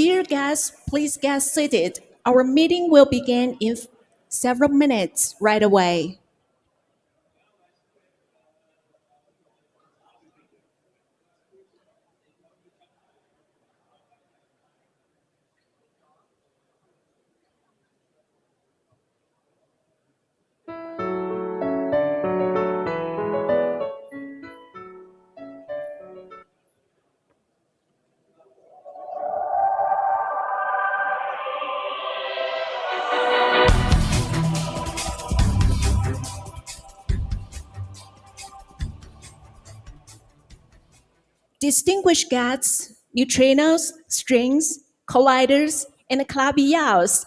Dear guests, please get seated. Our meeting will begin in several minutes right away. Distinguished guests, neutrinos, strings, colliders, and claviers,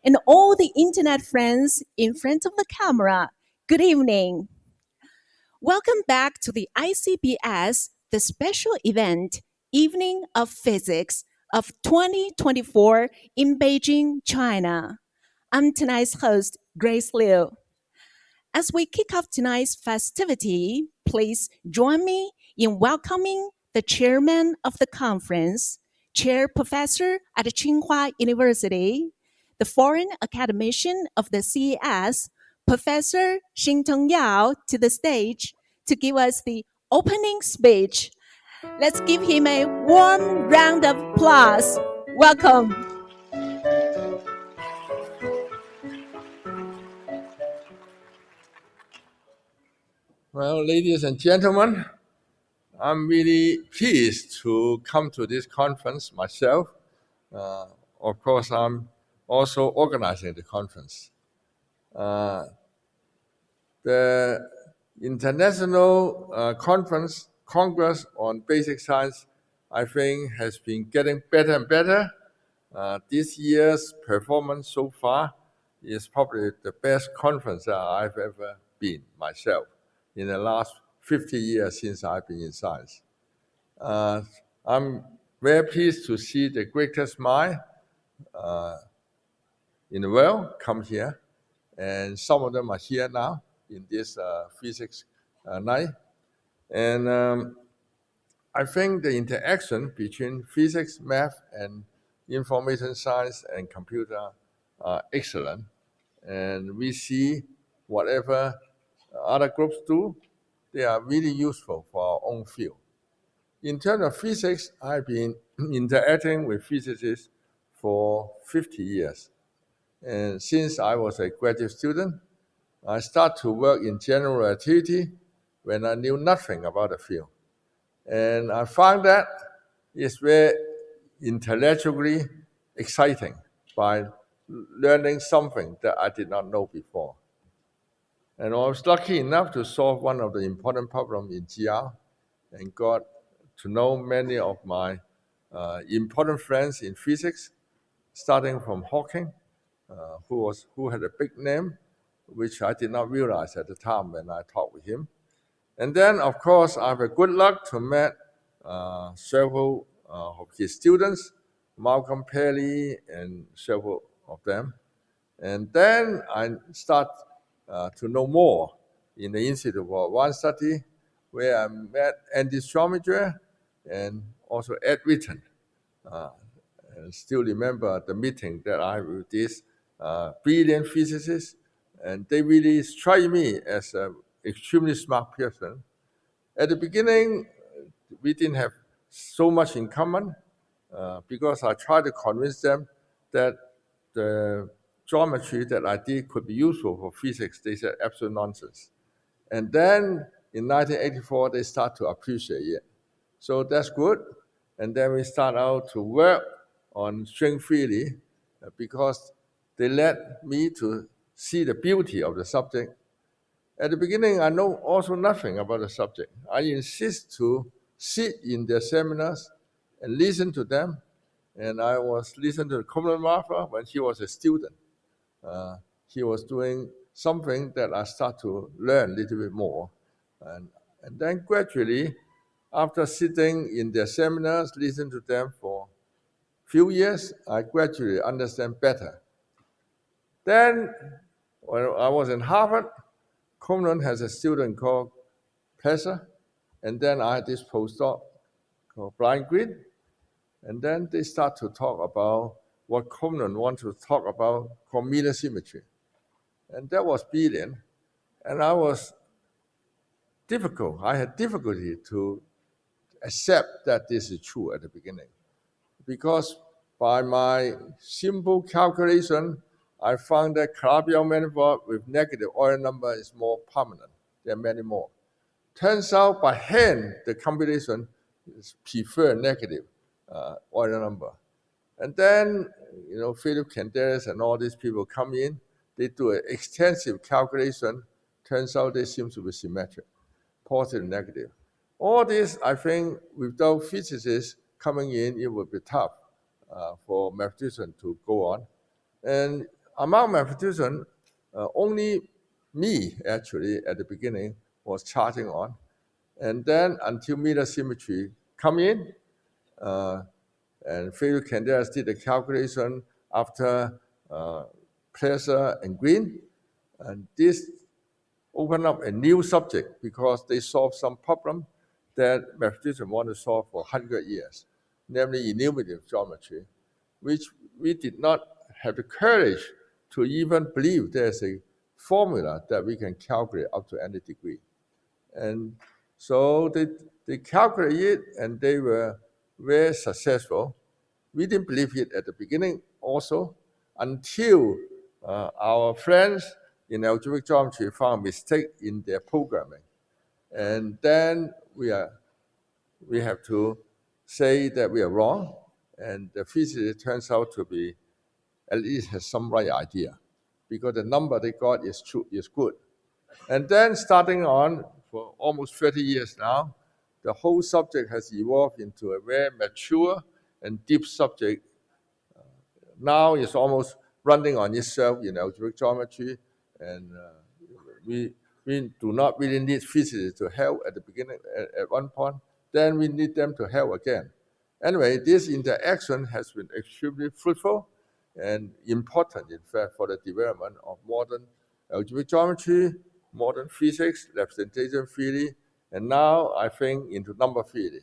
and all the internet friends in front of the camera, good evening. Welcome back to the ICBS, the special event, Evening of Physics of 2024 in Beijing, China. I'm tonight's host, Grace Liu. As we kick off tonight's festivity, please join me in welcoming the chairman of the conference, chair professor at Tsinghua University, the foreign academician of the CES, Professor Xinteng Yao, to the stage to give us the opening speech. Let's give him a warm round of applause. Welcome. Well, ladies and gentlemen, I'm really pleased to come to this conference myself. Of course, I'm also organizing the conference. The International Congress on Basic Science, I think, has been getting better and better. This year's performance so far is probably the best conference that I've ever been myself in the last 50 years since I've been in science. I'm very pleased to see the greatest mind in the world come here, and some of them are here now in this physics night. And I think the interaction between physics, math, and information science and computer are excellent. And we see whatever other groups do, they are really useful for our own field. In terms of physics, I've been interacting with physicists for 50 years. And since I was a graduate student, I started to work in general relativity when I knew nothing about the field. And I found that it's very intellectually exciting by learning something that I did not know before. And I was lucky enough to solve one of the important problems in GR and got to know many of my important friends in physics, starting from Hawking, who had a big name, which I did not realize at the time when I talked with him. And then, of course, I have a good luck to meet several of his students, Malcolm Perry and several of them. And then I start to know more in the Institute for Advanced Study, where I met Andy Strominger and also Ed Witten. And still remember the meeting that I had with these brilliant physicists, and they really strike me as an extremely smart person. At the beginning, we didn't have so much in common because I tried to convince them that the geometry that I did could be useful for physics. They said absolute nonsense. And then in 1984, they start to appreciate it. So that's good. And then we start out to work on string theory because they led me to see the beauty of the subject. At the beginning, I know also nothing about the subject. I insist to sit in their seminars and listen to them. And I was listening to Komlan when he was a student. He was doing something that I start to learn a little bit more. And then gradually, after sitting in their seminars, listening to them for a few years, I gradually understand better. Then, when I was in Harvard, Komlan has a student called Pesser, and then I had this postdoc called Brian Green. And then they start to talk about what Conan wants to talk about called meter symmetry. And that was brilliant. And I had difficulty to accept that this is true at the beginning. Because by my simple calculation, I found that Calabi-Yau manifold with negative Euler number is more permanent. There are many more. Turns out by hand, the computation prefer negative Euler number. And then, Philip Candelas and all these people come in, they do an extensive calculation. Turns out they seem to be symmetric, positive, negative. All this, I think, without physicists coming in, it would be tough for mathematicians to go on. And among mathematicians, only me, actually, at the beginning, was charging on. And then until meter symmetry come in, and Philip Candelas did the calculation after Placer and Green, and this opened up a new subject because they solved some problem that mathematicians want to solve for 100 years, namely enumerative geometry, which we did not have the courage to even believe there's a formula that we can calculate up to any degree. And so they calculated it, and they were very successful. We didn't believe it at the beginning also until our friends in algebraic geometry found a mistake in their programming. And then we have to say that we are wrong, and the physicist turns out to be, at least has some right idea, because the number they got is good. And then starting on, for almost 30 years now, the whole subject has evolved into a very mature and deep subject. Now it's almost running on itself in algebraic geometry, and we do not really need physicists to help at the beginning, at one point. Then we need them to help again. Anyway, this interaction has been extremely fruitful and important, in fact, for the development of modern algebraic geometry, modern physics, representation theory, and now I think into number theory.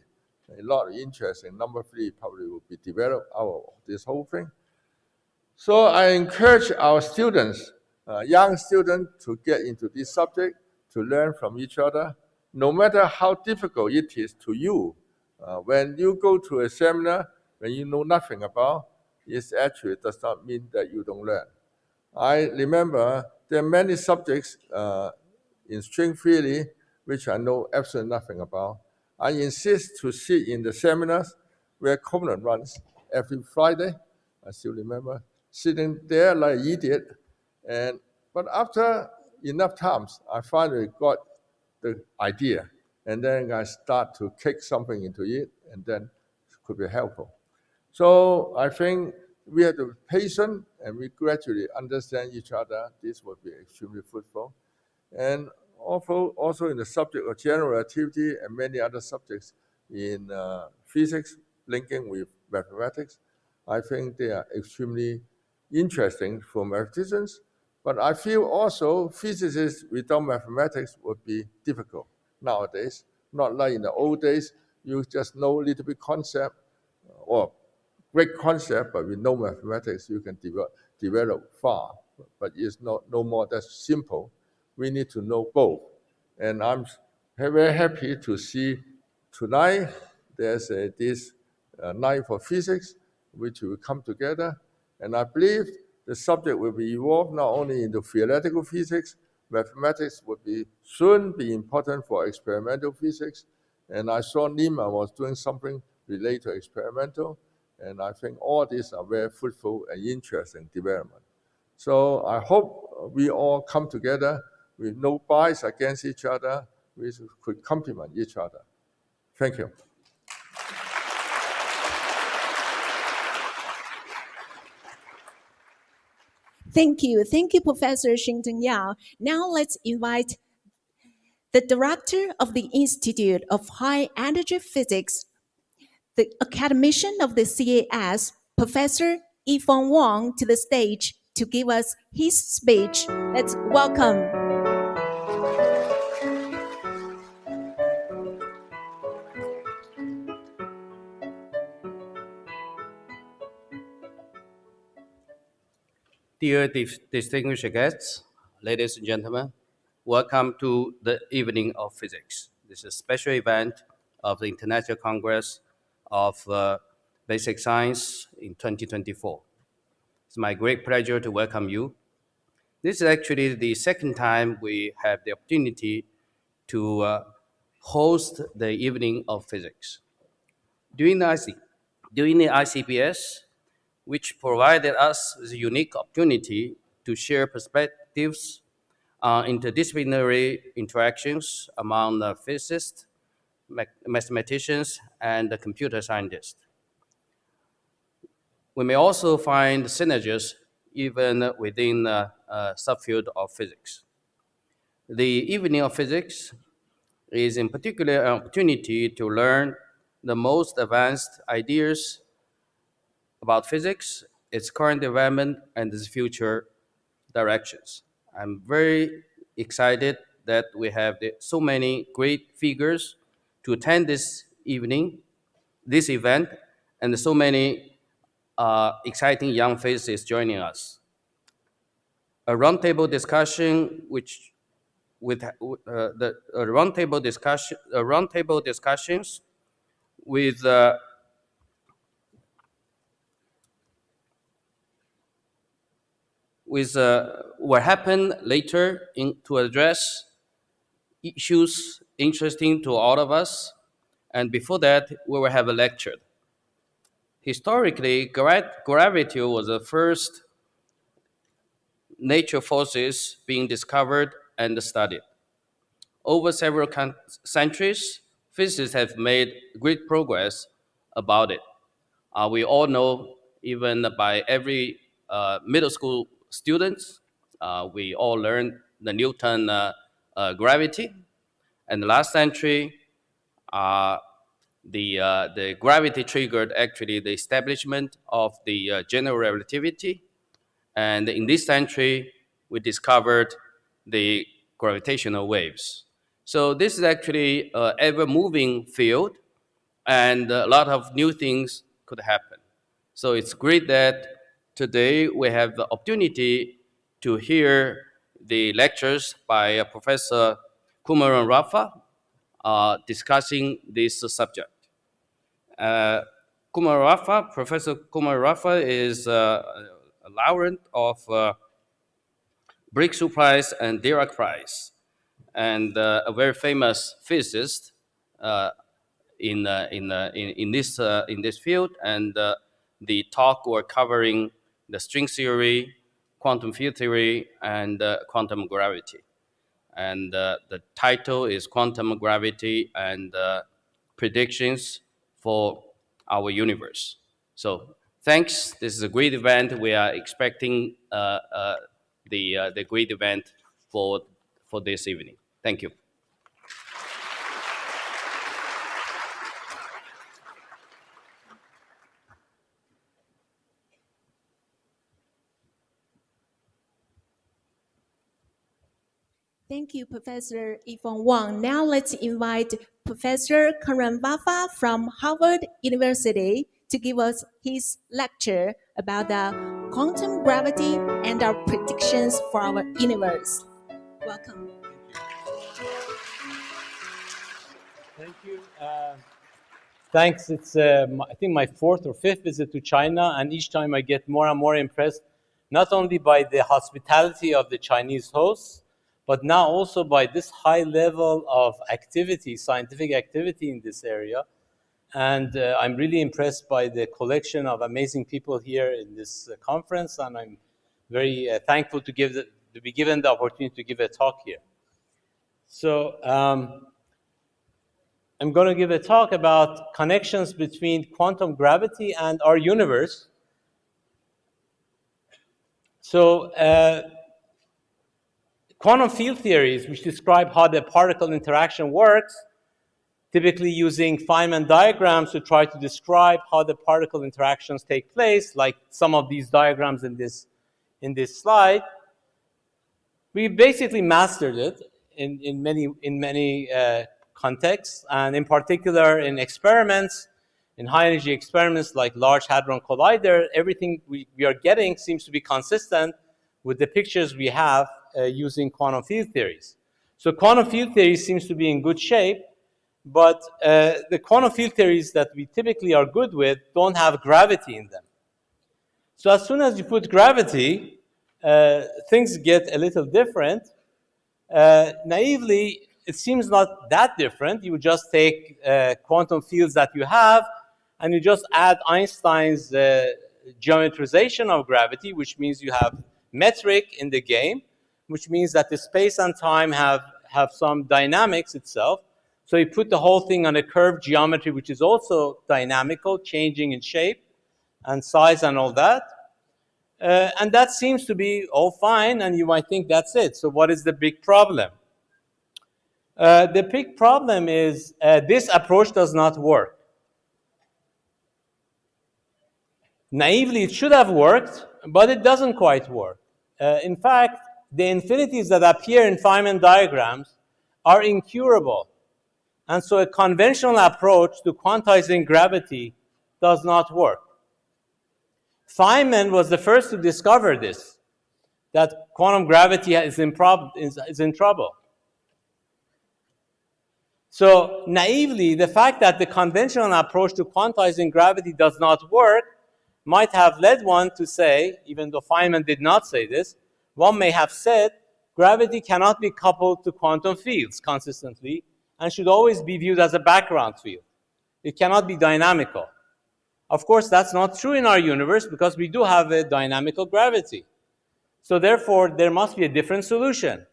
A lot of interest in number theory probably will be developed out of this whole thing. So I encourage our students, young students, to get into this subject, to learn from each other, no matter how difficult it is to you. When you go to a seminar, when you know nothing about, it actually does not mean that you don't learn. I remember there are many subjects in string theory which I know absolutely nothing about. I insist to sit in the seminars where Conan runs every Friday. I still remember sitting there like an idiot. But after enough times, I finally got the idea. And then I start to kick something into it, and then it could be helpful. So I think we have to be patient, and we gradually understand each other. This will be extremely fruitful. And also in the subject of general relativity and many other subjects in physics linking with mathematics, I think they are extremely interesting for mathematicians. But I feel also physicists without mathematics would be difficult nowadays. Not like in the old days, you just know a little bit concept or great concept, but with no mathematics, you can develop far. But it's no more that simple. We need to know both. And I'm very happy to see tonight there's this night for physics, which will come together. And I believe the subject will be evolved not only into theoretical physics, mathematics will soon be important for experimental physics. And I saw Nima was doing something related to experimental. And I think all these are very fruitful and interesting development. So I hope we all come together with no bias against each other. We could complement each other. Thank you. Thank you. Thank you, Professor Xingdeng Yao. Now let's invite the director of the Institute of High Energy Physics, the academician of the CAS, Professor Yifeng Wang, to the stage to give us his speech. Let's welcome. Dear distinguished guests, ladies and gentlemen, welcome to the Evening of Physics. This is a special event of the International Congress of Basic Science in 2024. It's my great pleasure to welcome you. This is actually the second time we have the opportunity to host the Evening of Physics. During the ICPS, which provided us with a unique opportunity to share perspectives on interdisciplinary interactions among the physicists, mathematicians, and the computer scientists. We may also find synergies even within a subfield of physics. The Evening of Physics is in particular an opportunity to learn the most advanced ideas about physics, its current development, and its future directions. I'm very excited that we have so many great figures to attend this event, and so many exciting young faces joining us. A roundtable discussion, which with the roundtable discussions with what happened later to address issues interesting to all of us. And before that, we will have a lecture. Historically, gravity was the first nature forces being discovered and studied. Over several centuries, physicists have made great progress about it. We all know, even by every middle school students, we all learned the Newton gravity. And last century, the gravity triggered actually the establishment of the general relativity. And in this century, we discovered the gravitational waves. So this is actually an ever-moving field, and a lot of new things could happen. So it's great that today we have the opportunity to hear the lectures by Professor Kumaran Rafa discussing this subject. Professor Kumar Rafa is a laureate of Breakthrough Prize and Dirac Prize, and a very famous physicist in this field. And the talk were covering the string theory, quantum field theory, and quantum gravity. And the title is Quantum Gravity and Predictions for Our Universe. So thanks. This is a great event. We are expecting the great event for this evening. Thank you. Thank you, Professor Yifeng Wang. Now let's invite Professor Karan Vafa from Harvard University to give us his lecture about the quantum gravity and our predictions for our universe. Welcome. Thank you. Thanks. It's, I think, my fourth or fifth visit to China, and each time I get more and more impressed, not only by the hospitality of the Chinese hosts, but now also by this high level of activity, scientific activity in this area. And I'm really impressed by the collection of amazing people here in this conference, and I'm very thankful to be given the opportunity to give a talk here. So I'm going to give a talk about connections between quantum gravity and our universe. So quantum field theories, which describe how the particle interaction works, typically using Feynman diagrams to try to describe how the particle interactions take place, like some of these diagrams in this slide. We basically mastered it in many contexts, and in particular in experiments, in high-energy experiments like Large Hadron Collider, everything we are getting seems to be consistent with the pictures we have using quantum field theories. So quantum field theory seems to be in good shape, but the quantum field theories that we typically are good with don't have gravity in them. So as soon as you put gravity, things get a little different. Naively, it seems not that different. You would just take quantum fields that you have, and you just add Einstein's geometrization of gravity, which means you have metric in the game, which means that the space and time have some dynamics itself. So you put the whole thing on a curved geometry, which is also dynamical, changing in shape and size and all that. And that seems to be all fine, and you might think that's it. So what is the big problem? The big problem is this approach does not work. Naively, it should have worked, but it doesn't quite work. In fact, the infinities that appear in Feynman diagrams are incurable. And so a conventional approach to quantizing gravity does not work. Feynman was the first to discover this, that quantum gravity is in trouble. So naively, the fact that the conventional approach to quantizing gravity does not work might have led one to say, even though Feynman did not say this, one may have said gravity cannot be coupled to quantum fields consistently and should always be viewed as a background field. It cannot be dynamical. Of course, that's not true in our universe because we do have a dynamical gravity. So therefore, there must be a different solution.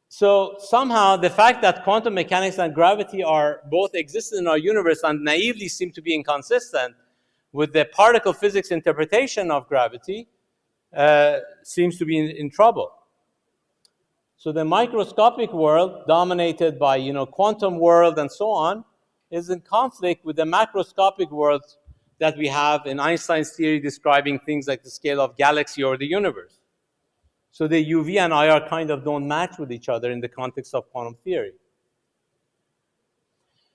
So somehow, the fact that quantum mechanics and gravity are both existent in our universe and naively seem to be inconsistent with the particle physics interpretation of gravity seems to be in trouble. So the microscopic world, dominated by quantum world and so on, is in conflict with the macroscopic world that we have in Einstein's theory describing things like the scale of galaxy or the universe. So the UV and IR kind of don't match with each other in the context of quantum theory.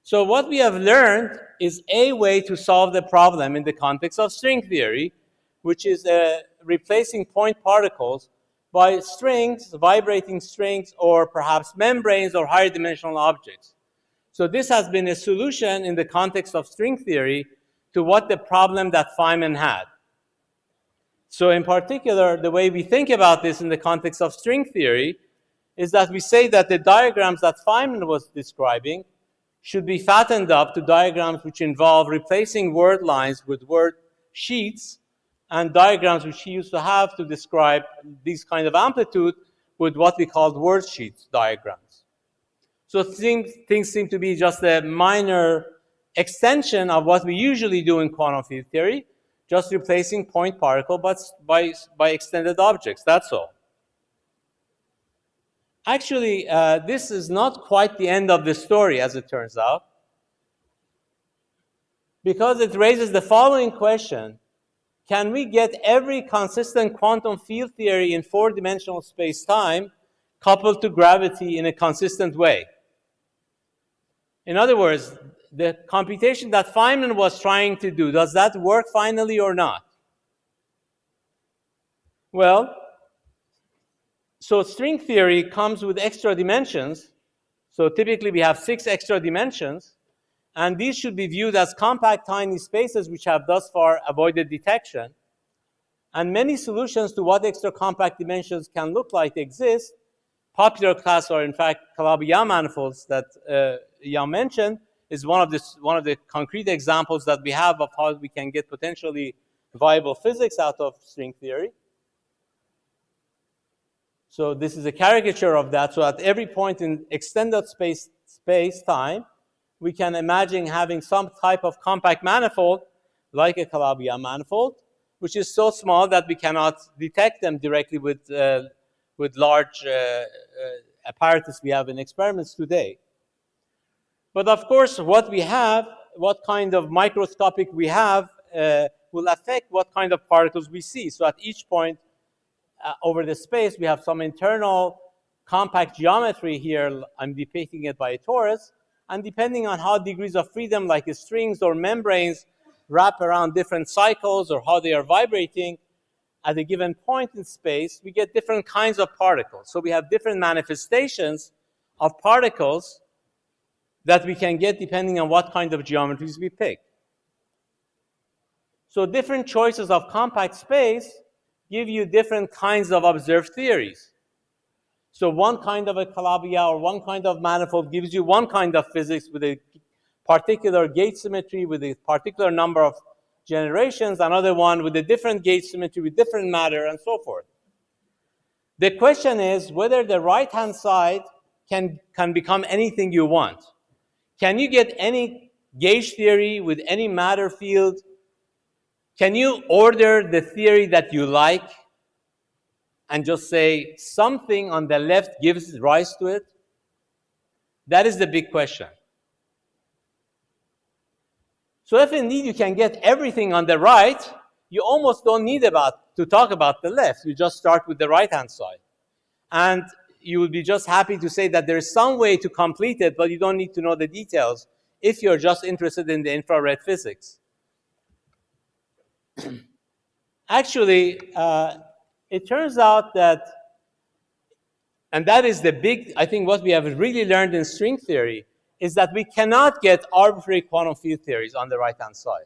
So what we have learned is a way to solve the problem in the context of string theory, which is replacing point particles by strings, vibrating strings, or perhaps membranes or higher dimensional objects. So this has been a solution in the context of string theory to what the problem that Feynman had. So in particular, the way we think about this in the context of string theory is that we say that the diagrams that Feynman was describing should be fattened up to diagrams which involve replacing word lines with word sheets and diagrams which he used to have to describe these kind of amplitude with what we called word sheets diagrams. So things seem to be just a minor extension of what we usually do in quantum field theory, just replacing point particle but by extended objects, that's all. Actually, this is not quite the end of the story, as it turns out, because it raises the following question: can we get every consistent quantum field theory in four-dimensional space-time coupled to gravity in a consistent way? In other words, the computation that Feynman was trying to do, does that work finally or not? Well, so string theory comes with extra dimensions. So typically we have 6 extra dimensions, and these should be viewed as compact tiny spaces which have thus far avoided detection. And many solutions to what extra compact dimensions can look like exist. Popular class are in fact Calabi-Yau manifolds that Yau mentioned, is one of the concrete examples that we have of how we can get potentially viable physics out of string theory. So this is a caricature of that. So at every point in extended space-time, we can imagine having some type of compact manifold, like a Calabi-Yau manifold, which is so small that we cannot detect them directly with large apparatus we have in experiments today. But of course, what we have, what kind of microscopic we have, will affect what kind of particles we see. So at each point over the space, we have some internal compact geometry here. I'm depicting it by a torus. And depending on how degrees of freedom, like strings or membranes, wrap around different cycles or how they are vibrating, at a given point in space, we get different kinds of particles. So we have different manifestations of particles that we can get depending on what kind of geometries we pick. So different choices of compact space give you different kinds of observed theories. So one kind of a Calabi-Yau or one kind of manifold gives you one kind of physics with a particular gauge symmetry with a particular number of generations, another one with a different gauge symmetry with different matter, and so forth. The question is whether the right-hand side can become anything you want. Can you get any gauge theory with any matter field? Can you order the theory that you like and just say something on the left gives rise to it? That is the big question. So if indeed you can get everything on the right, you almost don't need to talk about the left. You just start with the right-hand side. And you will be just happy to say that there is some way to complete it, but you don't need to know the details if you're just interested in the infrared physics. Actually, it turns out that, and that is the big, I think what we have really learned in string theory, is that we cannot get arbitrary quantum field theories on the right-hand side.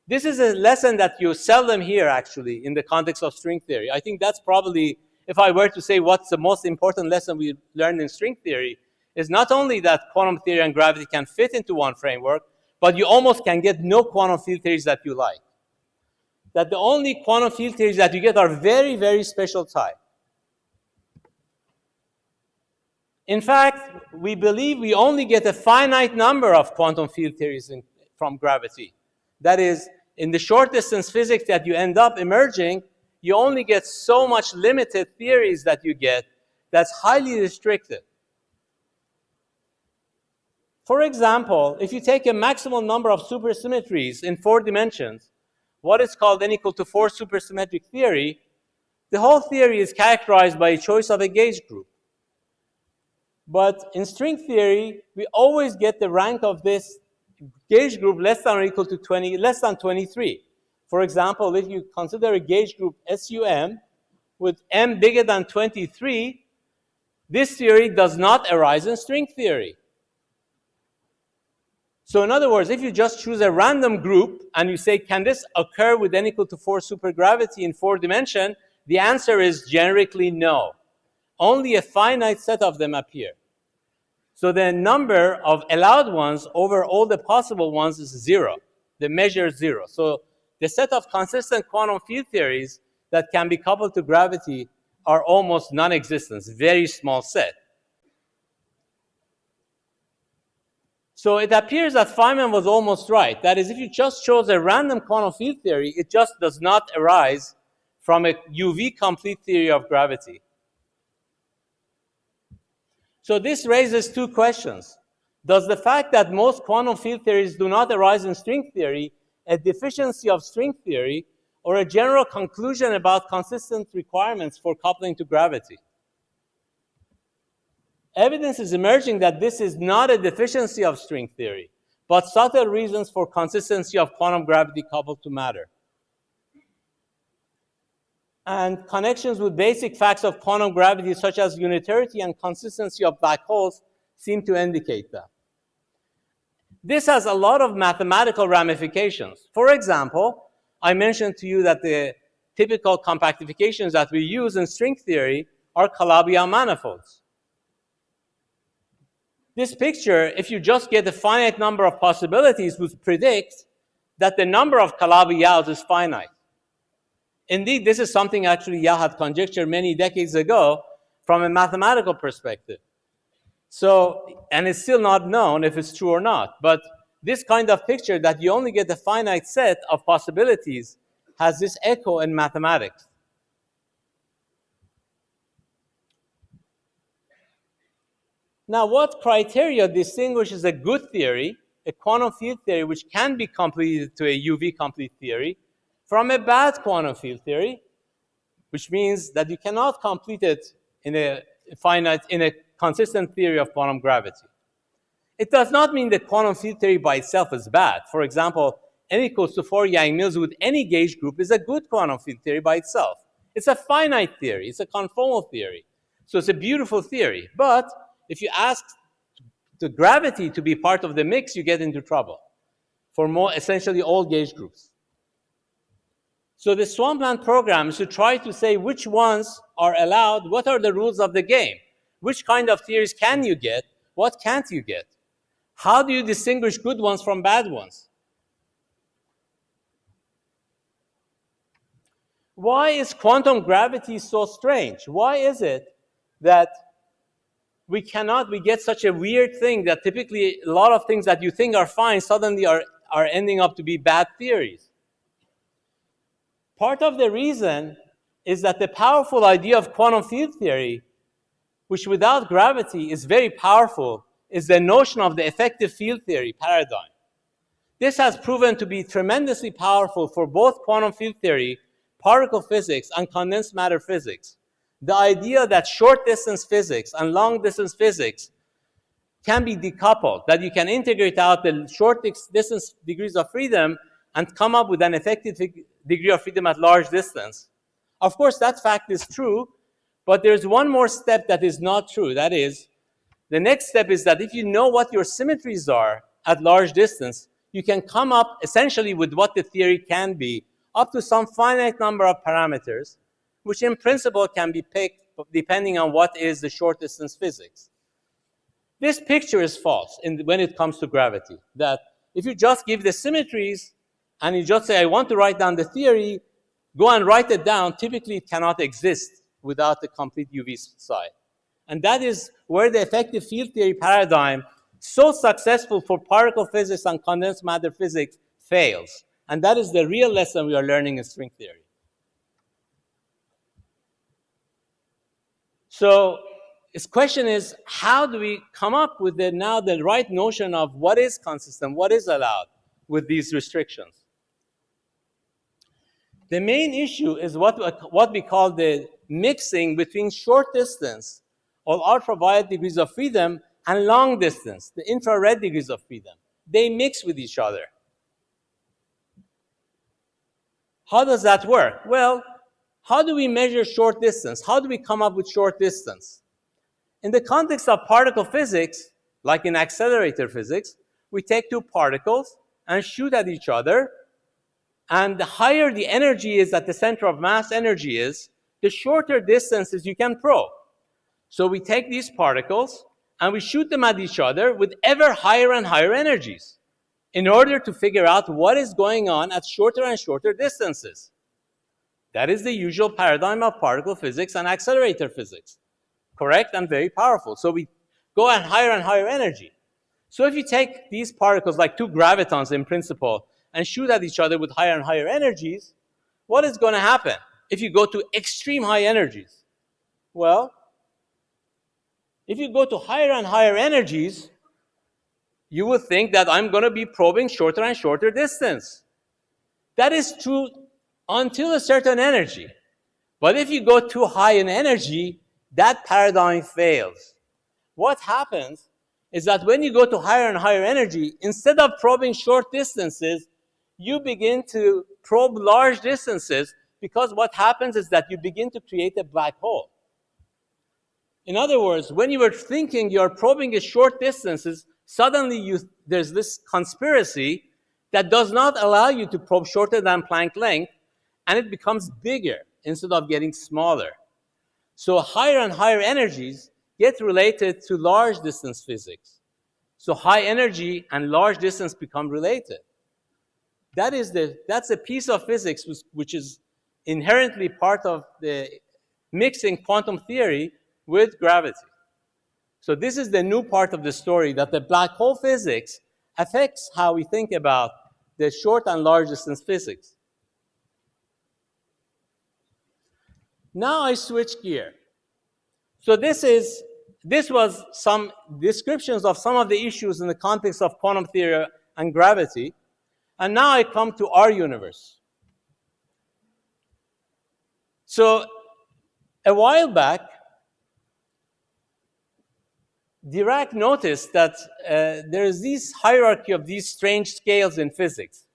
This is a lesson that you seldom hear, actually, in the context of string theory. I think that's probably, if I were to say what's the most important lesson we learned in string theory, is not only that quantum theory and gravity can fit into one framework, but you almost can get no quantum field theories that you like. That the only quantum field theories that you get are very, very special type. In fact, we believe we only get a finite number of quantum field theories from gravity. That is, in the short distance physics that you end up emerging, you only get so much limited theories that you get that's highly restricted. For example, if you take a maximum number of supersymmetries in 4 dimensions, what is called n equal to 4 supersymmetric theory, the whole theory is characterized by a choice of a gauge group. But in string theory, we always get the rank of this gauge group less than or equal to 20, less than 23. For example, if you consider a gauge group SUM with m bigger than 23, this theory does not arise in string theory. So in other words, if you just choose a random group and you say, can this occur with n equal to 4 supergravity in 4 dimension, the answer is generically no. Only a finite set of them appear. So the number of allowed ones over all the possible ones is 0. The measure is 0. So the set of consistent quantum field theories that can be coupled to gravity are almost non-existent, very small set. So it appears that Feynman was almost right. That is, if you just chose a random quantum field theory, it just does not arise from a UV complete theory of gravity. So this raises 2 questions. Does the fact that most quantum field theories do not arise in string theory a deficiency of string theory or a general conclusion about consistent requirements for coupling to gravity? Evidence is emerging that this is not a deficiency of string theory, but subtle reasons for consistency of quantum gravity coupled to matter. And connections with basic facts of quantum gravity, such as unitarity and consistency of black holes, seem to indicate that. This has a lot of mathematical ramifications. For example, I mentioned to you that the typical compactifications that we use in string theory are Calabi-Yau manifolds. This picture, if you just get a finite number of possibilities, would predict that the number of Calabi-Yaus is finite. Indeed, this is something actually Yau had conjectured many decades ago from a mathematical perspective. So, and it's still not known if it's true or not, but this kind of picture that you only get a finite set of possibilities has this echo in mathematics. Now, what criteria distinguishes a good theory, a quantum field theory which can be completed to a UV complete theory, from a bad quantum field theory, which means that you cannot complete it in a consistent theory of quantum gravity? It does not mean that quantum field theory by itself is bad. For example, n equals to 4 Yang-Mills with any gauge group is a good quantum field theory by itself. It's a finite theory. It's a conformal theory. So it's a beautiful theory. But if you ask the gravity to be part of the mix, you get into trouble for more essentially all gauge groups. So the swampland program is to try to say which ones are allowed, what are the rules of the game, which kind of theories can you get, what can't you get, how do you distinguish good ones from bad ones. Why is quantum gravity so strange? Why is it that we get such a weird thing that typically a lot of things that you think are fine suddenly are ending up to be bad theories? Part of the reason is that the powerful idea of quantum field theory, which without gravity is very powerful, is the notion of the effective field theory paradigm. This has proven to be tremendously powerful for both quantum field theory, particle physics, and condensed matter physics. The idea that short distance physics and long distance physics can be decoupled, that you can integrate out the short distance degrees of freedom and come up with an effective degree of freedom at large distance. Of course, that fact is true, but there's one more step that is not true. That is, the next step is that if you know what your symmetries are at large distance, you can come up essentially with what the theory can be, up to some finite number of parameters, which in principle can be picked depending on what is the short distance physics. This picture is false when it comes to gravity, that if you just give the symmetries and you just say, I want to write down the theory, go and write it down, typically it cannot exist without the complete UV psi. And that is where the effective field theory paradigm, so successful for particle physics and condensed matter physics, fails. And that is the real lesson we are learning in string theory. So this question is, how do we come up with the right notion of what is consistent, what is allowed with these restrictions? The main issue is what we call the mixing between short distance, or ultraviolet degrees of freedom, and long distance, the infrared degrees of freedom. They mix with each other. How does that work? Well, how do we measure short distance? How do we come up with short distance? In the context of particle physics, like in accelerator physics, we take two particles and shoot at each other, and the higher the energy is that the center of mass energy is, the shorter distances you can probe. So we take these particles and we shoot them at each other with ever higher and higher energies in order to figure out what is going on at shorter and shorter distances. That is the usual paradigm of particle physics and accelerator physics. Correct and very powerful. So we go at higher and higher energy. So if you take these particles, like two gravitons in principle, and shoot at each other with higher and higher energies, what is going to happen if you go to extreme high energies? Well, if you go to higher and higher energies, you would think that I'm going to be probing shorter and shorter distance. That is true until a certain energy. But if you go too high in energy, that paradigm fails. What happens is that when you go to higher and higher energy, instead of probing short distances, you begin to probe large distances, because what happens is that you begin to create a black hole. In other words, when you were thinking you're probing at short distances, suddenly there's this conspiracy that does not allow you to probe shorter than Planck length, and it becomes bigger instead of getting smaller. So higher and higher energies get related to large distance physics. So high energy and large distance become related. That's a piece of physics which is inherently part of the mixing quantum theory with gravity. So this is the new part of the story, that the black hole physics affects how we think about the short and large distance physics. Now I switch gear. So this was some descriptions of some of the issues in the context of quantum theory and gravity. And now I come to our universe. So a while back, Dirac noticed that there is this hierarchy of these strange scales in physics.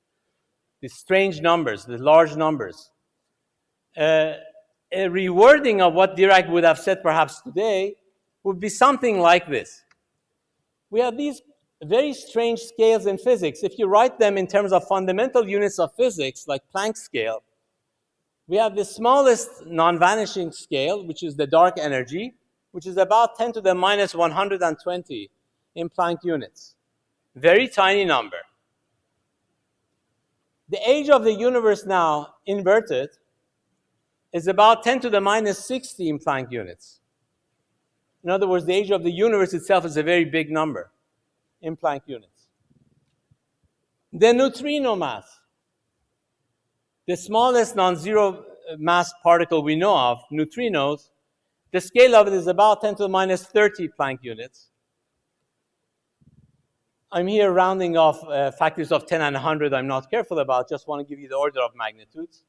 the strange numbers, the large numbers. A rewording of what Dirac would have said perhaps today would be something like this. We have these very strange scales in physics. If you write them in terms of fundamental units of physics, like Planck scale, we have the smallest non-vanishing scale, which is the dark energy, which is about 10 to the minus 120 in Planck units. Very tiny number. The age of the universe now, inverted, is about 10 to the minus 60 in Planck units. In other words, the age of the universe itself is a very big number in Planck units. The neutrino mass, the smallest non-zero mass particle we know of, neutrinos, the scale of it is about 10 to the minus 30 Planck units. I'm here rounding off factors of 10 and 100 I'm not careful about, just want to give you the order of magnitudes.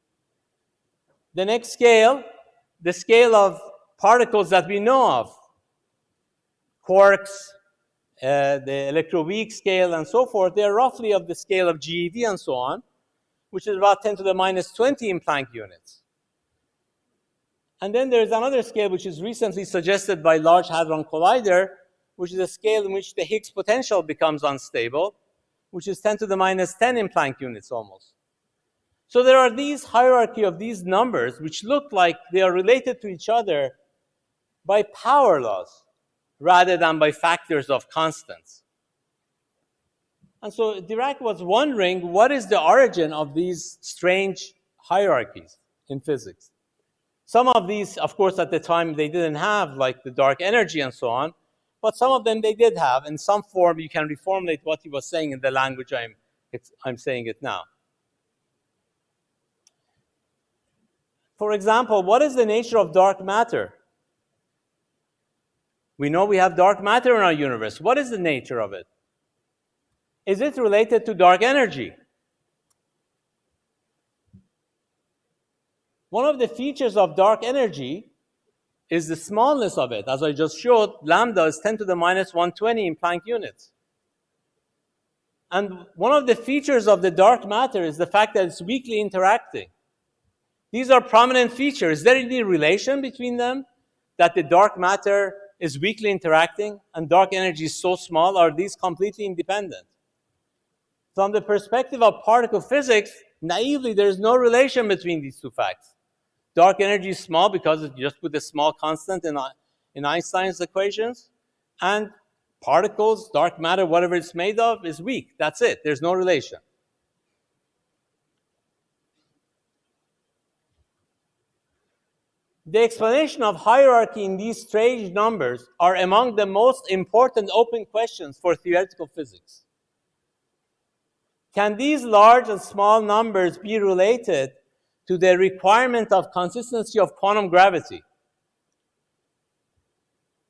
The next scale, the scale of particles that we know of, quarks, the electroweak scale, and so forth, they're roughly of the scale of GeV and so on, which is about 10 to the minus 20 in Planck units. And then there's another scale which is recently suggested by Large Hadron Collider, which is a scale in which the Higgs potential becomes unstable, which is 10 to the minus 10 in Planck units almost. So there are these hierarchy of these numbers which look like they are related to each other by power laws rather than by factors of constants. And so Dirac was wondering, what is the origin of these strange hierarchies in physics? Some of these, of course, at the time, they didn't have, like the dark energy and so on, but some of them they did have. In some form, you can reformulate what he was saying in the language I'm saying it now. For example, what is the nature of dark matter? We know we have dark matter in our universe. What is the nature of it? Is it related to dark energy? One of the features of dark energy is the smallness of it. As I just showed, lambda is 10 to the minus 120 in Planck units. And one of the features of the dark matter is the fact that it's weakly interacting. These are prominent features. Is there any relation between them? That the dark matter is weakly interacting and dark energy is so small? Are these completely independent? From the perspective of particle physics, naively, there is no relation between these two facts. Dark energy is small because you just put a small constant in Einstein's equations, and particles, dark matter, whatever it's made of, is weak. That's it. There's no relation. The explanation of hierarchy in these strange numbers are among the most important open questions for theoretical physics. Can these large and small numbers be related to the requirement of consistency of quantum gravity?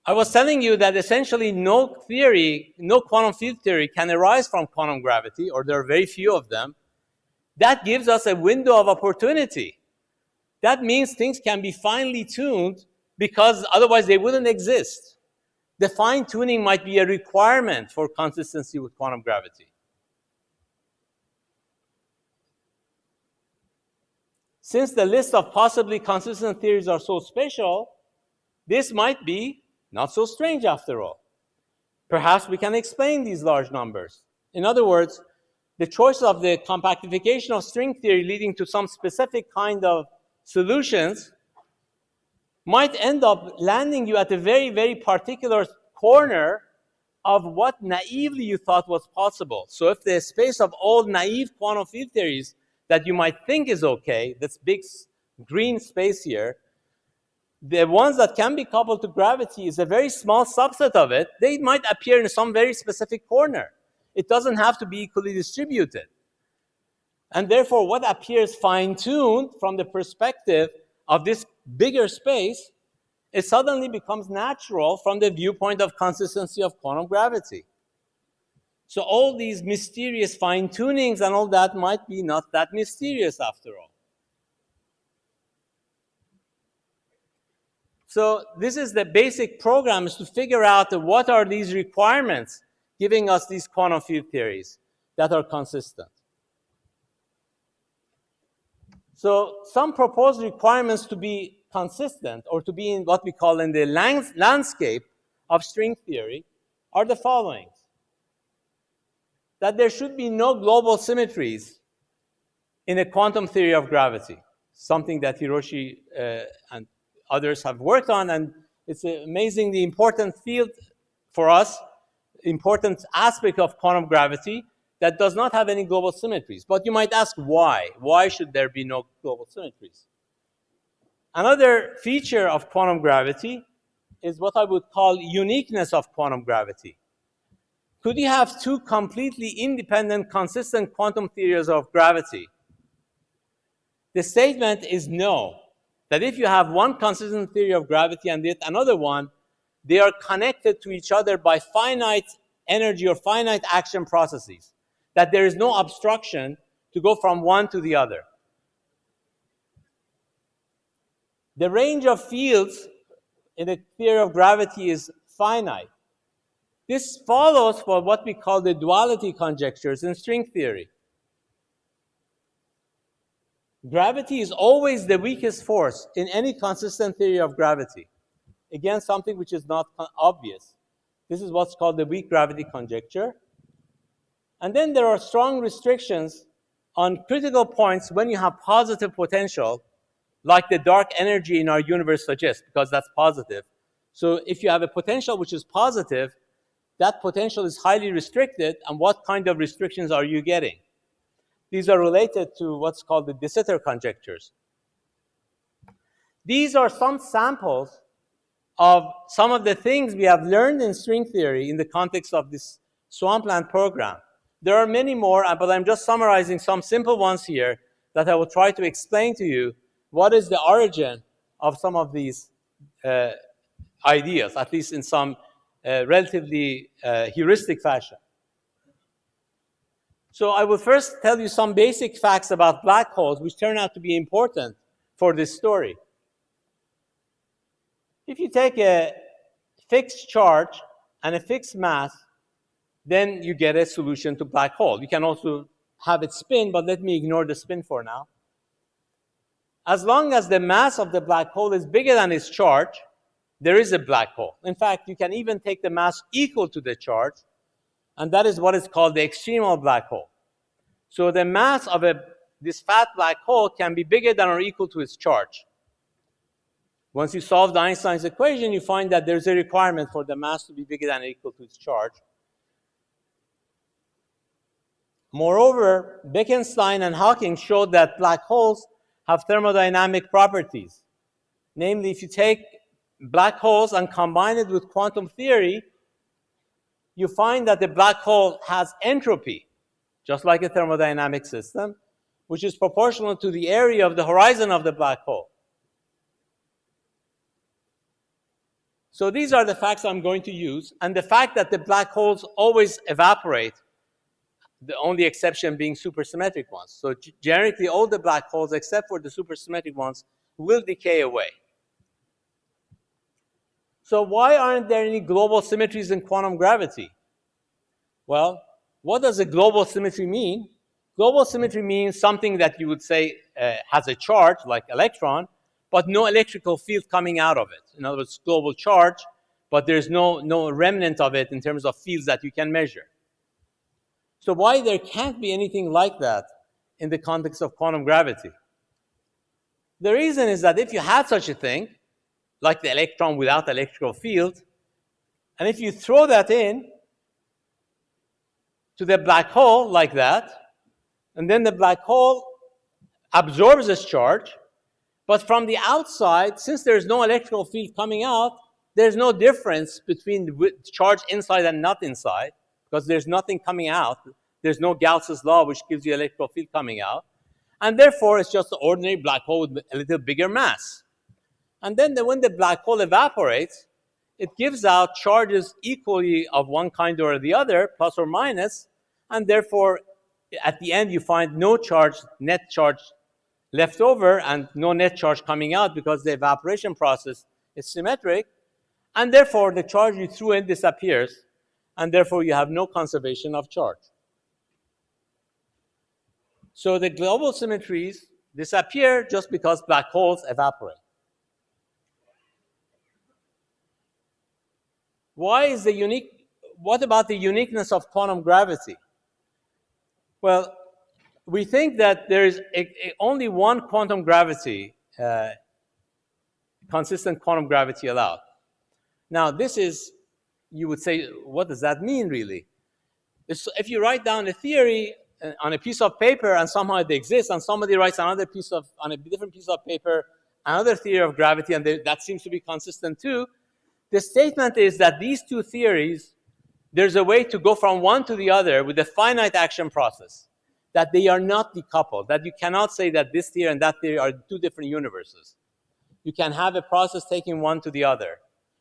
I was telling you that essentially no quantum field theory can arise from quantum gravity, or there are very few of them. That gives us a window of opportunity. That means things can be finely tuned because otherwise they wouldn't exist. The fine tuning might be a requirement for consistency with quantum gravity. Since the list of possibly consistent theories are so special, this might be not so strange after all. Perhaps we can explain these large numbers. In other words, the choice of the compactification of string theory leading to some specific kind of solutions might end up landing you at a very, very particular corner of what naively you thought was possible. So if the space of all naive quantum field theories that you might think is okay, this big green space here, the ones that can be coupled to gravity is a very small subset of it. They might appear in some very specific corner. It doesn't have to be equally distributed. And therefore, what appears fine-tuned from the perspective of this bigger space, it suddenly becomes natural from the viewpoint of consistency of quantum gravity. So all these mysterious fine-tunings and all that might be not that mysterious after all. So this is the basic program, is to figure out what are these requirements giving us these quantum field theories that are consistent. So some proposed requirements to be consistent or to be in what we call in the landscape of string theory are the following. That there should be no global symmetries in a quantum theory of gravity, something that Hiroshi and others have worked on, and it's an amazingly important field for us, important aspect of quantum gravity that does not have any global symmetries. But you might ask why? Why should there be no global symmetries? Another feature of quantum gravity is what I would call uniqueness of quantum gravity. Could you have two completely independent, consistent quantum theories of gravity? The statement is no. That if you have one consistent theory of gravity and yet another one, they are connected to each other by finite energy or finite action processes. That there is no obstruction to go from one to the other. The range of fields in the theory of gravity is finite. This follows for what we call the duality conjectures in string theory. Gravity is always the weakest force in any consistent theory of gravity. Again, something which is not obvious. This is what's called the weak gravity conjecture. And then there are strong restrictions on critical points when you have positive potential, like the dark energy in our universe suggests, because that's positive. So if you have a potential which is positive, that potential is highly restricted, and what kind of restrictions are you getting? These are related to what's called the de Sitter conjectures. These are some samples of some of the things we have learned in string theory in the context of this swampland program. There are many more, but I'm just summarizing some simple ones here that I will try to explain to you what is the origin of some of these ideas, at least in some relatively heuristic fashion. So I will first tell you some basic facts about black holes, which turn out to be important for this story. If you take a fixed charge and a fixed mass, then you get a solution to black hole. You can also have it spin, but let me ignore the spin for now. As long as the mass of the black hole is bigger than its charge, there is a black hole. In fact, you can even take the mass equal to the charge, and that is what is called the extremal black hole. So the mass of this fat black hole can be bigger than or equal to its charge. Once you solve the Einstein's equation, you find that there's a requirement for the mass to be bigger than or equal to its charge. Moreover, Bekenstein and Hawking showed that black holes have thermodynamic properties. Namely, if you take black holes and combine it with quantum theory, you find that the black hole has entropy, just like a thermodynamic system, which is proportional to the area of the horizon of the black hole. So these are the facts I'm going to use, and the fact that the black holes always evaporate, the only exception being supersymmetric ones. So generically, all the black holes, except for the supersymmetric ones, will decay away. So why aren't there any global symmetries in quantum gravity? Well, what does a global symmetry mean? Global symmetry means something that you would say has a charge, like electron, but no electrical field coming out of it. In other words, global charge, but there's no remnant of it in terms of fields that you can measure. So why there can't be anything like that in the context of quantum gravity? The reason is that if you had such a thing, like the electron without electrical field, and if you throw that in to the black hole like that, and then the black hole absorbs its charge, but from the outside, since there's no electrical field coming out, there's no difference between the charge inside and not inside, because there's nothing coming out. There's no Gauss's law, which gives you electrical field coming out. And therefore, it's just an ordinary black hole with a little bigger mass. And then when the black hole evaporates, it gives out charges equally of one kind or the other, plus or minus, and therefore, at the end, you find no charge, net charge left over, and no net charge coming out because the evaporation process is symmetric, and therefore, the charge you threw in disappears, and therefore, you have no conservation of charge. So the global symmetries disappear just because black holes evaporate. What about the uniqueness of quantum gravity? Well, we think that there is only one quantum gravity, consistent quantum gravity allowed. Now, this is, you would say, what does that mean, really? If you write down a theory on a piece of paper and somehow it exists, and somebody writes on a different piece of paper, another theory of gravity, and that seems to be consistent too, the statement is that these two theories, there's a way to go from one to the other with a finite action process, that they are not decoupled, that you cannot say that this theory and that theory are two different universes. You can have a process taking one to the other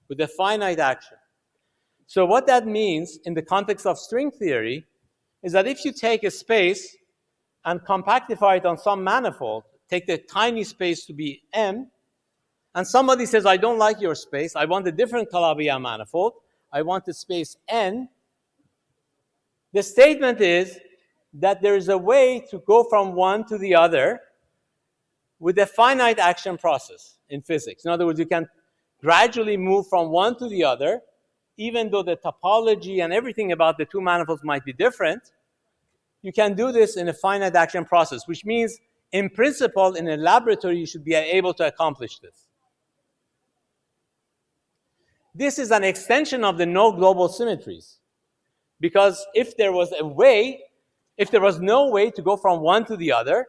with a finite action. So what that means in the context of string theory is that if you take a space and compactify it on some manifold, take the tiny space to be M, and somebody says, I don't like your space, I want a different Calabi-Yau manifold, I want the space N, the statement is that there is a way to go from one to the other with a finite action process in physics. In other words, you can gradually move from one to the other, even though the topology and everything about the two manifolds might be different. You can do this in a finite action process, which means, in principle, in a laboratory, you should be able to accomplish this. This is an extension of the no global symmetries, because if there was no way to go from one to the other,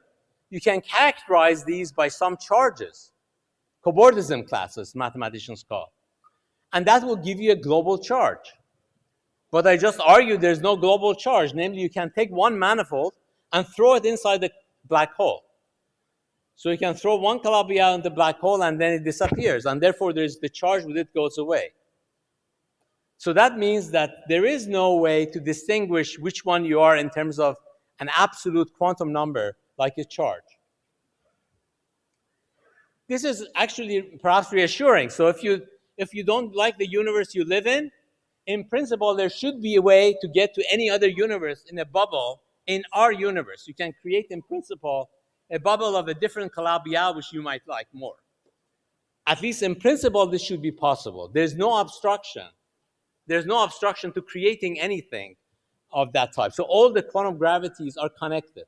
you can characterize these by some charges, cobordism classes, mathematicians call, and that will give you a global charge. But I just argued there's no global charge, namely you can take one manifold and throw it inside the black hole. So you can throw one Calabi-Yau in the black hole and then it disappears, and therefore the charge with it goes away. So that means that there is no way to distinguish which one you are in terms of an absolute quantum number like a charge. This is actually perhaps reassuring. So if you don't like the universe you live in principle, there should be a way to get to any other universe in a bubble in our universe. You can create, in principle, a bubble of a different Calabi-Yau which you might like more. At least in principle, this should be possible. There's no obstruction. There's no obstruction to creating anything of that type. So all the quantum gravities are connected.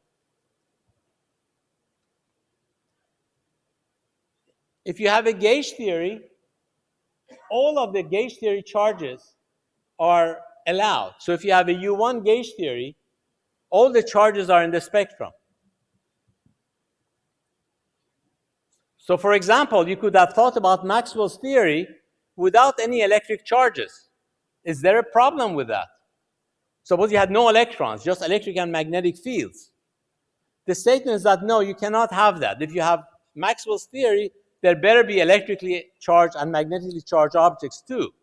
If you have a gauge theory, all of the gauge theory charges are allowed. So if you have a U1 gauge theory, all the charges are in the spectrum. So for example, you could have thought about Maxwell's theory without any electric charges. Is there a problem with that? Suppose you had no electrons, just electric and magnetic fields. The statement is that no, you cannot have that. If you have Maxwell's theory, there better be electrically charged and magnetically charged objects too.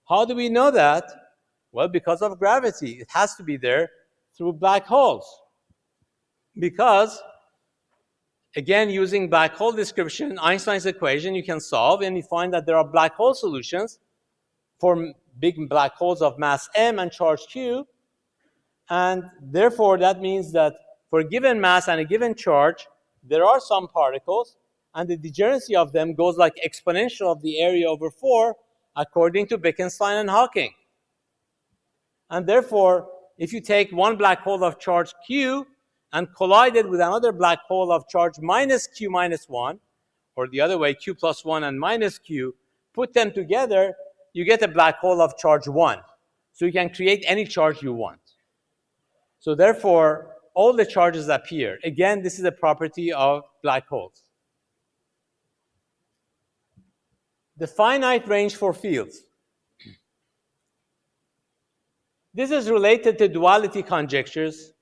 How do we know that? Well, because of gravity. It has to be there through black holes. Because, again, using black hole description, Einstein's equation you can solve, and you find that there are black hole solutions for big black holes of mass m and charge q. And therefore, that means that for a given mass and a given charge, there are some particles, and the degeneracy of them goes like exponential of the area over 4, according to Bekenstein and Hawking. And therefore, if you take one black hole of charge q and collide it with another black hole of charge minus q minus 1, or the other way, q plus 1 and minus q, put them together, you get a black hole of charge 1. So you can create any charge you want. So therefore, all the charges appear. Again, this is a property of black holes. The finite range for fields. This is related to duality conjectures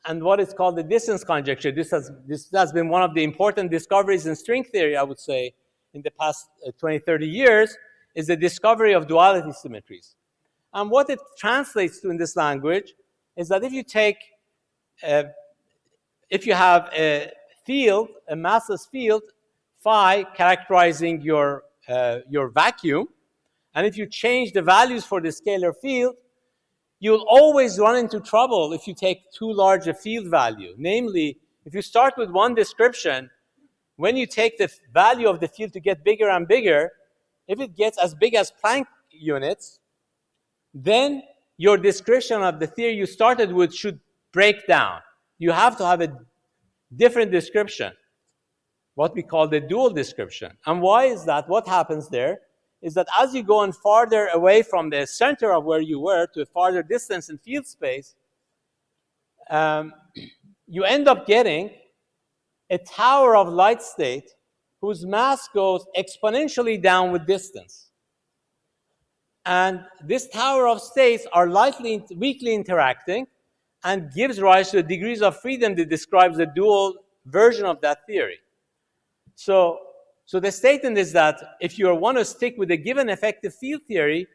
and what is called the distance conjecture. This has been one of the important discoveries in string theory, I would say, in the past 20, 30 years, is the discovery of duality symmetries. And what it translates to in this language is that if you have a field, a massless field, phi characterizing your vacuum, and if you change the values for the scalar field, you'll always run into trouble if you take too large a field value. Namely, If you start with one description, when you take the value of the field to get bigger and bigger, if it gets as big as Planck units, then your description of the theory you started with should break down. You have to have a different description, what we call the dual description. And why is that? What happens there is that as you go on farther away from the center of where you were to a farther distance in field space, you end up getting a tower of light state whose mass goes exponentially down with distance. And this tower of states are weakly interacting and gives rise to the degrees of freedom that describes the dual version of that theory. So the statement is that if you want to stick with a given effective field theory,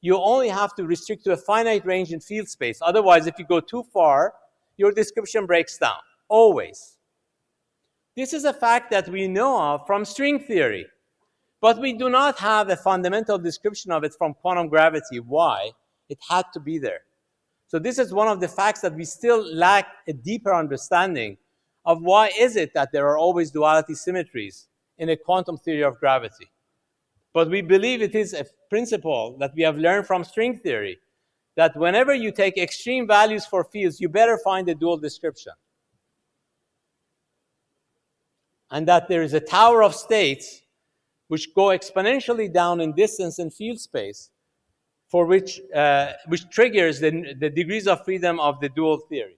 you only have to restrict to a finite range in field space. Otherwise, if you go too far, your description breaks down, always. This is a fact that we know of from string theory, but we do not have a fundamental description of it from quantum gravity. Why? It had to be there. So this is one of the facts that we still lack a deeper understanding of why is it that there are always duality symmetries in a quantum theory of gravity. But we believe it is a principle that we have learned from string theory, that whenever you take extreme values for fields, you better find a dual description. And that there is a tower of states which go exponentially down in distance in field space, for which triggers the degrees of freedom of the dual theory.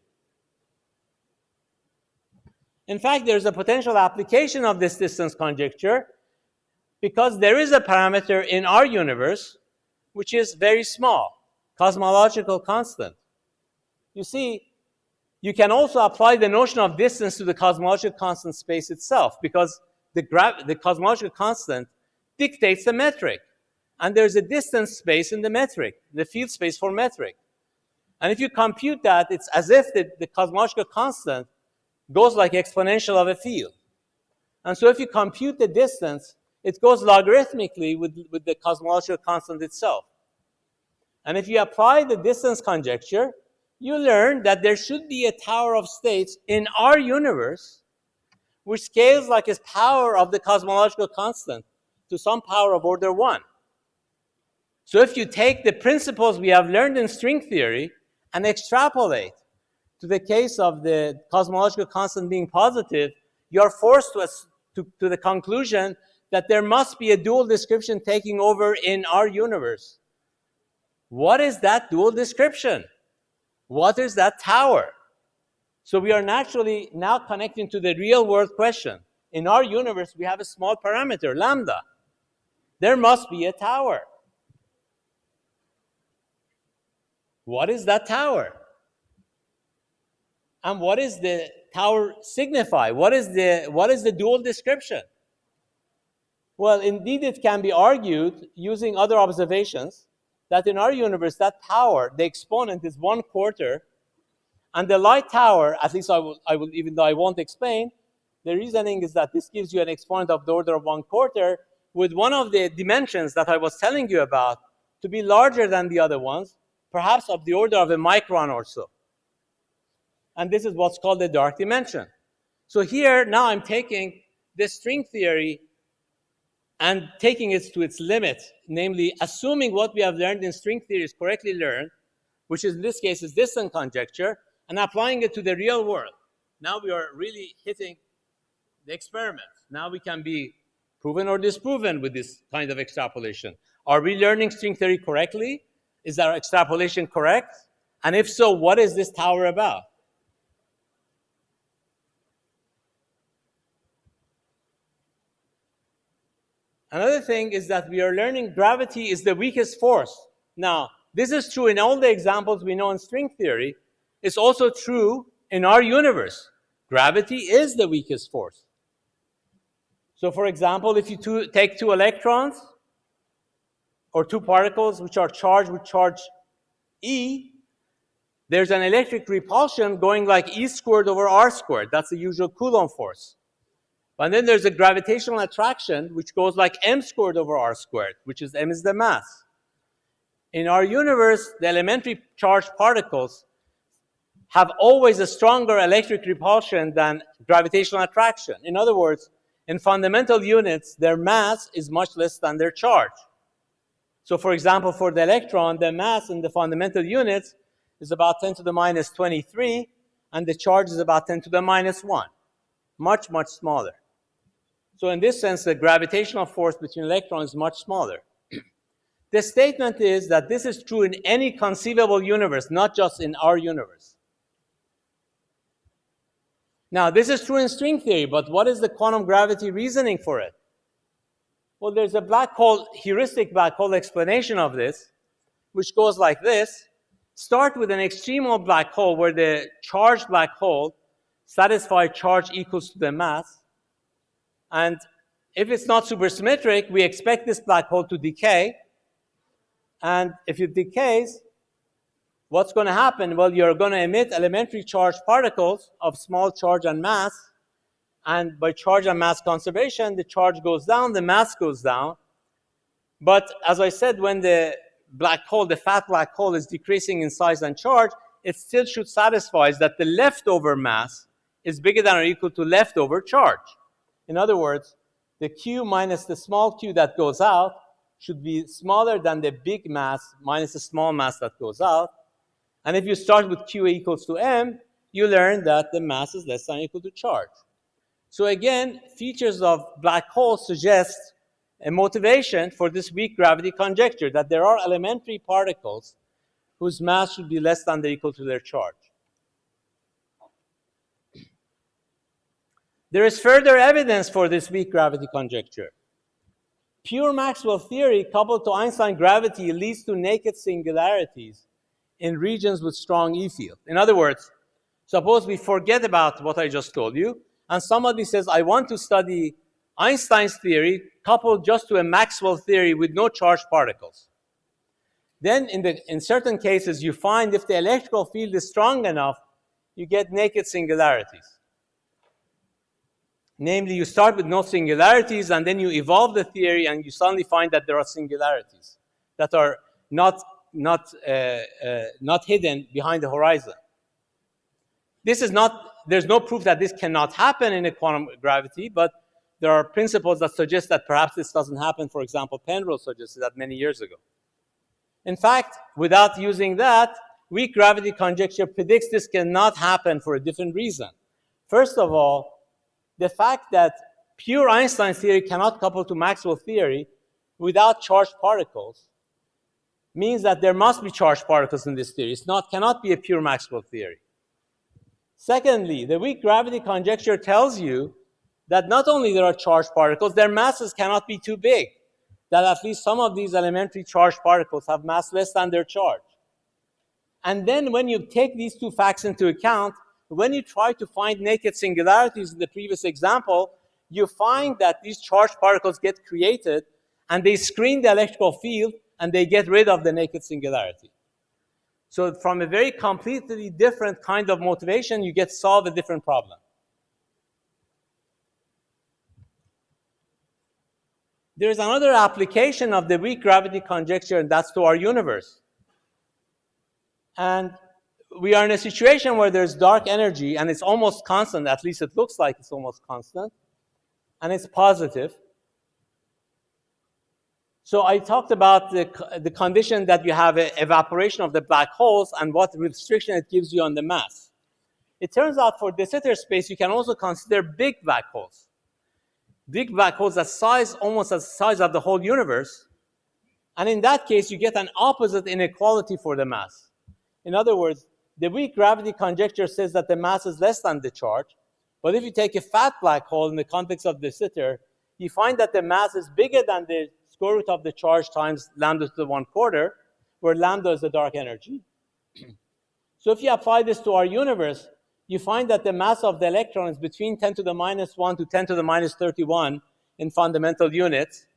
In fact, there's a potential application of this distance conjecture because there is a parameter in our universe which is very small, cosmological constant. You see, you can also apply the notion of distance to the cosmological constant space itself, because the cosmological constant dictates the metric. And there's a distance space in the metric, the field space for metric. And if you compute that, it's as if the cosmological constant goes like exponential of a field. And so if you compute the distance, it goes logarithmically with the cosmological constant itself. And if you apply the distance conjecture, you learn that there should be a tower of states in our universe which scales like a power of the cosmological constant to some power of order 1. So if you take the principles we have learned in string theory and extrapolate to the case of the cosmological constant being positive, you're forced to the conclusion that there must be a dual description taking over in our universe. What is that dual description? What is that tower? So we are naturally now connecting to the real world question. In our universe, we have a small parameter, lambda. There must be a tower. What is that tower? And what does the tower signify? What is the dual description? Well, indeed, it can be argued using other observations that in our universe, that tower, the exponent is 1/4, and the light tower, at least I will, even though I won't explain, the reasoning is that this gives you an exponent of the order of 1/4, with one of the dimensions that I was telling you about to be larger than the other ones, perhaps of the order of a micron or so. And this is what's called the dark dimension. So here, now I'm taking this string theory and taking it to its limit, namely assuming what we have learned in string theory is correctly learned, which in this case is distance conjecture, and applying it to the real world. Now we are really hitting the experiment. Now we can be proven or disproven with this kind of extrapolation. Are we learning string theory correctly? Is our extrapolation correct? And if so, what is this tower about? Another thing is that we are learning gravity is the weakest force. Now, this is true in all the examples we know in string theory. It's also true in our universe. Gravity is the weakest force. So, for example, if you take 2 electrons or 2 particles which are charged with charge E, there's an electric repulsion going like E squared over R squared. That's the usual Coulomb force. And then there's a gravitational attraction which goes like M squared over R squared, which is M is the mass. In our universe, the elementary charged particles have always a stronger electric repulsion than gravitational attraction. In other words, in fundamental units, their mass is much less than their charge. So for example, for the electron, the mass in the fundamental units is about 10 to the minus 23, and the charge is about 10 to the minus 1. Much, much smaller. So in this sense, the gravitational force between electrons is much smaller. The statement is that this is true in any conceivable universe, not just in our universe. Now, this is true in string theory, but what is the quantum gravity reasoning for it? Well, there's a black hole, heuristic black hole explanation of this, which goes like this. Start with an extremal black hole where the charged black hole satisfies charge equals to the mass. And if it's not supersymmetric, we expect this black hole to decay. And if it decays, what's going to happen? Well, you're going to emit elementary charged particles of small charge and mass. And by charge and mass conservation, the charge goes down, the mass goes down. But as I said, when the black hole, the fat black hole, is decreasing in size and charge, it still should satisfy that the leftover mass is bigger than or equal to leftover charge. In other words, the Q minus the small q that goes out should be smaller than the big mass minus the small mass that goes out. And if you start with Q equals to m, you learn that the mass is less than or equal to charge. So again, features of black holes suggest a motivation for this weak gravity conjecture, that there are elementary particles whose mass should be less than or equal to their charge. There is further evidence for this weak gravity conjecture. Pure Maxwell theory coupled to Einstein gravity leads to naked singularities in regions with strong E field. In other words, suppose we forget about what I just told you, and somebody says, I want to study Einstein's theory coupled just to a Maxwell theory with no charged particles. Then in certain cases, you find if the electrical field is strong enough, you get naked singularities. Namely, you start with no singularities, and then you evolve the theory, and you suddenly find that there are singularities that are not hidden behind the horizon. There's no proof that this cannot happen in a quantum gravity, but there are principles that suggest that perhaps this doesn't happen. For example, Penrose suggested that many years ago. In fact, without using that, weak gravity conjecture predicts this cannot happen for a different reason. First of all, the fact that pure Einstein theory cannot couple to Maxwell theory without charged particles means that there must be charged particles in this theory. It cannot be a pure Maxwell theory. Secondly, the weak gravity conjecture tells you that not only there are charged particles, their masses cannot be too big, that at least some of these elementary charged particles have mass less than their charge. And then when you take these two facts into account, when you try to find naked singularities in the previous example, you find that these charged particles get created and they screen the electrical field and they get rid of the naked singularity. So from a very completely different kind of motivation, you get solve a different problem. There is another application of the weak gravity conjecture, and that's to our universe. And we are in a situation where there's dark energy, and it's almost constant, at least it looks like it's almost constant, and it's positive. So I talked about the condition that you have an evaporation of the black holes and what restriction it gives you on the mass. It turns out for de Sitter space, you can also consider big black holes. Big black holes that size almost as the size of the whole universe. And in that case, you get an opposite inequality for the mass. In other words, the weak gravity conjecture says that the mass is less than the charge. But if you take a fat black hole in the context of de Sitter, you find that the mass is bigger than the square root of the charge times lambda to the 1/4, where lambda is the dark energy. So if you apply this to our universe, you find that the mass of the electron is between 10 to the minus 1 to 10 to the minus 31 in fundamental units.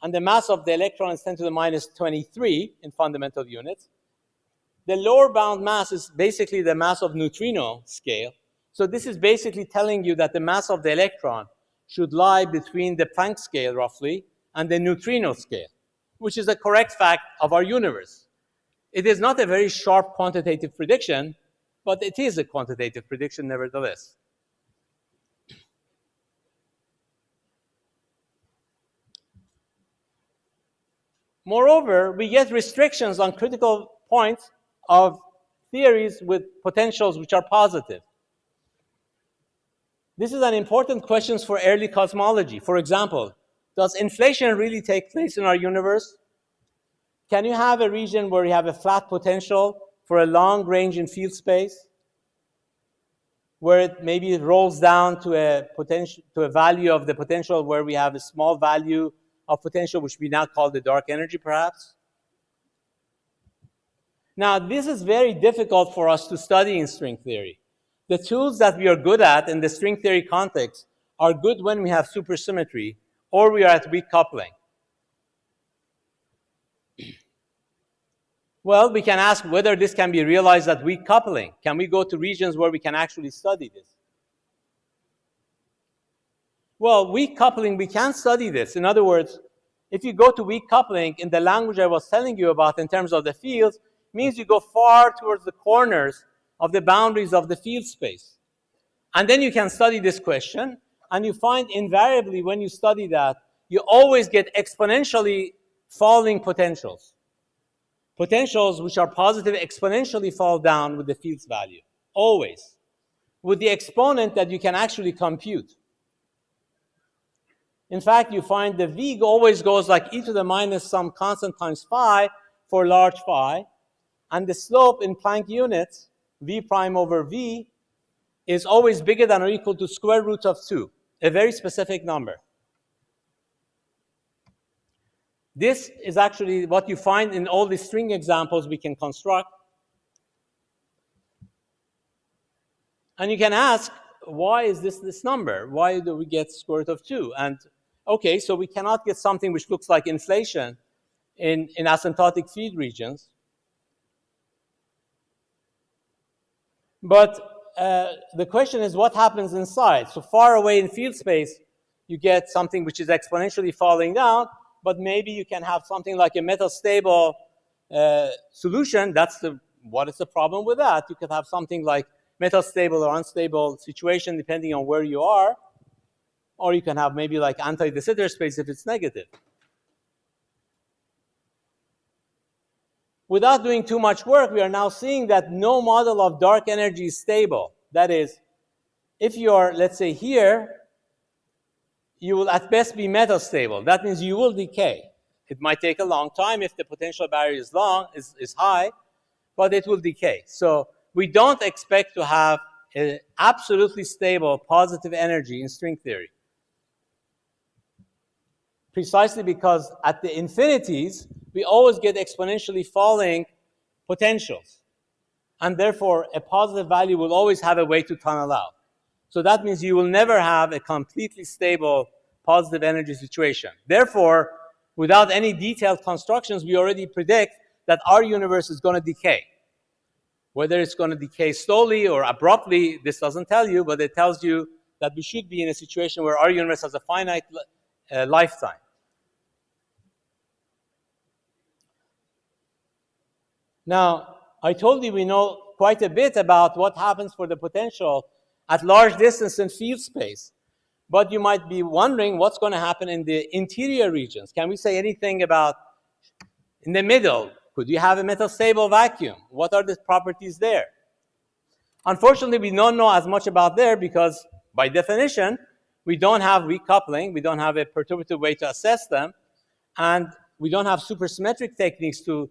And the mass of the electron is 10 to the minus 23 in fundamental units. The lower bound mass is basically the mass of neutrino scale. So this is basically telling you that the mass of the electron should lie between the Planck scale, roughly, and the neutrino scale, which is a correct fact of our universe. It is not a very sharp quantitative prediction, but it is a quantitative prediction nevertheless. Moreover, we get restrictions on critical points of theories with potentials which are positive. This is an important question for early cosmology. For example, does inflation really take place in our universe? Can you have a region where you have a flat potential for a long range in field space, where it maybe rolls down to a value of the potential where we have a small value of potential, which we now call the dark energy, perhaps? Now, this is very difficult for us to study in string theory. The tools that we are good at in the string theory context are good when we have supersymmetry or we are at weak coupling. Well, we can ask whether this can be realized at weak coupling. Can we go to regions where we can actually study this? Well, weak coupling, we can study this. In other words, if you go to weak coupling in the language I was telling you about in terms of the fields, means you go far towards the corners of the boundaries of the field space. And then you can study this question, and you find invariably when you study that, you always get exponentially falling potentials. Potentials which are positive exponentially fall down with the field's value, always, with the exponent that you can actually compute. In fact, you find the V always goes like e to the minus some constant times phi for large phi, and the slope in Planck units, V prime over V, is always bigger than or equal to square root of 2, a very specific number. This is actually what you find in all the string examples we can construct. And you can ask, why is this number? Why do we get square root of 2? And okay, so we cannot get something which looks like inflation in asymptotic field regions. But the question is, what happens inside? So far away in field space, you get something which is exponentially falling down, but maybe you can have something like a metastable solution. What is the problem with that? You could have something like metastable or unstable situation depending on where you are, or you can have maybe like anti-de Sitter space if it's negative. Without doing too much work, we are now seeing that no model of dark energy is stable. That is, if you are, let's say, here, you will at best be metastable. That means you will decay. It might take a long time if the potential barrier is high, but it will decay. So we don't expect to have an absolutely stable positive energy in string theory. Precisely because at the infinities, we always get exponentially falling potentials. And therefore, a positive value will always have a way to tunnel out. So that means you will never have a completely stable positive energy situation. Therefore, without any detailed constructions, we already predict that our universe is going to decay. Whether it's going to decay slowly or abruptly, this doesn't tell you, but it tells you that we should be in a situation where our universe has a finite lifetime. Now, I told you we know quite a bit about what happens for the potential at large distance in field space. But you might be wondering what's going to happen in the interior regions. Can we say anything about in the middle? Could you have a metastable vacuum? What are the properties there? Unfortunately, we don't know as much about there because, by definition, we don't have weak coupling. We don't have a perturbative way to assess them. And we don't have supersymmetric techniques to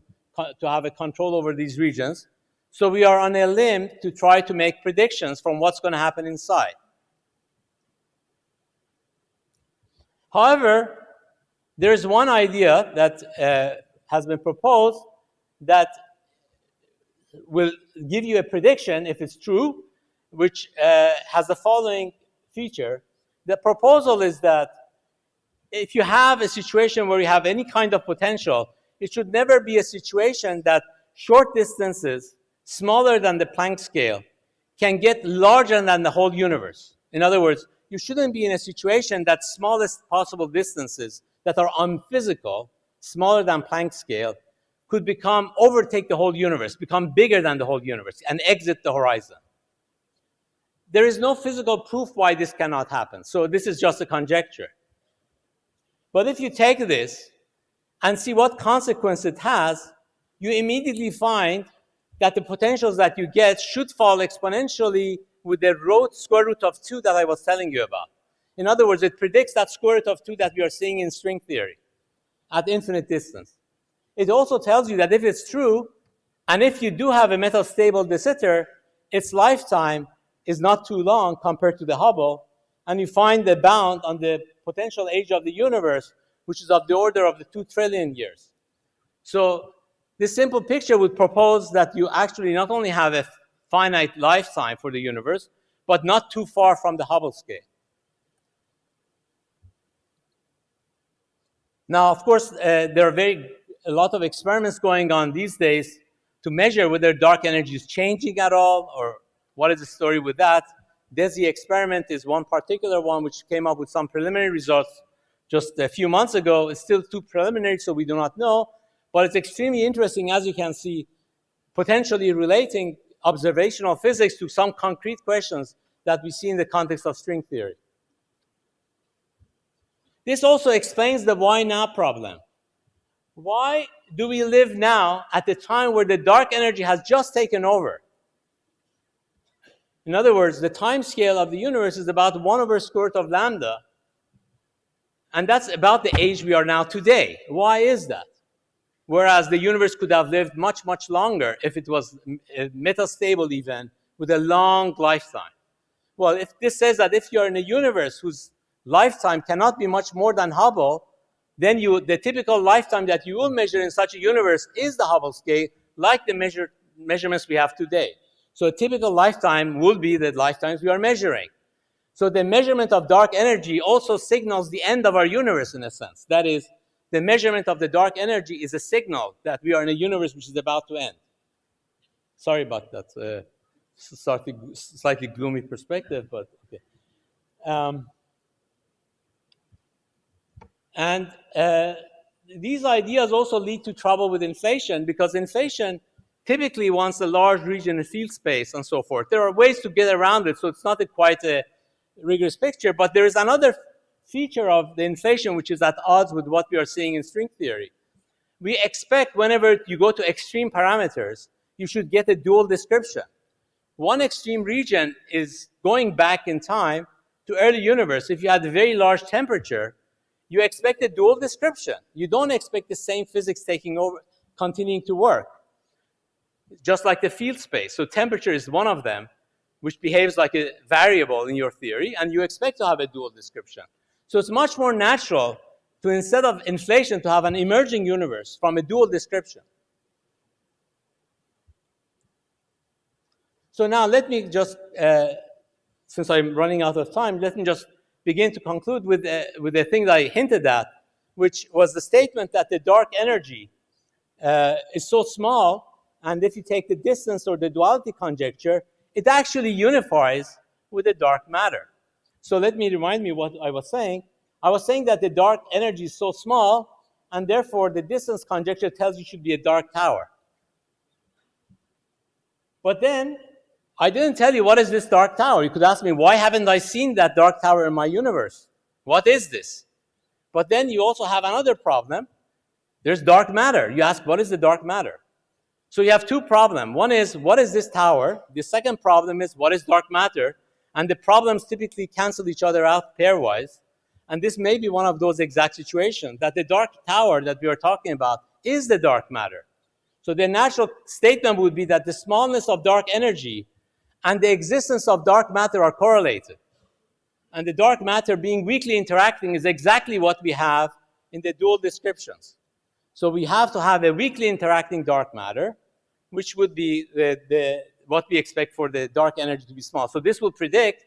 have a control over these regions. So we are on a limb to try to make predictions from what's going to happen inside. However, there's one idea that has been proposed that will give you a prediction, if it's true, which has the following feature. The proposal is that if you have a situation where you have any kind of potential, it should never be a situation that short distances, smaller than the Planck scale, can get larger than the whole universe. In other words, you shouldn't be in a situation that smallest possible distances that are unphysical, smaller than Planck scale, could overtake the whole universe, become bigger than the whole universe, and exit the horizon. There is no physical proof why this cannot happen, so this is just a conjecture. But if you take this and see what consequence it has, you immediately find that the potentials that you get should fall exponentially with the square root of 2 that I was telling you about. In other words, it predicts that square root of 2 that we are seeing in string theory at infinite distance. It also tells you that if it's true, and if you do have a metastable de Sitter, its lifetime is not too long compared to the Hubble, and you find the bound on the potential age of the universe, which is of the order of the 2 trillion years. So this simple picture would propose that you actually not only have a finite lifetime for the universe, but not too far from the Hubble scale. Now, of course, there are a lot of experiments going on these days to measure whether dark energy is changing at all, or what is the story with that. DESI experiment is one particular one which came up with some preliminary results just a few months ago. It's still too preliminary, so we do not know, but it's extremely interesting, as you can see, potentially relating observational physics to some concrete questions that we see in the context of string theory. This also explains the why now problem. Why do we live now at the time where the dark energy has just taken over? In other words, the time scale of the universe is about 1 over square root of lambda, and that's about the age we are now today. Why is that? Whereas the universe could have lived much, much longer if it was a metastable event with a long lifetime. Well, if this says that if you're in a universe whose lifetime cannot be much more than Hubble, then the typical lifetime that you will measure in such a universe is the Hubble scale, like the measurements we have today. So a typical lifetime will be the lifetimes we are measuring. So the measurement of dark energy also signals the end of our universe in a sense. That is, the measurement of the dark energy is a signal that we are in a universe which is about to end. Sorry about that slightly gloomy perspective, but okay. These ideas also lead to trouble with inflation, because inflation typically wants a large region in field space and so forth. There are ways to get around it, so it's not quite a rigorous picture, but there is another feature of the inflation which is at odds with what we are seeing in string theory. We expect whenever you go to extreme parameters, you should get a dual description. One extreme region is going back in time to early universe. If you had a very large temperature, you expect a dual description. You don't expect the same physics taking over, continuing to work, just like the field space. So temperature is one of them, which behaves like a variable in your theory, and you expect to have a dual description. So it's much more natural to, instead of inflation, to have an emerging universe from a dual description. So now let me just, since I'm running out of time, let me just begin to conclude with the thing that I hinted at, which was the statement that the dark energy is so small, and if you take the distance or the duality conjecture, it actually unifies with the dark matter. So let me remind me what I was saying. I was saying that the dark energy is so small, and therefore the distance conjecture tells you it should be a dark tower. But then I didn't tell you what is this dark tower. You could ask me, why haven't I seen that dark tower in my universe? What is this? But then you also have another problem. There's dark matter. You ask, what is the dark matter? So you have two problems. One is, what is this tower? The second problem is, what is dark matter? And the problems typically cancel each other out pairwise. And this may be one of those exact situations, that the dark tower that we are talking about is the dark matter. So the natural statement would be that the smallness of dark energy and the existence of dark matter are correlated. And the dark matter being weakly interacting is exactly what we have in the dual descriptions. So we have to have a weakly interacting dark matter, which would be what we expect for the dark energy to be small. So this will predict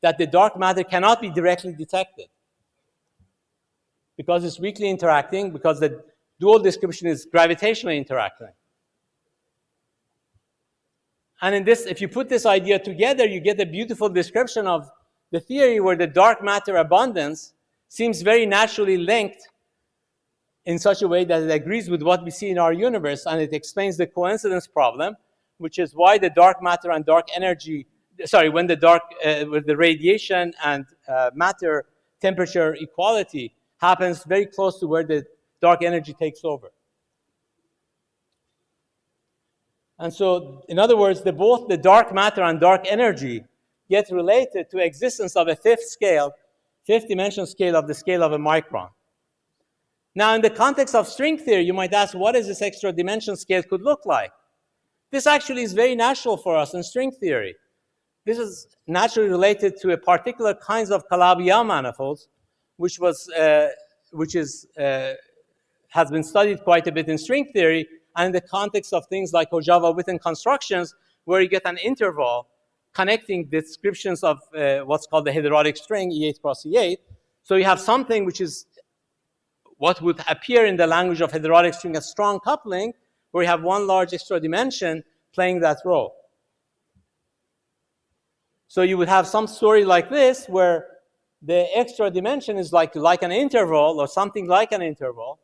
that the dark matter cannot be directly detected, because it's weakly interacting, because the dual description is gravitationally interacting. And in this, if you put this idea together, you get a beautiful description of the theory where the dark matter abundance seems very naturally linked in such a way that it agrees with what we see in our universe, and it explains the coincidence problem, which is why the dark matter and dark energy, when with the radiation and matter temperature equality happens very close to where the dark energy takes over. And so, in other words, both the dark matter and dark energy get related to existence of a fifth dimension scale of the scale of a micron. Now, in the context of string theory, you might ask, what is this extra dimension scale could look like? This actually is very natural for us in string theory. This is naturally related to a particular kinds of Calabi-Yau manifolds, which has been studied quite a bit in string theory, and in the context of things like Ojava-Witten constructions, where you get an interval connecting descriptions of what's called the heterotic string, E8 cross E8. So you have something which is what would appear in the language of heterotic string as strong coupling, where you have one large extra dimension playing that role. So you would have some story like this, where the extra dimension is like an interval, or something like an interval,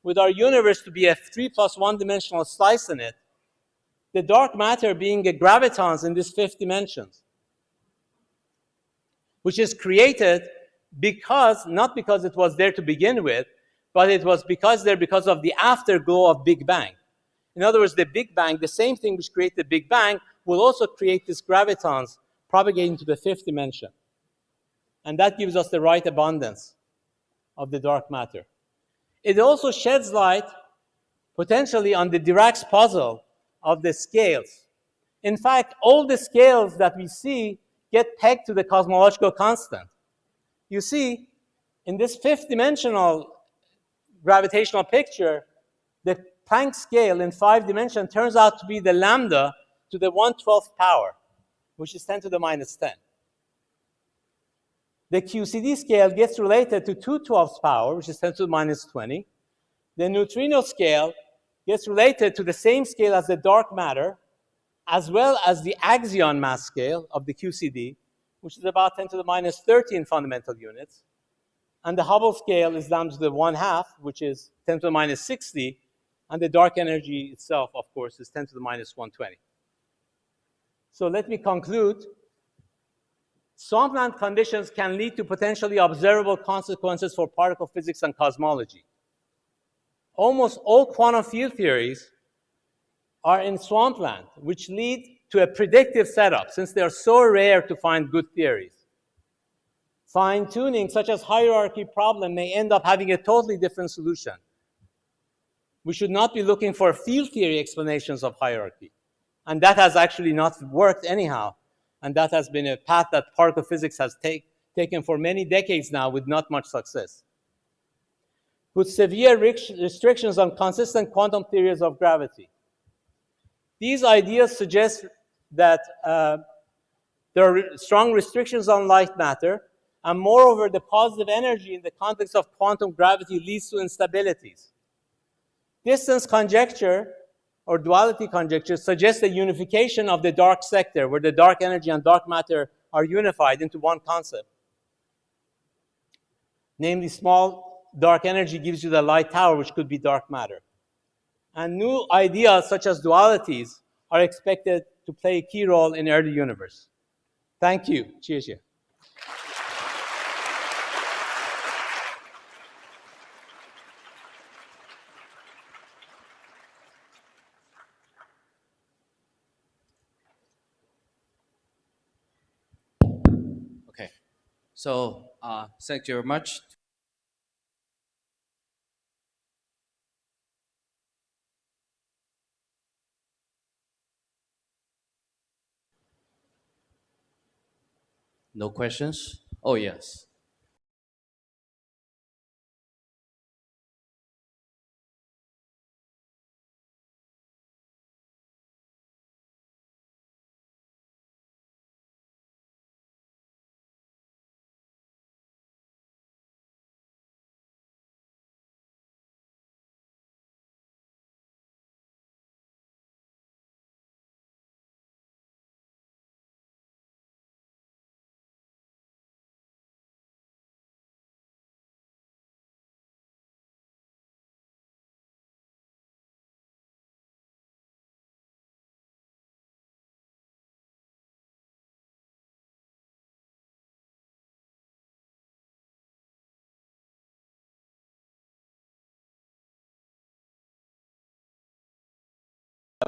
with our universe to be a 3+1 dimensional slice in it, the dark matter being a gravitons in this fifth dimensions, which is created not because it was there to begin with, but it was because of the afterglow of Big Bang. In other words, the Big Bang, the same thing which created the Big Bang, will also create this gravitons propagating to the fifth dimension. And that gives us the right abundance of the dark matter. It also sheds light, potentially, on the Dirac's puzzle of the scales. In fact, all the scales that we see get pegged to the cosmological constant. You see, in this fifth dimensional gravitational picture, the Planck scale in 5 dimensions turns out to be the lambda to the 1/12th power, which is 10 to the minus 10. The QCD scale gets related to 2/12th power, which is 10 to the minus 20. The neutrino scale gets related to the same scale as the dark matter, as well as the axion mass scale of the QCD, which is about 10 to the minus 13 fundamental units. And the Hubble scale is down to the 1/2, which is 10 to the minus 60. And the dark energy itself, of course, is 10 to the minus 120. So let me conclude. Swampland conditions can lead to potentially observable consequences for particle physics and cosmology. Almost all quantum field theories are in swampland, which lead to a predictive setup, since they are so rare to find good theories. Fine-tuning, such as hierarchy problem, may end up having a totally different solution. We should not be looking for field theory explanations of hierarchy. And that has actually not worked anyhow. And that has been a path that particle physics has taken for many decades now with not much success. With severe restrictions on consistent quantum theories of gravity. These ideas suggest that there are strong restrictions on light matter, and moreover, the positive energy in the context of quantum gravity leads to instabilities. Distance conjecture, or duality conjecture, suggests a unification of the dark sector, where the dark energy and dark matter are unified into one concept. Namely, small dark energy gives you the light tower, which could be dark matter. And new ideas, such as dualities, are expected to play a key role in early universe. Thank you. Cheers. Okay, so thank you very much. No questions? Oh, yes.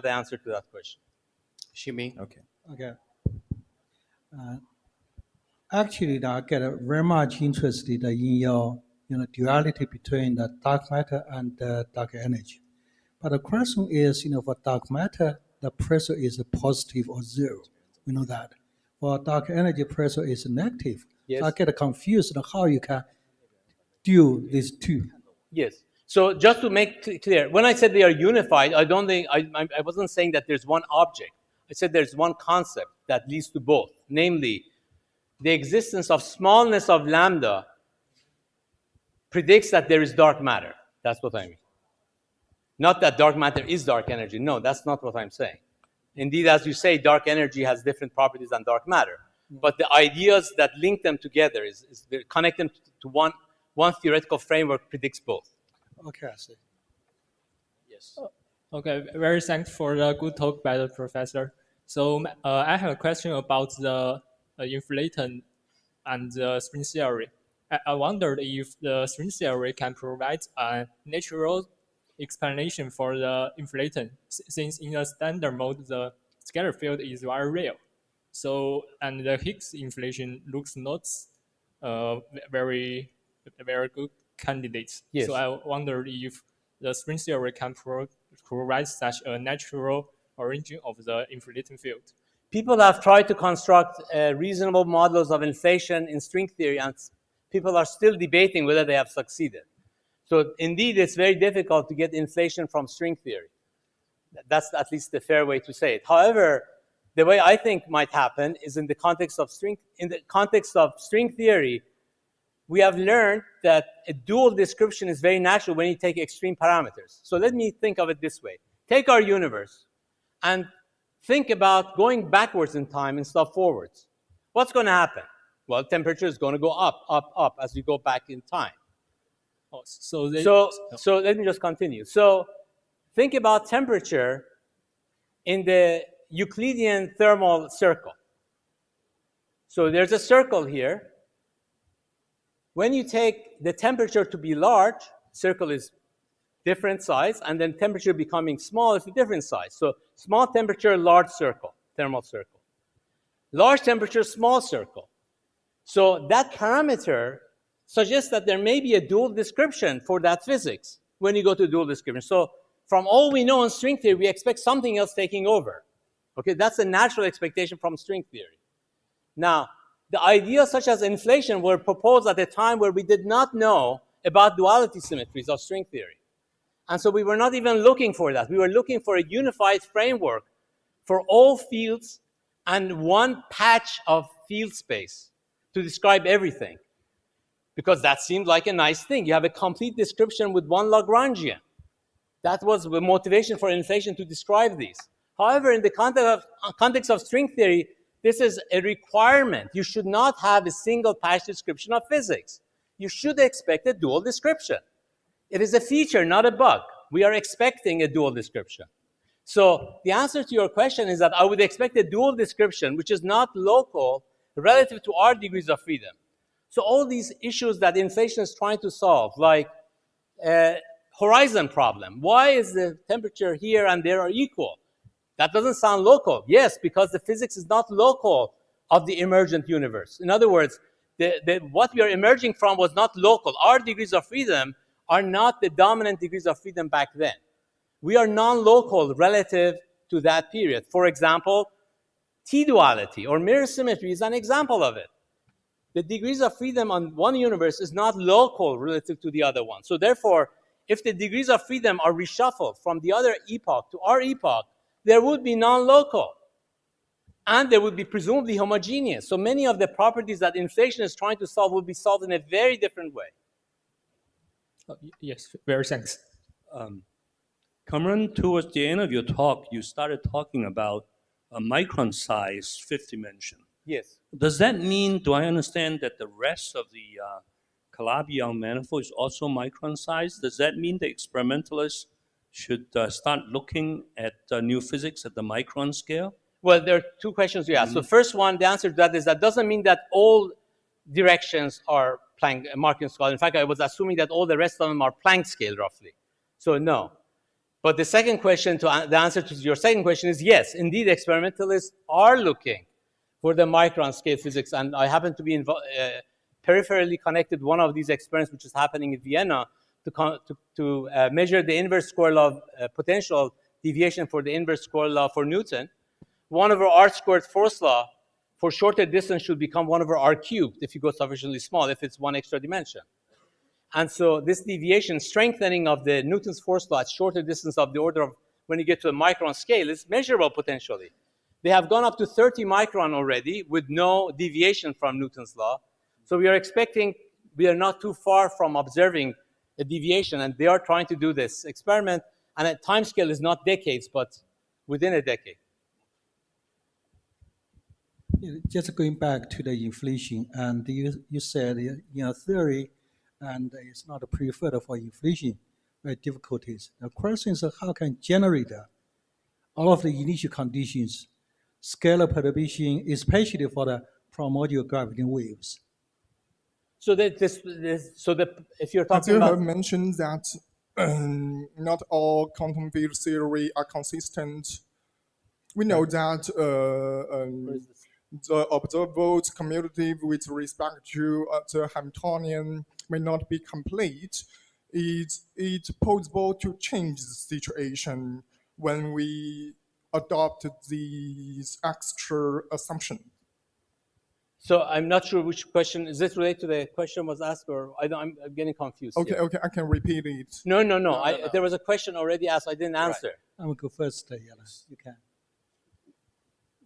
the answer to that question. Shimi? Okay. Okay. Actually, I get very much interested in your duality between the dark matter and the dark energy. But the question is, for dark matter, the pressure is positive or zero. We know that. For dark energy, pressure is negative. Yes. So I get confused on how you can do these two. Yes. So just to make clear, when I said they are unified, I don't think I wasn't saying that there's one object. I said there's one concept that leads to both, namely, the existence of smallness of lambda predicts that there is dark matter. That's what I mean. Not that dark matter is dark energy. No, that's not what I'm saying. Indeed, as you say, dark energy has different properties than dark matter. But the ideas that link them together, connect them to one theoretical framework predicts both. Okay, I see. Yes. Okay, very thanks for the good talk by the professor. So I have a question about the inflaton and the string theory. I wondered if the string theory can provide a natural explanation for the inflaton, since in the standard mode the scalar field is very real. So and the Higgs inflation looks not very good candidate. Yes. So I wondered if the string theory can provide such a natural origin of the inflating field. People have tried to construct reasonable models of inflation in string theory, and people are still debating whether they have succeeded. So indeed, it's very difficult to get inflation from string theory. That's at least the fair way to say it. However, the way I think might happen is in the context of string theory, we have learned that a dual description is very natural when you take extreme parameters. So let me think of it this way. Take our universe and think about going backwards in time instead of forwards. What's going to happen? Well, temperature is going to go up, up, up as you go back in time. Oh, so let me just continue. So think about temperature in the Euclidean thermal circle. So there's a circle here. When you take the temperature to be large, circle is different size, and then temperature becoming small is a different size. So small temperature, large circle, thermal circle. Large temperature, small circle. So that parameter suggests that there may be a dual description for that physics when you go to dual description. So from all we know in string theory, we expect something else taking over. Okay, that's a natural expectation from string theory. Now, the ideas such as inflation were proposed at a time where we did not know about duality symmetries of string theory. And so we were not even looking for that. We were looking for a unified framework for all fields and one patch of field space to describe everything. Because that seemed like a nice thing. You have a complete description with one Lagrangian. That was the motivation for inflation to describe these. However, in the context of string theory, this is a requirement. You should not have a single patch description of physics. You should expect a dual description. It is a feature, not a bug. We are expecting a dual description. So the answer to your question is that I would expect a dual description, which is not local, relative to our degrees of freedom. So all these issues that inflation is trying to solve, like horizon problem. Why is the temperature here and there are equal? That doesn't sound local. Yes, because the physics is not local of the emergent universe. In other words, what we are emerging from was not local. Our degrees of freedom are not the dominant degrees of freedom back then. We are non-local relative to that period. For example, T-duality or mirror symmetry is an example of it. The degrees of freedom on one universe is not local relative to the other one. So therefore, if the degrees of freedom are reshuffled from the other epoch to our epoch, there would be non-local. And they would be presumably homogeneous. So many of the properties that inflation is trying to solve will be solved in a very different way. Yes, very thanks. Cameron, towards the end of your talk, you started talking about a micron size fifth dimension. Yes. Does that mean, do I understand that the rest of the Calabi-Yau manifold is also micron size? Does that mean the experimentalists should start looking at new physics at the micron scale? Well, there are two questions you asked. So first one, the answer to that is that doesn't mean that all directions are Markov scale. In fact, I was assuming that all the rest of them are Planck scale, roughly. So no. But the second question, the answer to your second question is yes, indeed, experimentalists are looking for the micron scale physics. And I happen to be peripherally connected one of these experiments, which is happening in Vienna, to measure the inverse square law potential deviation for the inverse square law for Newton. 1 over r squared force law for shorter distance should become 1 over r cubed if you go sufficiently small, if it's one extra dimension. And so this deviation, strengthening of the Newton's force law at shorter distance of the order of, when you get to a micron scale, is measurable potentially. They have gone up to 30 micron already with no deviation from Newton's law. So we are expecting, we are not too far from observing a deviation, and they are trying to do this experiment, and at time scale is not decades, but within a decade. Just going back to the inflation, and you said in your theory, and it's not preferred for inflation difficulties. The question is how can generate all of the initial conditions, scalar perturbation, especially for the primordial gravitating waves. So if you're As talking you about have mentioned that not all quantum field theory are consistent. We know that the observable community with respect to the Hamiltonian may not be complete. It's possible to change the situation when we adopt these extra assumptions. So I'm not sure which question, is this related to the question was asked, or I'm getting confused. Okay, here. okay, I can repeat it. No. There was a question already asked, I didn't answer. I will go first, Yala. You can.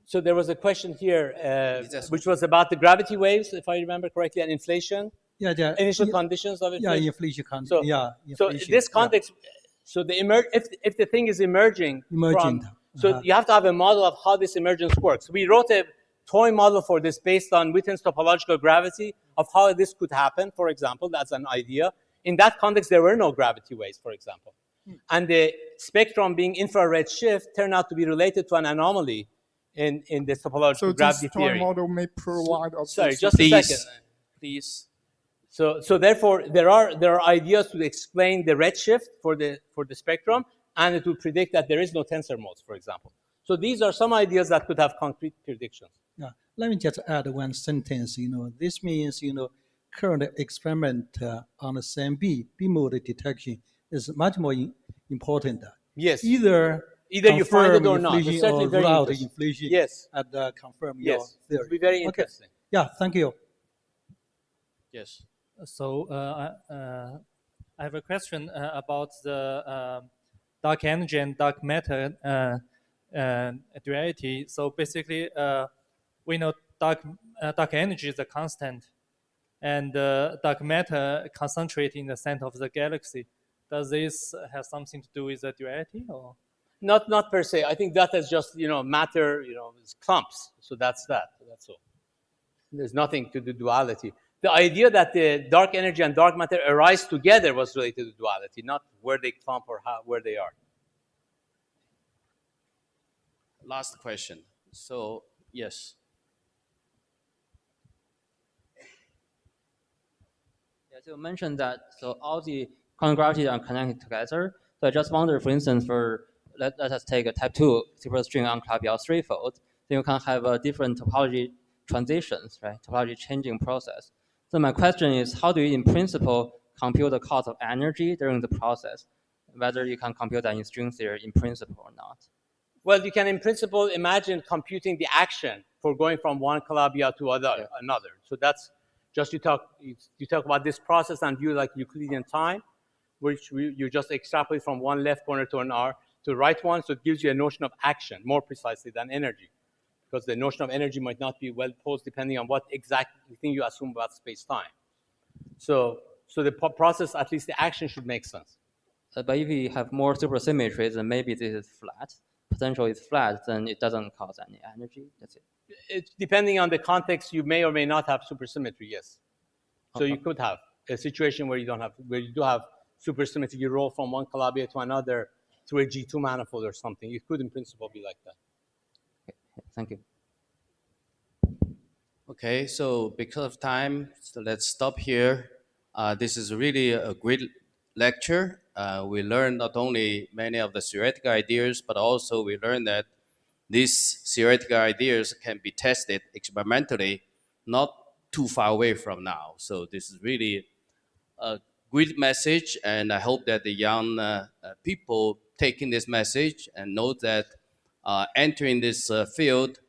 So there was a question here, which was about the gravity waves, if I remember correctly, and inflation. Yeah. Initial conditions of inflation. Yeah, inflation. So, so in this context, so the if the thing is emerging. So you have to have a model of how this emergence works. We wrote a toy model for this based on Witten's topological gravity of how this could happen, for example. That's an idea. In that context, there were no gravity waves, for example. And the spectrum being infrared shift turned out to be related to an anomaly in this topological gravity theory. So this toy model may provide us. Sorry, just a second. Please. So therefore, there are ideas to explain the redshift for the spectrum, and it will predict that there is no tensor modes, for example. So these are some ideas that could have concrete predictions. Yeah, let me just add one sentence. This means current experiment on the same B mode detection is much more important. Yes. Either you find it or not. Inflation Certainly or very rule out interesting. inflation. Yes. And confirm yes. your theory. It will be very interesting. Okay. Yeah, thank you. Yes. So I have a question about the dark energy and dark matter duality. So basically, we know dark energy is a constant, and dark matter concentrate in the center of the galaxy. Does this have something to do with the duality, or? Not per se. I think that is just matter. It's clumps. So that's that. That's all. There's nothing to the duality. The idea that the dark energy and dark matter arise together was related to duality, not where they clump or where they are. Last question. So, yes. Yeah, so you mentioned that all the quantum gravities are connected together. So I just wonder, for instance, let us take a type 2 superstring on Clavier threefold. Then you can have different topology transitions, right? Topology changing process. So my question is, how do you, in principle, compute the cost of energy during the process? Whether you can compute that in string theory in principle or not? Well, you can, in principle, imagine computing the action for going from one Calabi-Yau to another. So that's just you talk about this process and view like Euclidean time, which you just extrapolate from one left corner to an R to the right one. So it gives you a notion of action more precisely than energy, because the notion of energy might not be well posed depending on what exact thing you assume about space-time. So the process, at least the action, should make sense. But if you have more supersymmetry, then maybe this is flat. Potential is flat, then it doesn't cause any energy. That's it. It's depending on the context, you may or may not have supersymmetry. Yes. So you could have a situation where you do have supersymmetry. You roll from one Calabi to another through a G2 manifold or something. It could, in principle, be like that. Okay, thank you. Okay, so because of time, so let's stop here. This is really a great lecture, we learned not only many of the theoretical ideas, but also we learned that these theoretical ideas can be tested experimentally not too far away from now. So this is really a great message, and I hope that the young people taking this message and know that entering this field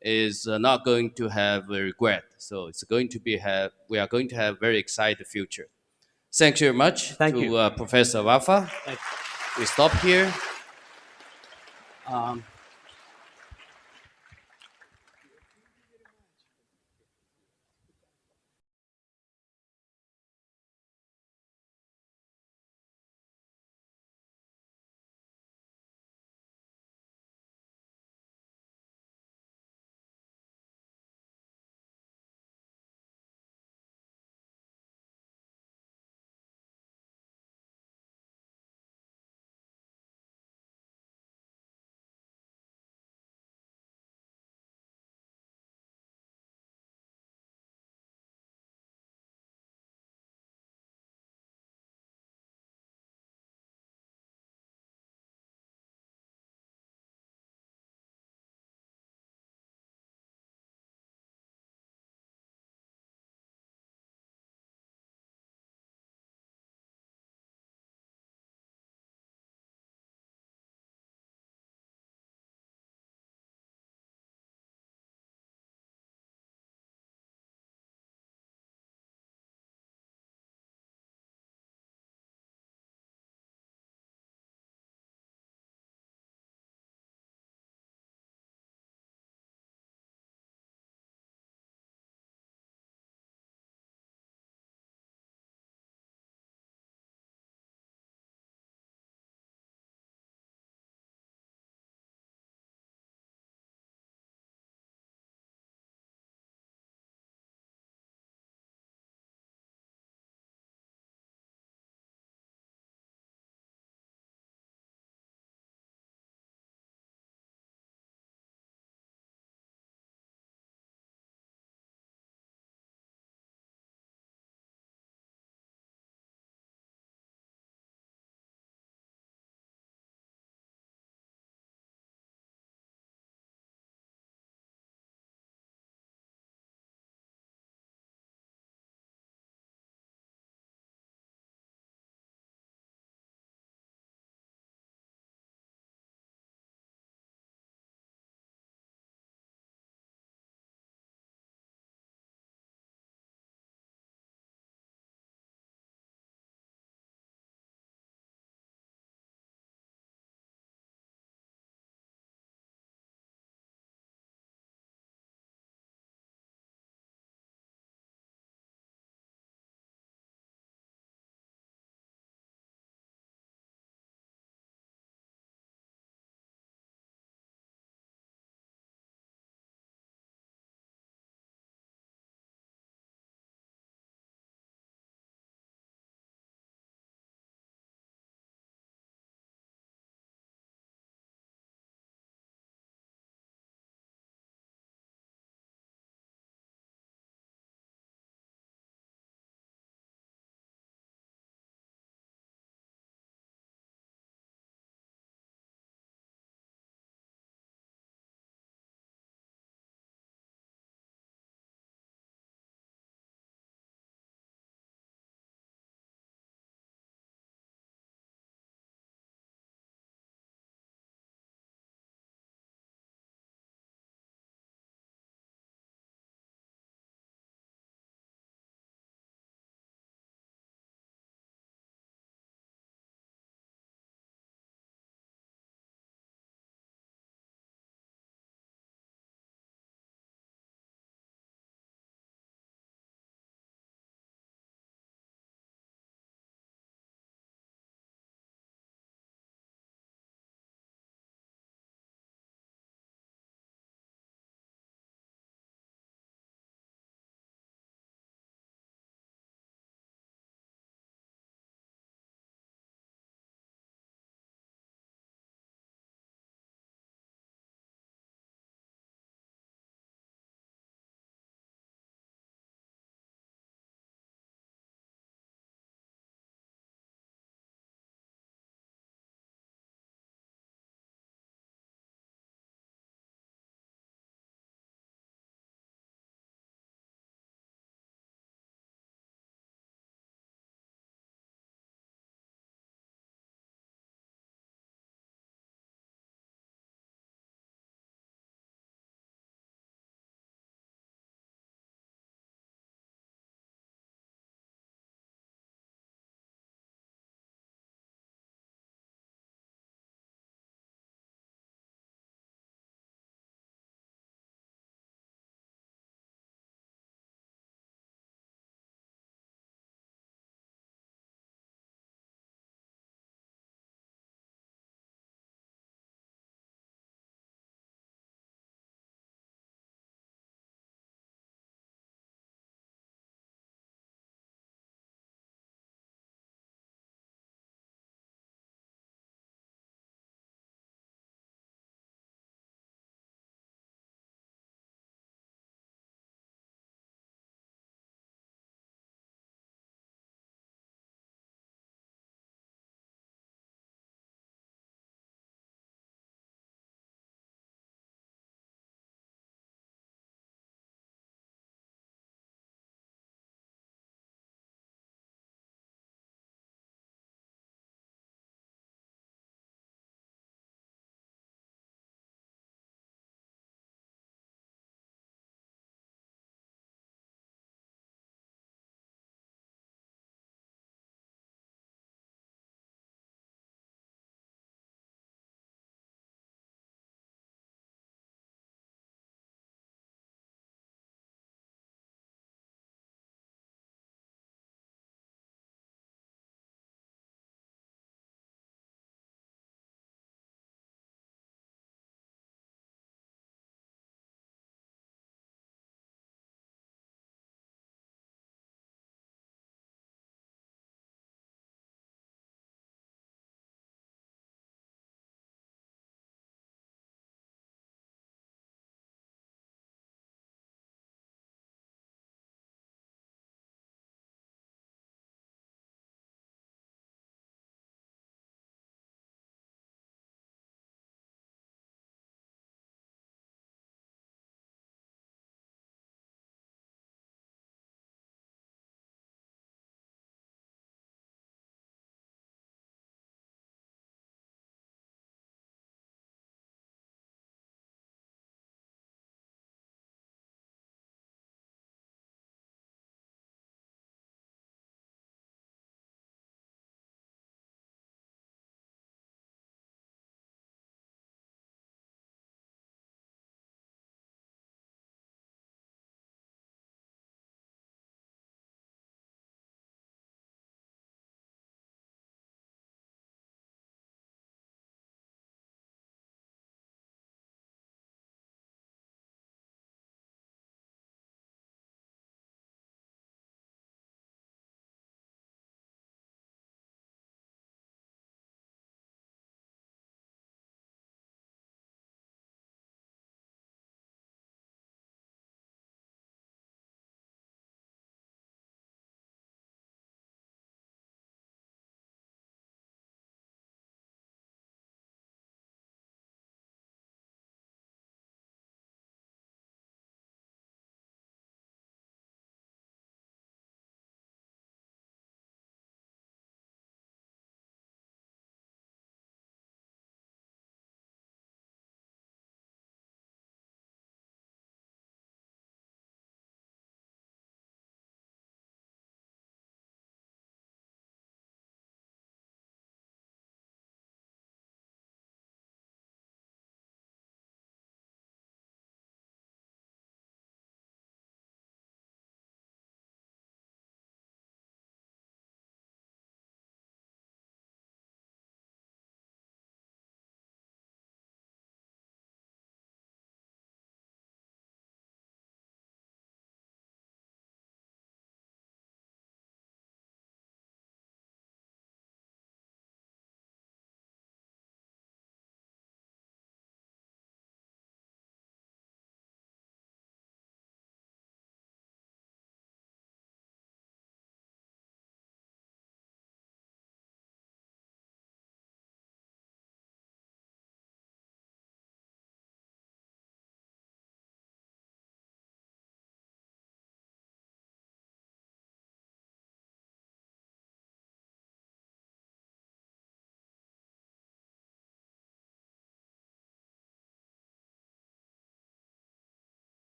is not going to have a regret. So it's going to be we are going to have a very exciting future. Thank you very much Thank to you. Professor Wafa. We stop here.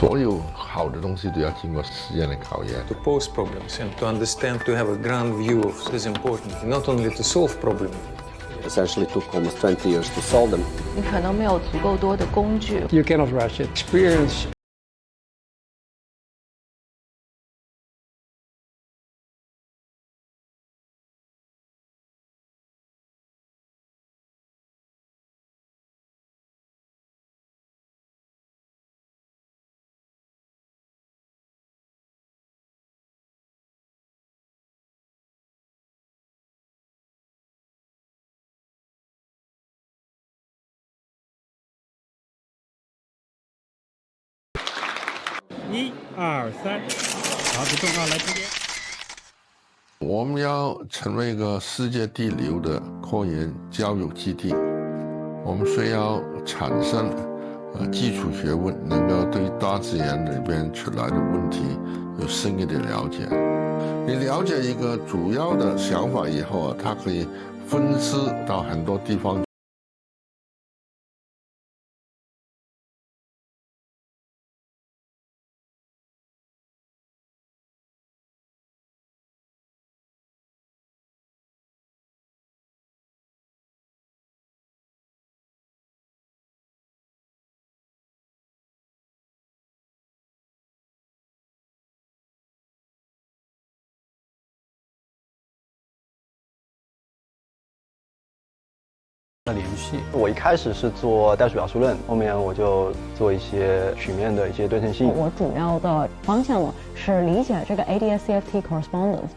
所有好的东西都要经过实验的考验。 To pose problems and to understand, to have a grand view of what is important, not only to solve problems. Essentially took almost 20 years to solve them. 你可能没有足够多的工具。 You cannot rush it. Experience.1、2、3，好，我们要成为一个世界第流的科研教育基地，我们需要产生基础学问，能够对大自然里边出来的问题有深入的了解。你了解一个主要的想法以后它可以分支到很多地方。的联系，我一开始是做代数表述论，后面我就做一些曲面的一些对称性。我主要的方向呢是理解这个 ADS-CFT correspondence。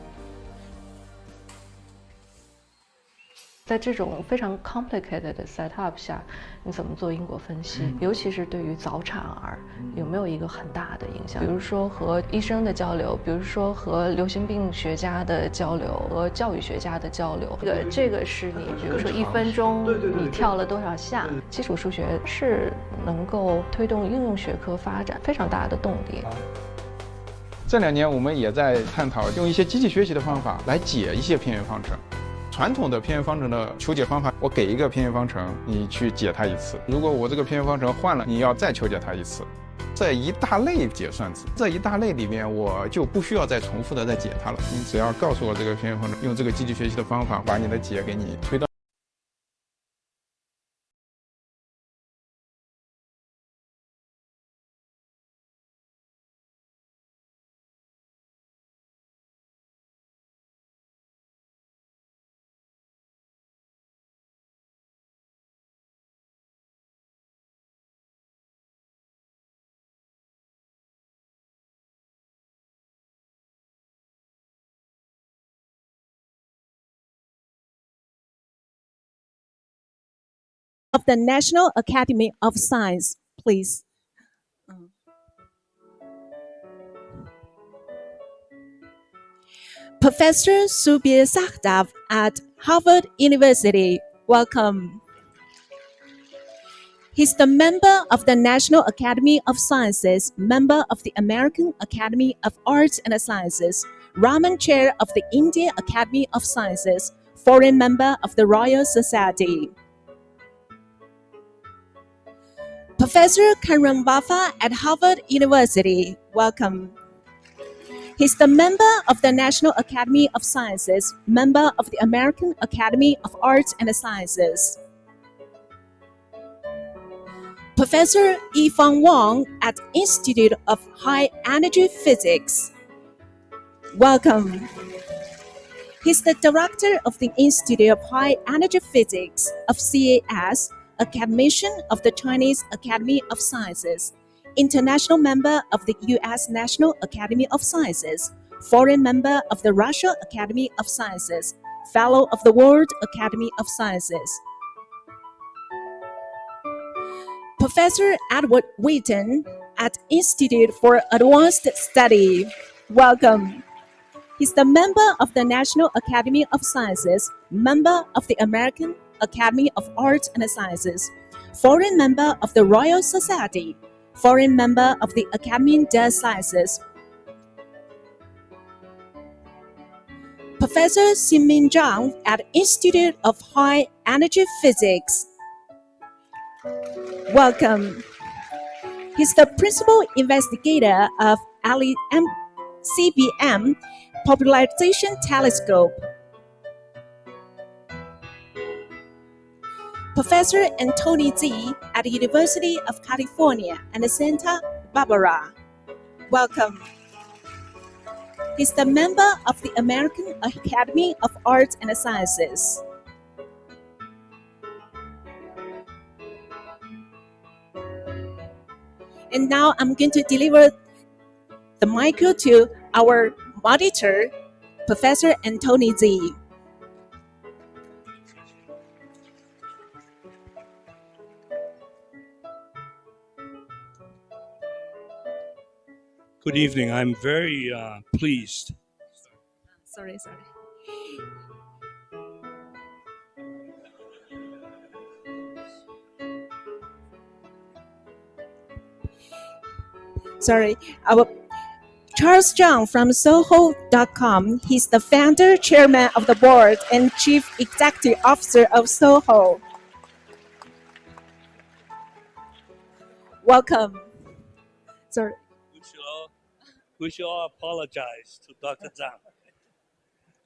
在这种非常 complicated 的 setup 下，你怎么做因果分析？尤其是对于早产儿，有没有一个很大的影响？比如说和医生的交流，比如说和流行病学家的交流，和教育学家的交流。这个是你，比如说1分钟你跳了多少下？基础数学是能够推动应用学科发展非常大的动力。这2年我们也在探讨用一些机器学习的方法来解一些偏圆方程。传统的偏圆方程的求解方法，我给一个偏圆方程，你去解它一次。如果我这个偏圆方程换了，你要再求解它一次。这一大类解算子，这一大类里面我就不需要再重复的再解它了。你只要告诉我这个偏圆方程，用这个机器学习的方法把你的解给你推到。of the National Academy of Science, please. Professor Subir Sahdav at Harvard University, welcome. He's the member of the National Academy of Sciences, member of the American Academy of Arts and Sciences, Raman Chair of the Indian Academy of Sciences, foreign member of the Royal Society. Professor Karan Vafa at Harvard University, welcome. He's the member of the National Academy of Sciences, member of the American Academy of Arts and Sciences. Professor Yifang Wang at Institute of High Energy Physics, welcome. He's the director of the Institute of High Energy Physics of CAS, academician of the Chinese Academy of Sciences, international member of the U.S. National Academy of Sciences, foreign member of the Russia Academy of Sciences, fellow of the World Academy of Sciences. Professor Edward Wheaton at Institute for Advanced Study, welcome. He's the member of the National Academy of Sciences, member of the American Academy of Arts and Sciences, foreign member of the Royal Society, foreign member of the Academy des Sciences. Professor Ximin Zhang at Institute of High Energy Physics, welcome. He's the principal investigator of CBM Popularization Telescope. Professor Anthony Z at the University of California and Santa Barbara. Welcome. He's the member of the American Academy of Arts and Sciences. And now I'm going to deliver the mic to our monitor, Professor Anthony Z. Good evening. I'm very pleased. Sorry. Charles Zhang from Soho.com. He's the founder, chairman of the board, and chief executive officer of Soho. Welcome. Sorry. We should all apologize to Dr.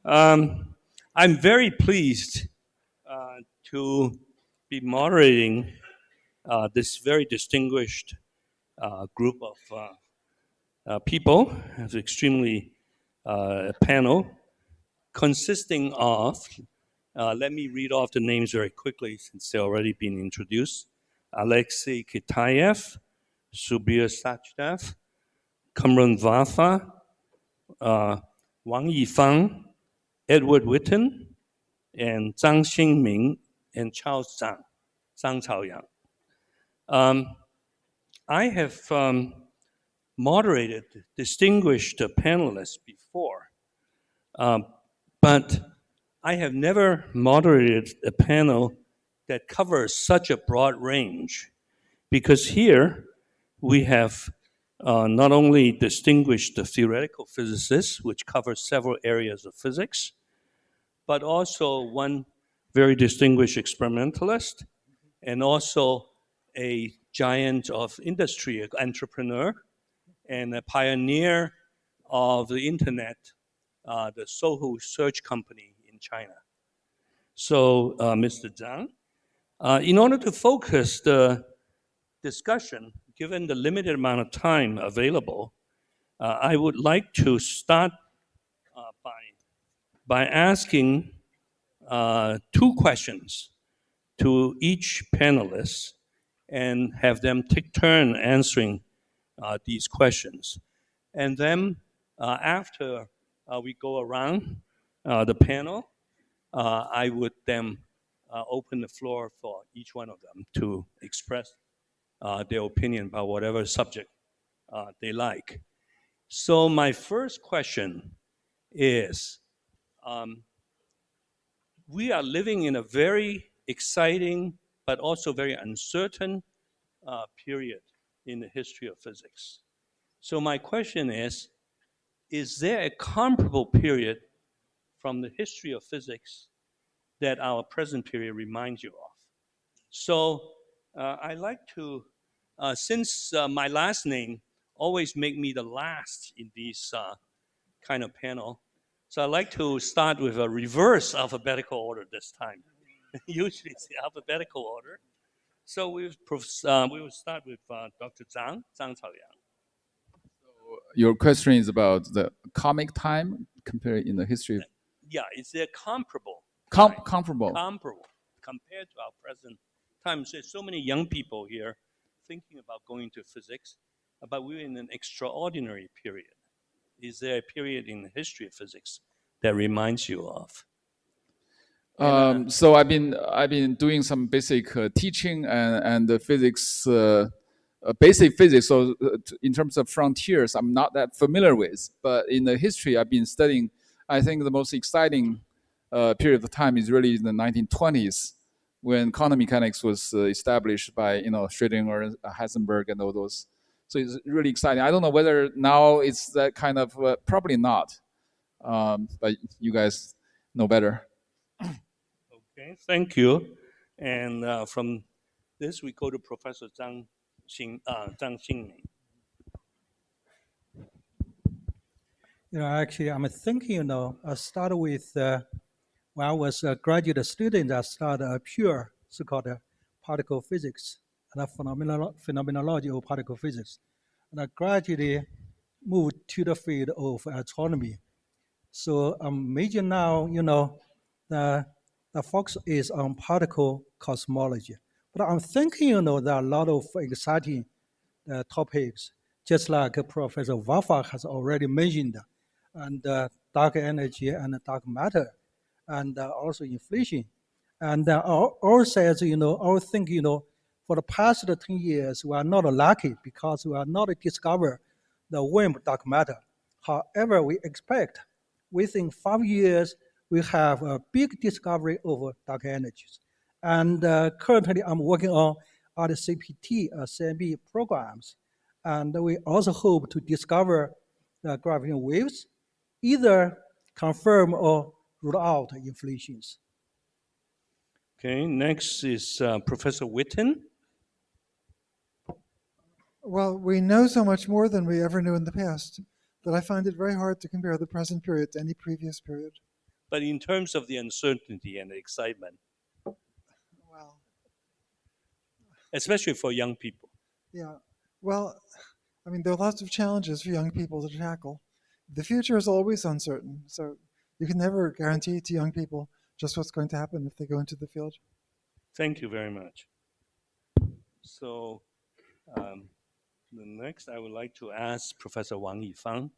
Zhang. I'm very pleased to be moderating this very distinguished group of people. It's extremely panel consisting of, let me read off the names very quickly since they've already been introduced. Alexei Kitaev, Subir Sachdev, Kamran Vafa, Wang Yifang, Edward Witten, and Zhang Xingming, and Charles Zhang, Zhang Chaoyang. I have moderated distinguished panelists before, but I have never moderated a panel that covers such a broad range, because here we have not only distinguished the theoretical physicists, which covers several areas of physics, but also one very distinguished experimentalist, and also a giant of industry, an entrepreneur, and a pioneer of the internet, the Soho search company in China. So, Mr. Zhang, in order to focus the discussion, given the limited amount of time available, I would like to start by asking two questions to each panelist and have them take turn answering these questions. And then after we go around the panel, I would then open the floor for each one of them to express their opinion about whatever subject they like. So my first question is, we are living in a very exciting but also very uncertain period in the history of physics. So my question is there a comparable period from the history of physics that our present period reminds you of? So I'd like to, since my last name always make me the last in these kind of panel, so I'd like to start with a reverse alphabetical order this time. Usually it's the alphabetical order. So we will start with Dr. Zhang Chaoyang. Your question is about the comic time compared in the history. Yeah, is there comparable? Comparable. Comparable compared to our present time. So many young people here thinking about going to physics, but we're in an extraordinary period. Is there a period in the history of physics that reminds you of? So I've been doing some basic teaching and the physics, basic physics. So in terms of frontiers, I'm not that familiar with. But in the history, I've been studying. I think the most exciting period of time is really in the 1920s, when quantum mechanics was established by Schrödinger, Heisenberg, and all those. So it's really exciting. I don't know whether now it's that kind of probably not, but you guys know better. Okay, thank you. And from this, we go to Professor Zhang 张新美。Actually, I'm thinking, I started with, when I was a graduate student, I started a pure so-called particle physics and phenomenology of particle physics. And I gradually moved to the field of astronomy. So I'm major now, the focus is on particle cosmology. But I'm thinking, there are a lot of exciting topics, just like Professor Waffa has already mentioned, and dark energy and dark matter, and also inflation. And our says, our think, for the past 10 years, we are not lucky because we are not discover the worm dark matter. However, we expect within 5 years, we have a big discovery of dark energies. And currently, I'm working on the CPT, CMB programs. And we also hope to discover gravitational waves, either confirm or rule out inflations. Okay, next is Professor Witten. Well, we know so much more than we ever knew in the past that I find it very hard to compare the present period to any previous period. But in terms of the uncertainty and the excitement, Well, especially for young people. yeah. Well, I mean, there are lots of challenges for young people to tackle. The future is always uncertain, so you can never guarantee to young people just what's going to happen if they go into the field. Thank you very much. So the next I would like to ask Professor Wang Yifang.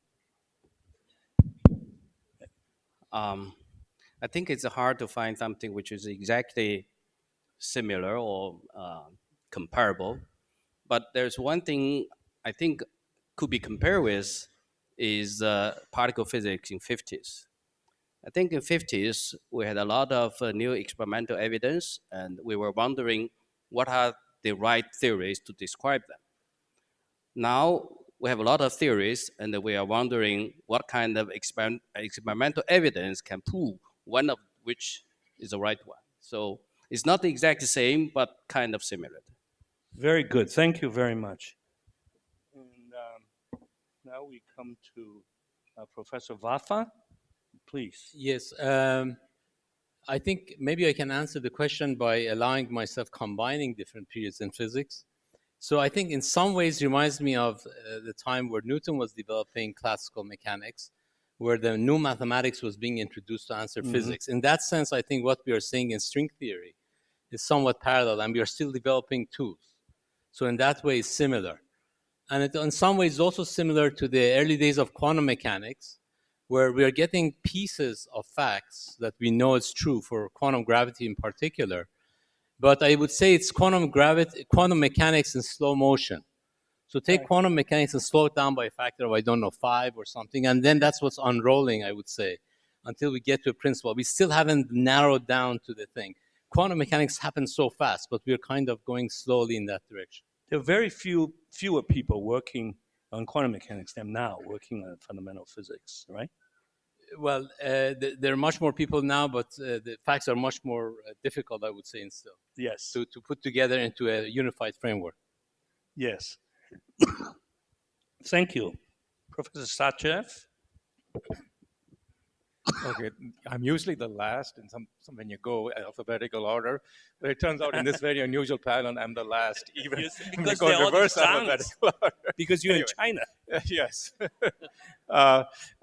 I think it's hard to find something which is exactly similar or comparable. But there's one thing I think could be compared with is particle physics in 50s. I think in 50s, we had a lot of new experimental evidence, and we were wondering what are the right theories to describe them. Now, we have a lot of theories, and we are wondering what kind of experimental evidence can prove one of which is the right one. So it's not the exact same, but kind of similar. Very good. Thank you very much. And now we come to Professor Waffa. Please. Yes. I think maybe I can answer the question by allowing myself combining different periods in physics. So I think in some ways reminds me of the time where Newton was developing classical mechanics, where the new mathematics was being introduced to answer physics. In that sense, I think what we are seeing in string theory is somewhat parallel, and we are still developing tools. So in that way, it's similar. And it, in some ways, also similar to the early days of quantum mechanics, where we are getting pieces of facts that we know is true for quantum gravity in particular. But I would say it's quantum mechanics in slow motion. So take quantum mechanics and slow it down by a factor of, I don't know, 5 or something. And then that's what's unrolling, I would say, until we get to a principle. We still haven't narrowed down to the thing. Quantum mechanics happens so fast, but we're kind of going slowly in that direction. There are very fewer people working on quantum mechanics than now working on fundamental physics, right? Well, there are much more people now, but the facts are much more difficult, I would say, and still. Yes. To put together into a unified framework. Yes. Thank you. Professor Sachev. Okay, I'm usually the last in some when you go alphabetical order, but it turns out in this very unusual pattern, I'm the last, even because when you go reverse alphabetical order. Because you're Anyway. in China. Yes.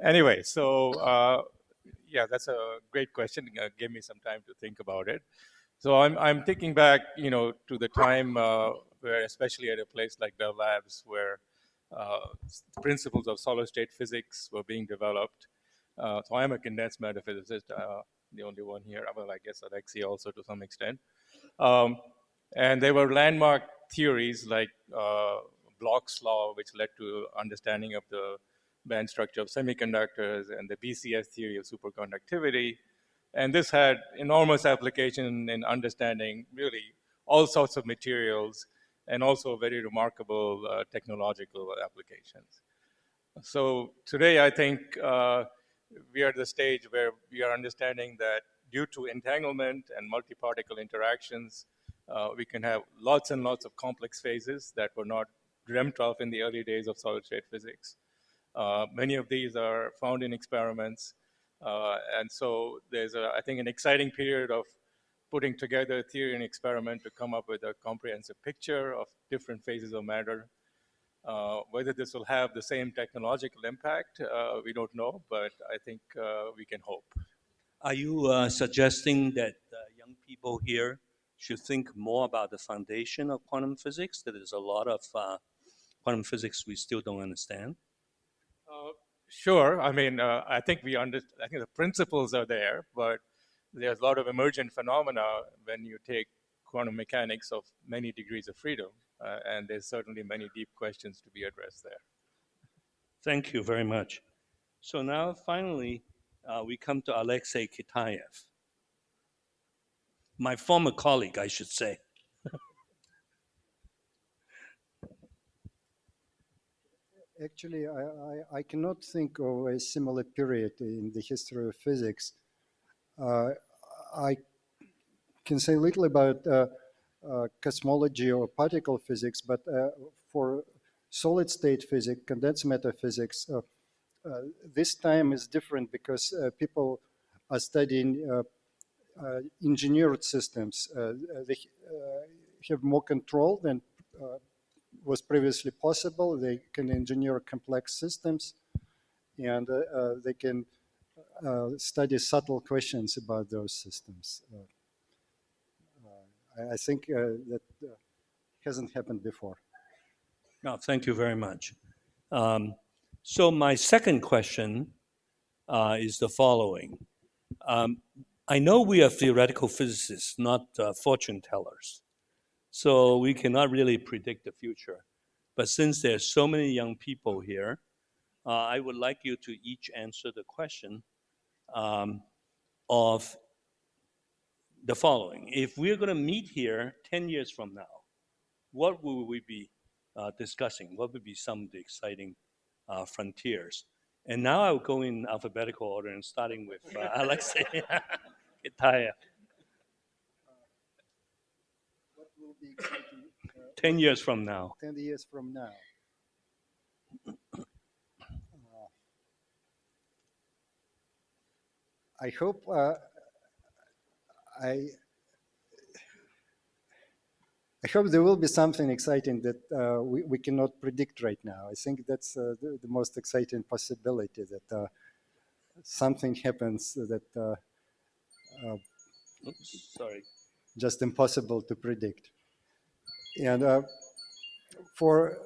Anyway, so yeah, that's a great question. Give me some time to think about it. So I'm thinking back, to the time where, especially at a place like Bell Labs, where principles of solid-state physics were being developed. So I'm a condensed matter physicist, the only one here. Well, I guess Alexei also to some extent. And there were landmark theories like Bloch's law, which led to understanding of the band structure of semiconductors, and the BCS theory of superconductivity. And this had enormous application in understanding really all sorts of materials, and also very remarkable technological applications. So today, I think we are at the stage where we are understanding that due to entanglement and multi-particle interactions, we can have lots and lots of complex phases that were not dreamt of in the early days of solid-state physics. Many of these are found in experiments. And so there's, I think, an exciting period of putting together theory and experiment to come up with a comprehensive picture of different phases of matter. Whether this will have the same technological impact, we don't know, but I think we can hope. Are you suggesting that young people here should think more about the foundation of quantum physics? That there's a lot of quantum physics we still don't understand? Sure. I mean, I think I think the principles are there, but there's a lot of emergent phenomena when you take quantum mechanics of many degrees of freedom, and there's certainly many deep questions to be addressed there. Thank you very much. So now, finally, we come to Alexei Kitaev, my former colleague, I should say. Actually, I cannot think of a similar period in the history of physics. I can say little about cosmology or particle physics, but for solid-state physics, condensed matter physics, this time is different because people are studying engineered systems. They have more control than was previously possible. They can engineer complex systems, and they can study subtle questions about those systems. I think that hasn't happened before. No, thank you very much. So my second question is the following. I know we are theoretical physicists, not fortune tellers. So we cannot really predict the future. But since there's so many young people here, I would like you to each answer the question of the following. If we're going to meet here 10 years from now, what will we be discussing? What would be some of the exciting frontiers? And now I'll go in alphabetical order and starting with Alexei Kitaev. What will be exciting? 10 years from now. 10 years from now. I hope I hope there will be something exciting that we cannot predict right now. I think that's the most exciting possibility, that something happens that Oops, sorry. Just impossible to predict. And for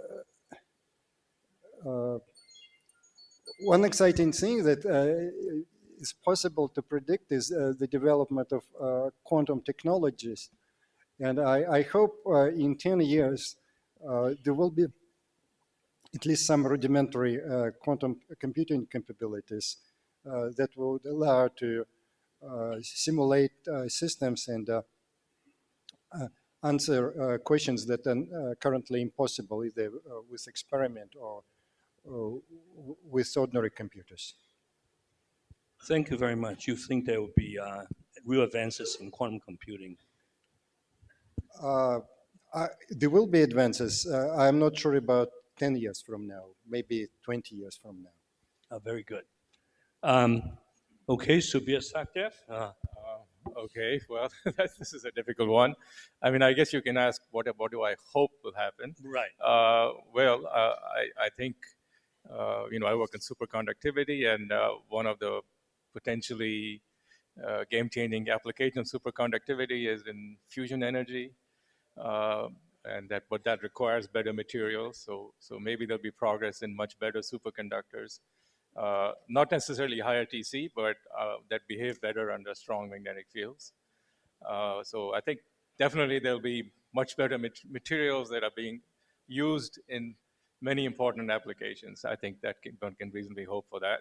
one exciting thing that is possible to predict is the development of quantum technologies. And I hope in 10 years there will be at least some rudimentary quantum computing capabilities that will allow to simulate systems and answer questions that are currently impossible either with experiment or with ordinary computers. Thank you very much. You think there will be real advances in quantum computing? There will be advances. I'm not sure about 10 years from now, maybe 20 years from now. Very good. Okay, Subir Sakdev. Okay, well, this is a difficult one. I mean, I guess you can ask, what do I hope will happen? Right. Well, I think, I work in superconductivity, and one of the potentially game-changing applications of superconductivity is in fusion energy, and that requires better materials. So maybe there'll be progress in much better superconductors. Not necessarily higher TC, but that behave better under strong magnetic fields. So I think definitely there'll be much better materials that are being used in many important applications. I think that one can reasonably hope for that.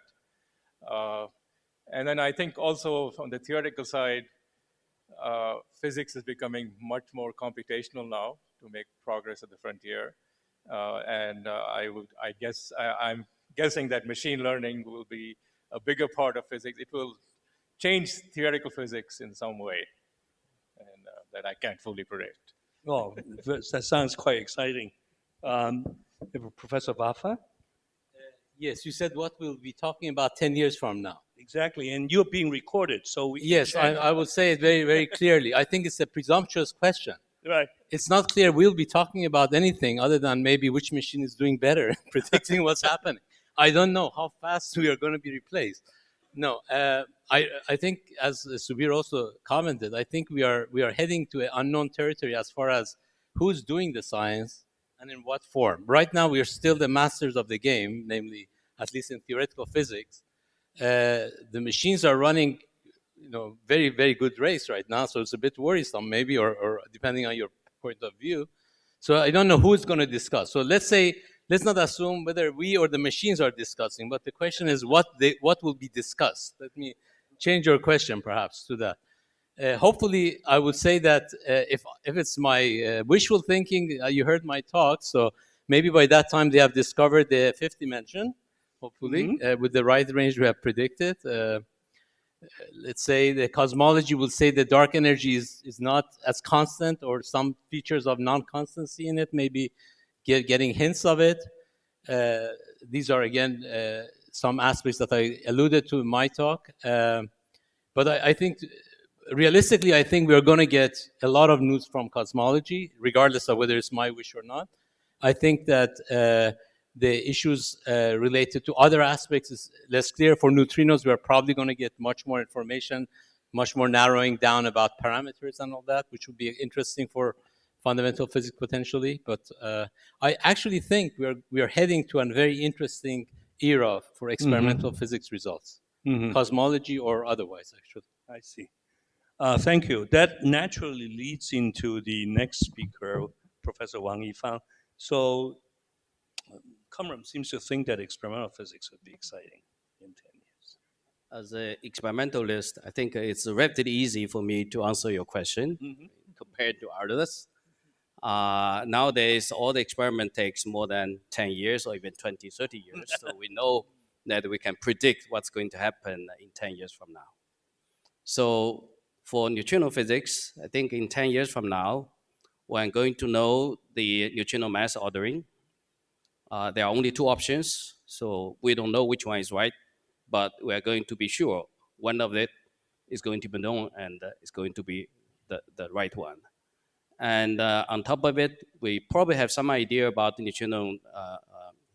And then I think also from the theoretical side, physics is becoming much more computational now to make progress at the frontier. And I'm guessing that machine learning will be a bigger part of physics. It will change theoretical physics in some way, and that I can't fully predict. Oh, that sounds quite exciting. Professor Vafa? Yes, you said what we'll be talking about 10 years from now. Exactly, and you're being recorded, so we Yes, I will say it very, very clearly. I think it's a presumptuous question. Right. It's not clear we'll be talking about anything other than maybe which machine is doing better, predicting what's happening. I don't know how fast we are going to be replaced. No, I think as Subir also commented, I think we are heading to an unknown territory as far as who's doing the science and in what form. Right now, we are still the masters of the game, namely, at least in theoretical physics. The machines are running, very, very good race right now. So it's a bit worrisome, maybe, or depending on your point of view. So I don't know who's going to discuss. So let's not assume whether we or the machines are discussing, but the question is what will be discussed. Let me change your question perhaps to that. Hopefully, I would say that if it's my wishful thinking, you heard my talk, so maybe by that time they have discovered the fifth dimension, hopefully, with the right range we have predicted. Let's say the cosmology will say the dark energy is not as constant, or some features of non-constancy in it, maybe getting hints of it. These are, again, some aspects that I alluded to in my talk. But I think, realistically, I think we're going to get a lot of news from cosmology, regardless of whether it's my wish or not. I think that the issues related to other aspects is less clear. For neutrinos, we're probably going to get much more information, much more narrowing down about parameters and all that, which would be interesting for fundamental physics potentially. But I actually think we are heading to a very interesting era for experimental physics results, cosmology or otherwise, actually. I see. Thank you. That naturally leads into the next speaker, Professor Wang Yifang. So, Kamram seems to think that experimental physics would be exciting in 10 years. As an experimentalist, I think it's relatively easy for me to answer your question compared to others. Nowadays, all the experiment takes more than 10 years or even 20, 30 years. So we know that we can predict what's going to happen in 10 years from now. So for neutrino physics, I think in 10 years from now, we're going to know the neutrino mass ordering. There are only two options, so we don't know which one is right, but we're going to be sure one of it is going to be known and is going to be the right one. And on top of it, we probably have some idea about the neutrino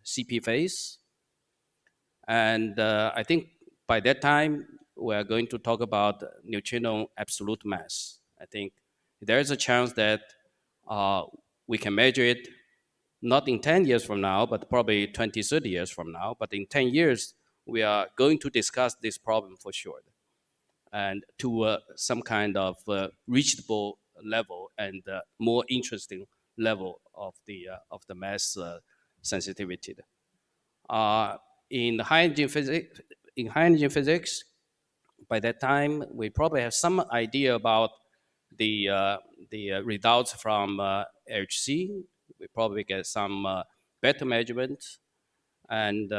CP phase. And I think by that time, we're going to talk about neutrino absolute mass. I think there's a chance that we can measure it not in 10 years from now, but probably 20, 30 years from now. But in 10 years, we are going to discuss this problem for sure. And to some kind of reachable level and more interesting level of the mass sensitivity. In high energy physics, by that time we probably have some idea about the results from LHC. We probably get some better measurements, and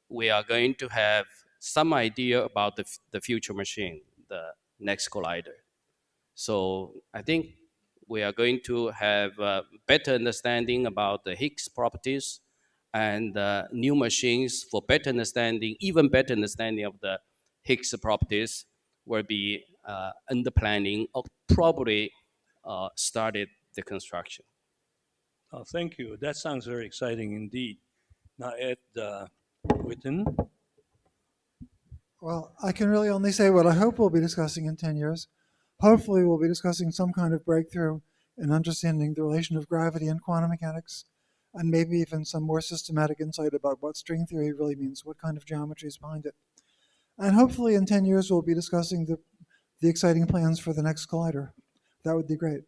we are going to have some idea about the future machine, the next collider. So I think we are going to have a better understanding about the Higgs properties, and new machines for better understanding, even better understanding of the Higgs properties will be under planning or probably started the construction. Oh, thank you. That sounds very exciting indeed. Now, Ed Witten. Well, I can really only say what I hope we'll be discussing in 10 years. Hopefully, we'll be discussing some kind of breakthrough in understanding the relation of gravity and quantum mechanics, and maybe even some more systematic insight about what string theory really means, what kind of geometry is behind it. And hopefully, in 10 years, we'll be discussing the exciting plans for the next collider. That would be great.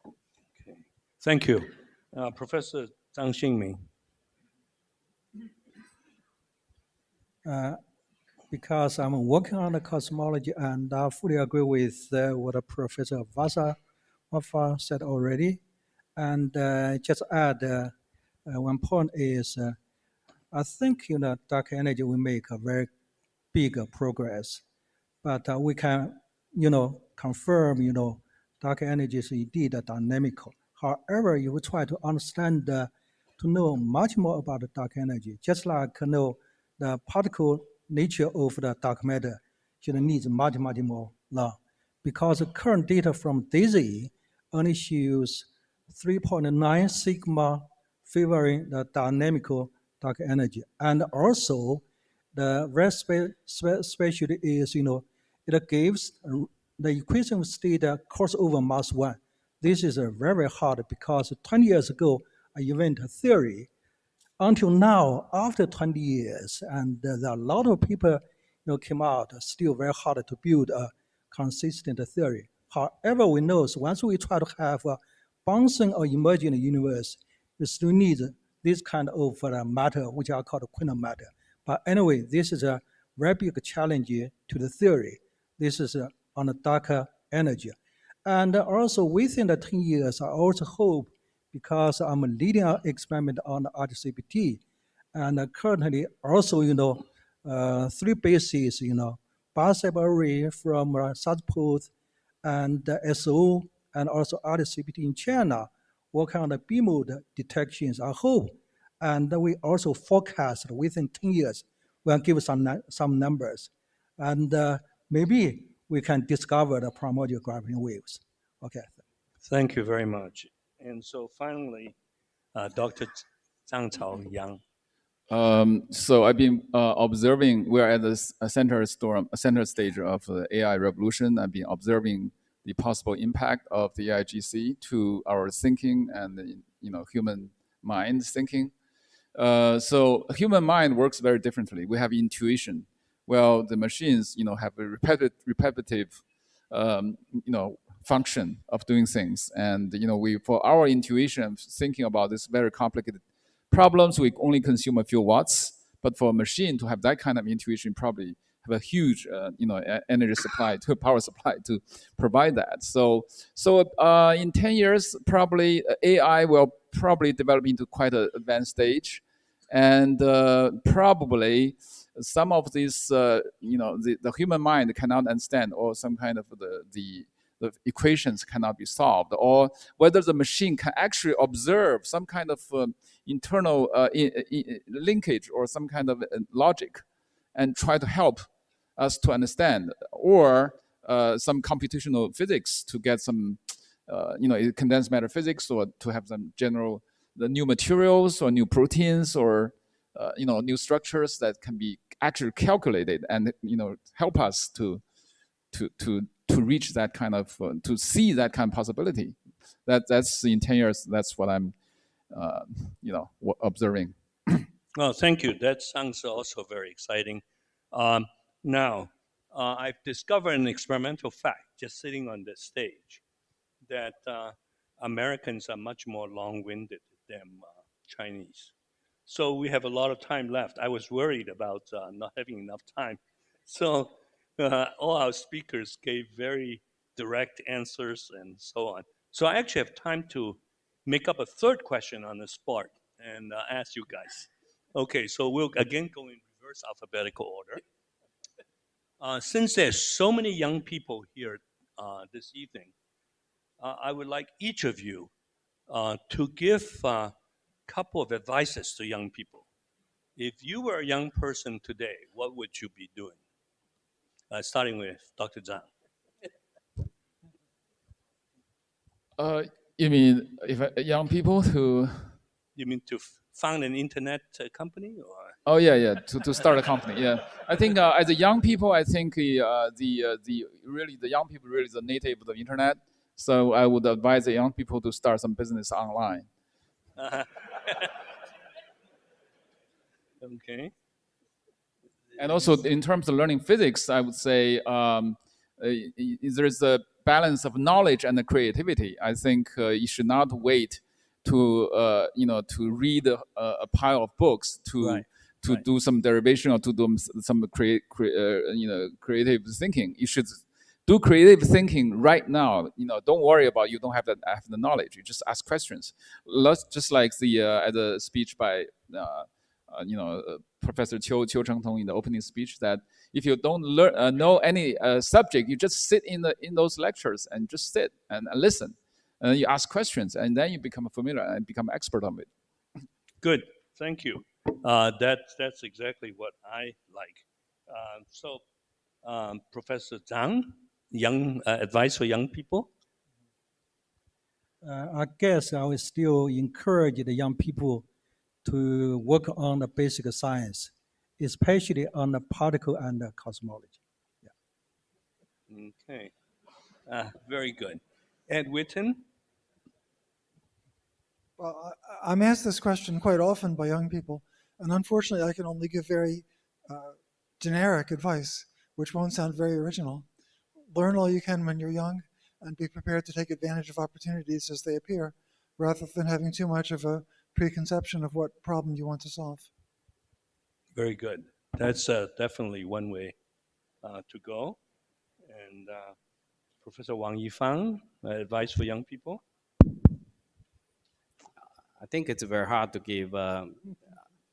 Okay. Thank you. Professor Zhang Xingming. Because I'm working on the cosmology, and I fully agree with what Professor Vafa said already. And just add one point is, I think dark energy will make a very big progress, but we can confirm dark energy is indeed dynamical. However, if we try to understand, to know much more about the dark energy, just like know the particle nature of the dark matter, should need much more long. Because the current data from DAISY only shows 3.9 sigma favoring the dynamical dark energy. And also, the very special is, it gives the equation of state crossover mass 1. This is very hard because 20 years ago, I invented theory. Until now, after 20 years, and there are a lot of people came out, still very hard to build a consistent theory. However, we know once we try to have a bouncing or emerging universe, we still need this kind of matter, which are called quantum matter. But anyway, this is a very big challenge to the theory. This is on the darker energy. And also within the 10 years, I also hope, because I'm leading an experiment on RGCPT, and currently also, 3 bases, Barcep array from South Pole and SO, and also RGCPT in China, working on the B mode detections, I hope. And we also forecast within 10 years, we'll give some numbers. And maybe we can discover the primordial gravitational waves. Okay. Thank you very much. And so finally, Dr. Zhang Chao Yang. So I've been observing, we're at the center stage of the AI revolution. I've been observing the possible impact of the AIGC to our thinking and human mind thinking. So human mind works very differently. We have intuition. Well, the machines, have a repetitive, function of doing things. And we, for our intuition, thinking about this very complicated problems, we only consume a few watts. But for a machine to have that kind of intuition, probably have a huge, energy supply, power supply to provide that. So in 10 years, probably AI will probably develop into quite an advanced stage, and probably some of these, the human mind cannot understand, or some kind of the equations cannot be solved, or whether the machine can actually observe some kind of internal linkage or some kind of logic and try to help us to understand, or some computational physics to get some, condensed matter physics, or to have some general, the new materials or new proteins, or new structures that can be actually calculated and help us to reach that kind of, to see that kind of possibility. That's in 10 years. That's what I'm, observing. Well, thank you. That sounds also very exciting. Now, I've discovered an experimental fact just sitting on this stage that Americans are much more long-winded than Chinese. So we have a lot of time left. I was worried about not having enough time. So all our speakers gave very direct answers and so on. So I actually have time to make up a third question on the spot and ask you guys. Okay, so we'll again go in reverse alphabetical order. Since there's so many young people here this evening, I would like each of you to give a couple of advices to young people. If you were a young person today, what would you be doing? Starting with Dr. Zhang. You mean if young people who? You mean to found an internet company, or? Oh yeah, to start a company. Yeah, I think as a young people, I think the young people really the native of the internet. So I would advise the young people to start some business online. Okay. And also in terms of learning physics, I would say there's a balance of knowledge and the creativity. I think you should not wait to to read a pile of books to do some derivation or to do some creative thinking. You should do creative thinking right now. Don't worry about you don't have the knowledge. You just ask questions. Just like the speech by Professor Qiu Chengtong in the opening speech, that If you don't know any subject, you just sit in those lectures and just sit and listen. And you ask questions, and then you become familiar and become expert on it. Good, thank you. That's exactly what I like. Professor Zhang, advice for young people? I guess I will still encourage the young people to work on the basic science, especially on the particle and the cosmology. Okay, very good. Ed Witten? Well, I'm asked this question quite often by young people, and unfortunately I can only give very generic advice, which won't sound very original. Learn all you can when you're young, and be prepared to take advantage of opportunities as they appear, rather than having too much of a preconception of what problem you want to solve. Very good. That's definitely one way to go. And Professor Wang Yifang, advice for young people? I think it's very hard to give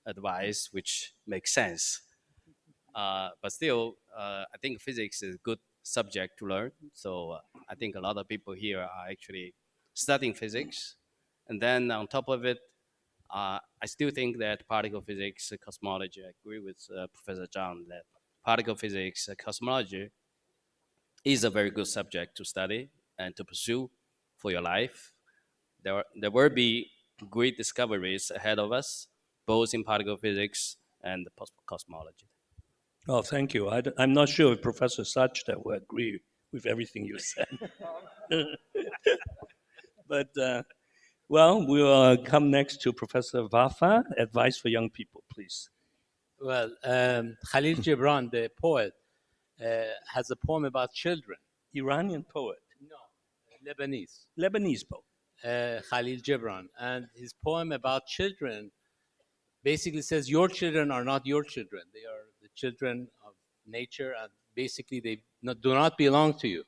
advice which makes sense. But still, I think physics is a good subject to learn. So I think a lot of people here are actually studying physics. And then on top of it, I still think that particle physics, cosmology, I agree with Professor Zhang that particle physics, cosmology is a very good subject to study and to pursue for your life. There will be great discoveries ahead of us, both in particle physics and cosmology. Oh, thank you. I'm not sure if Professor Sachta will agree with everything you said. But, well, we'll come next to Professor Vafa, advice for young people, please. Well, Khalil Gibran, the poet, has a poem about children. Iranian poet? No, Lebanese. Lebanese poet. Khalil Gibran. And his poem about children basically says your children are not your children. They are the children of nature, and basically they do not belong to you.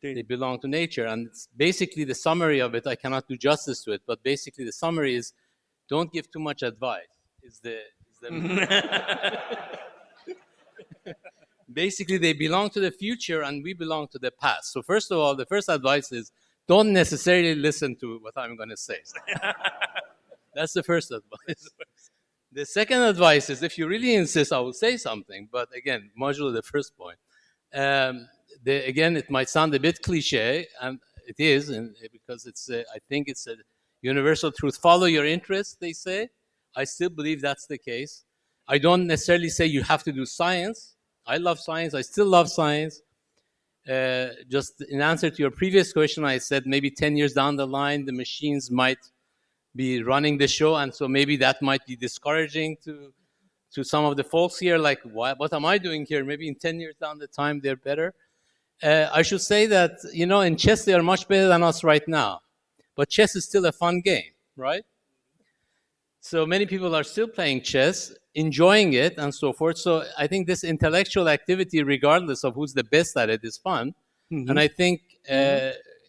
They belong to nature. And it's basically the summary of it, I cannot do justice to it, but basically the summary is don't give too much advice. Basically, they belong to the future and we belong to the past. So first of all, the first advice is don't necessarily listen to what I'm going to say. That's the first advice. The second advice is if you really insist, I will say something. But again, modulo the first point. Again, it might sound a bit cliche, and it is, because it's I think it's a universal truth. Follow your interests, they say. I still believe that's the case. I don't necessarily say you have to do science. I love science. I still love science. Just in answer to your previous question, I said maybe 10 years down the line, the machines might be running the show, and so maybe that might be discouraging to some of the folks here, like, what am I doing here? Maybe in 10 years down the time, they're better. I should say that, in chess, they are much better than us right now. But chess is still a fun game, right? So many people are still playing chess, enjoying it, and so forth. So I think this intellectual activity, regardless of who's the best at it, is fun. Mm-hmm. And I think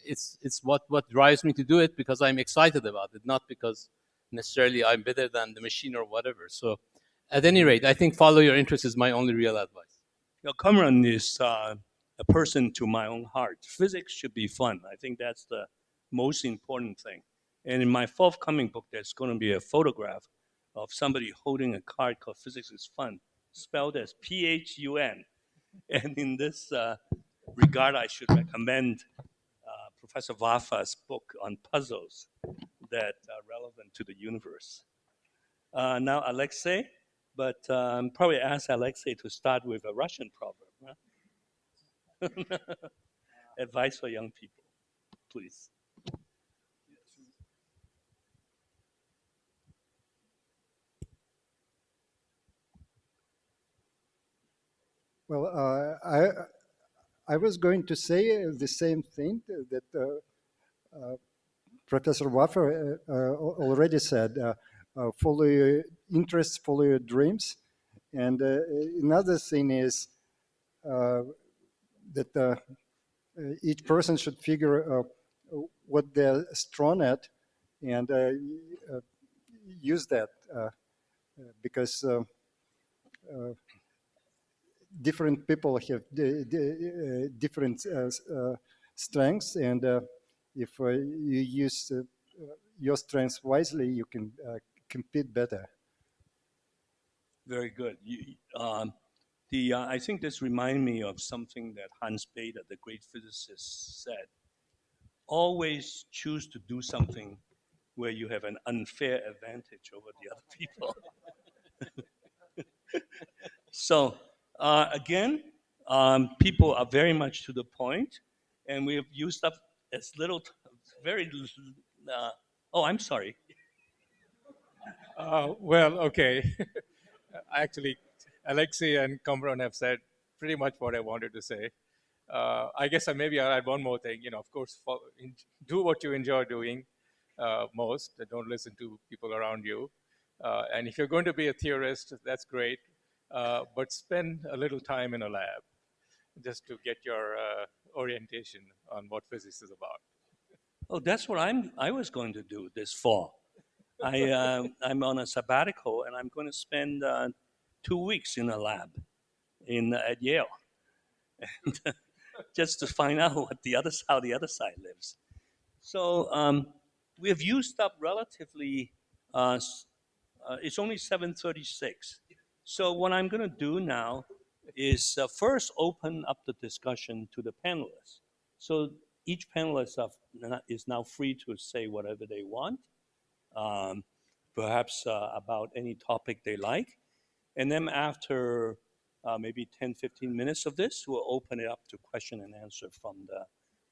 it's what drives me to do it, because I'm excited about it, not because necessarily I'm better than the machine or whatever. So at any rate, I think follow your interest is my only real advice. Cameron is a person to my own heart. Physics should be fun. I think that's the most important thing. And in my forthcoming book, there's going to be a photograph of somebody holding a card called Physics is Fun, spelled as P-H-U-N. And in this regard, I should recommend Professor Vafa's book on puzzles that are relevant to the universe. Now, Alexei, but probably ask Alexei to start with a Russian proverb. Huh? Advice for young people, please. Well, I was going to say the same thing that Professor Waffer already said. Follow your interests, follow your dreams. And another thing is that each person should figure what they're strong at and use that, because different people have different strengths, and if you use your strengths wisely, you can compete better. Very good. I think this reminds me of something that Hans Bethe, the great physicist, said. Always choose to do something where you have an unfair advantage over the other people. So again, people are very much to the point, and we have used up as little, oh, I'm sorry. Well, okay. Actually, Alexei and Kamran have said pretty much what I wanted to say. I guess maybe I'll add one more thing. Of course, do what you enjoy doing most. Don't listen to people around you. And if you're going to be a theorist, that's great. But spend a little time in a lab just to get your orientation on what physics is about. Oh, that's what I was going to do this fall. I'm on a sabbatical, and I'm going to spend 2 weeks in a lab at Yale, and, just to find out how the other side lives. So we have used up relatively. It's only 7:36. So what I'm going to do now is first open up the discussion to the panelists. So each panelist is now free to say whatever they want. Perhaps about any topic they like. And then after maybe 10, 15 minutes of this, we'll open it up to question and answer from the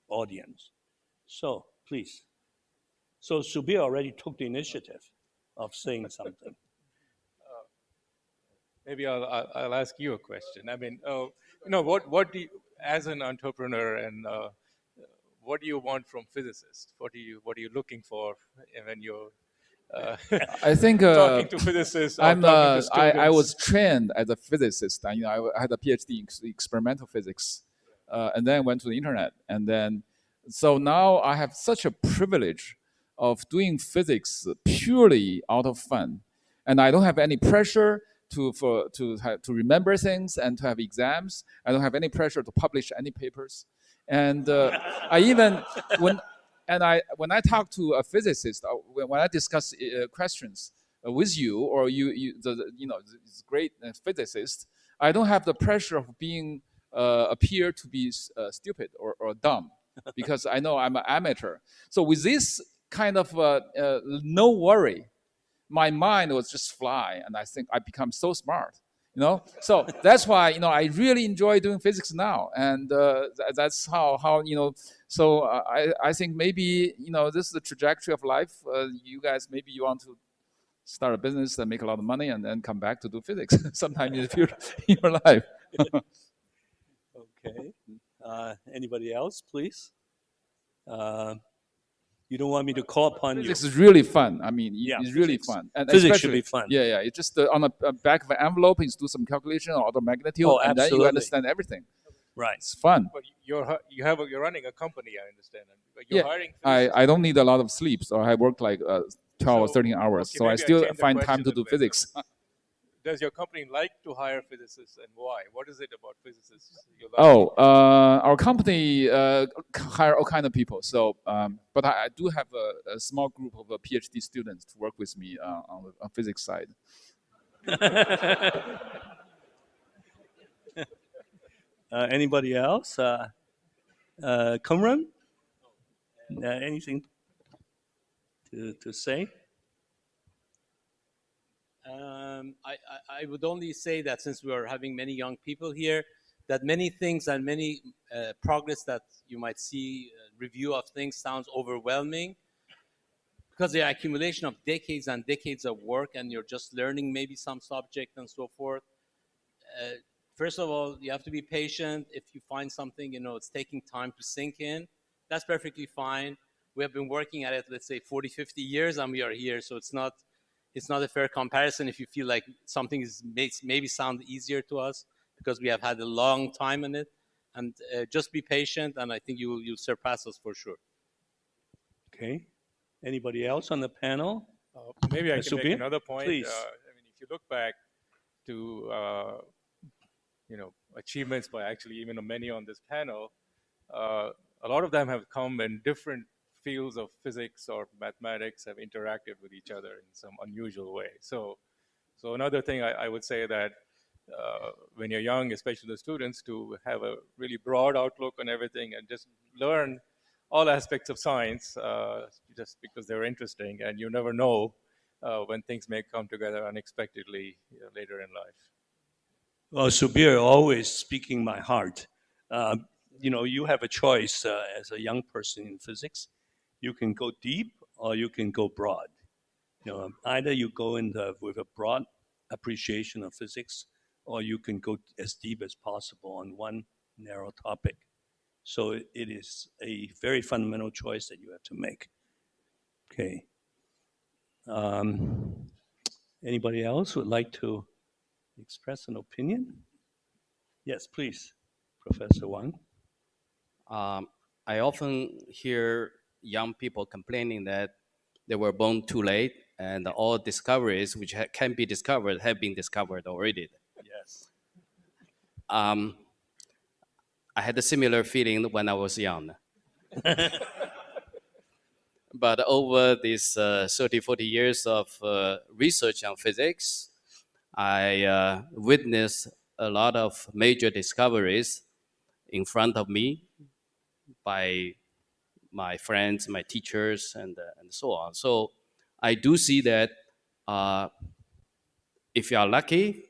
audience. So please. So Subir already took the initiative of saying something. Maybe I'll ask you a question. I mean, what do you, as an entrepreneur, and what do you want from physicists? What are you looking for when you're I think talking to physicists? Or talking to students? I was trained as a physicist. I had a PhD in experimental physics, and then went to the internet, and then so now I have such a privilege of doing physics purely out of fun, and I don't have any pressure to remember things and to have exams. I don't have any pressure to publish any papers, and I even when I talk to a physicist, when I discuss questions with you, or this great physicist, I don't have the pressure of being appear to be stupid or dumb, because I know I'm an amateur. So with this kind of no worry, my mind was just fly, and I think I become so smart. So that's why I really enjoy doing physics now, and that's how. So I think maybe this is the trajectory of life. You guys, maybe you want to start a business and make a lot of money, and then come back to do physics sometime in the future in your life. Okay. Anybody else, please? You don't want me to call upon you. Physics is really fun. I mean, it's really fun. And physics should be fun. Yeah. It's just on the back of an envelope, you do some calculation on order of magnitude, and then you understand everything. Right. It's fun. But you're running a company, I understand. You're hiring I don't need a lot of sleep, so I work like 12 or 13 hours. So I still find time to do physics. Does your company like to hire physicists, and why? What is it about physicists you like? Our company hire all kind of people. So, but I do have a small group of PhD students to work with me on the physics side. Anybody else? Kamran? Anything to say? I would only say that since we are having many young people here, that many things and many progress that you might see, review of things sounds overwhelming, because the accumulation of decades and decades of work, and you're just learning maybe some subject and so forth. First of all, you have to be patient. If you find something, it's taking time to sink in, that's perfectly fine. We have been working at it, let's say 40, 50 years, and we are here. So it's not a fair comparison if you feel like something makes maybe sound easier to us, because we have had a long time in it. And just be patient, and I think you'll surpass us for sure. Okay. Anybody else on the panel? Maybe I can make another point. Please. I mean, if you look back to achievements by actually even many on this panel, a lot of them have come in different fields of physics or mathematics, have interacted with each other in some unusual way. So another thing I would say that when you're young, especially the students, to have a really broad outlook on everything and just learn all aspects of science just because they're interesting, and you never know when things may come together unexpectedly later in life. Well, Subir, always speaking my heart. You have a choice as a young person in physics. You can go deep or you can go broad. Either you go in with a broad appreciation of physics, or you can go as deep as possible on one narrow topic. So it is a very fundamental choice that you have to make. Okay. Anybody else would like to express an opinion? Yes, please, Professor Wang. I often hear young people complaining that they were born too late, and all discoveries which can be discovered have been discovered already. Yes. I had a similar feeling when I was young. But over these 30, 40 years of research on physics, I witnessed a lot of major discoveries in front of me by my friends, my teachers, and so on. So I do see that if you are lucky,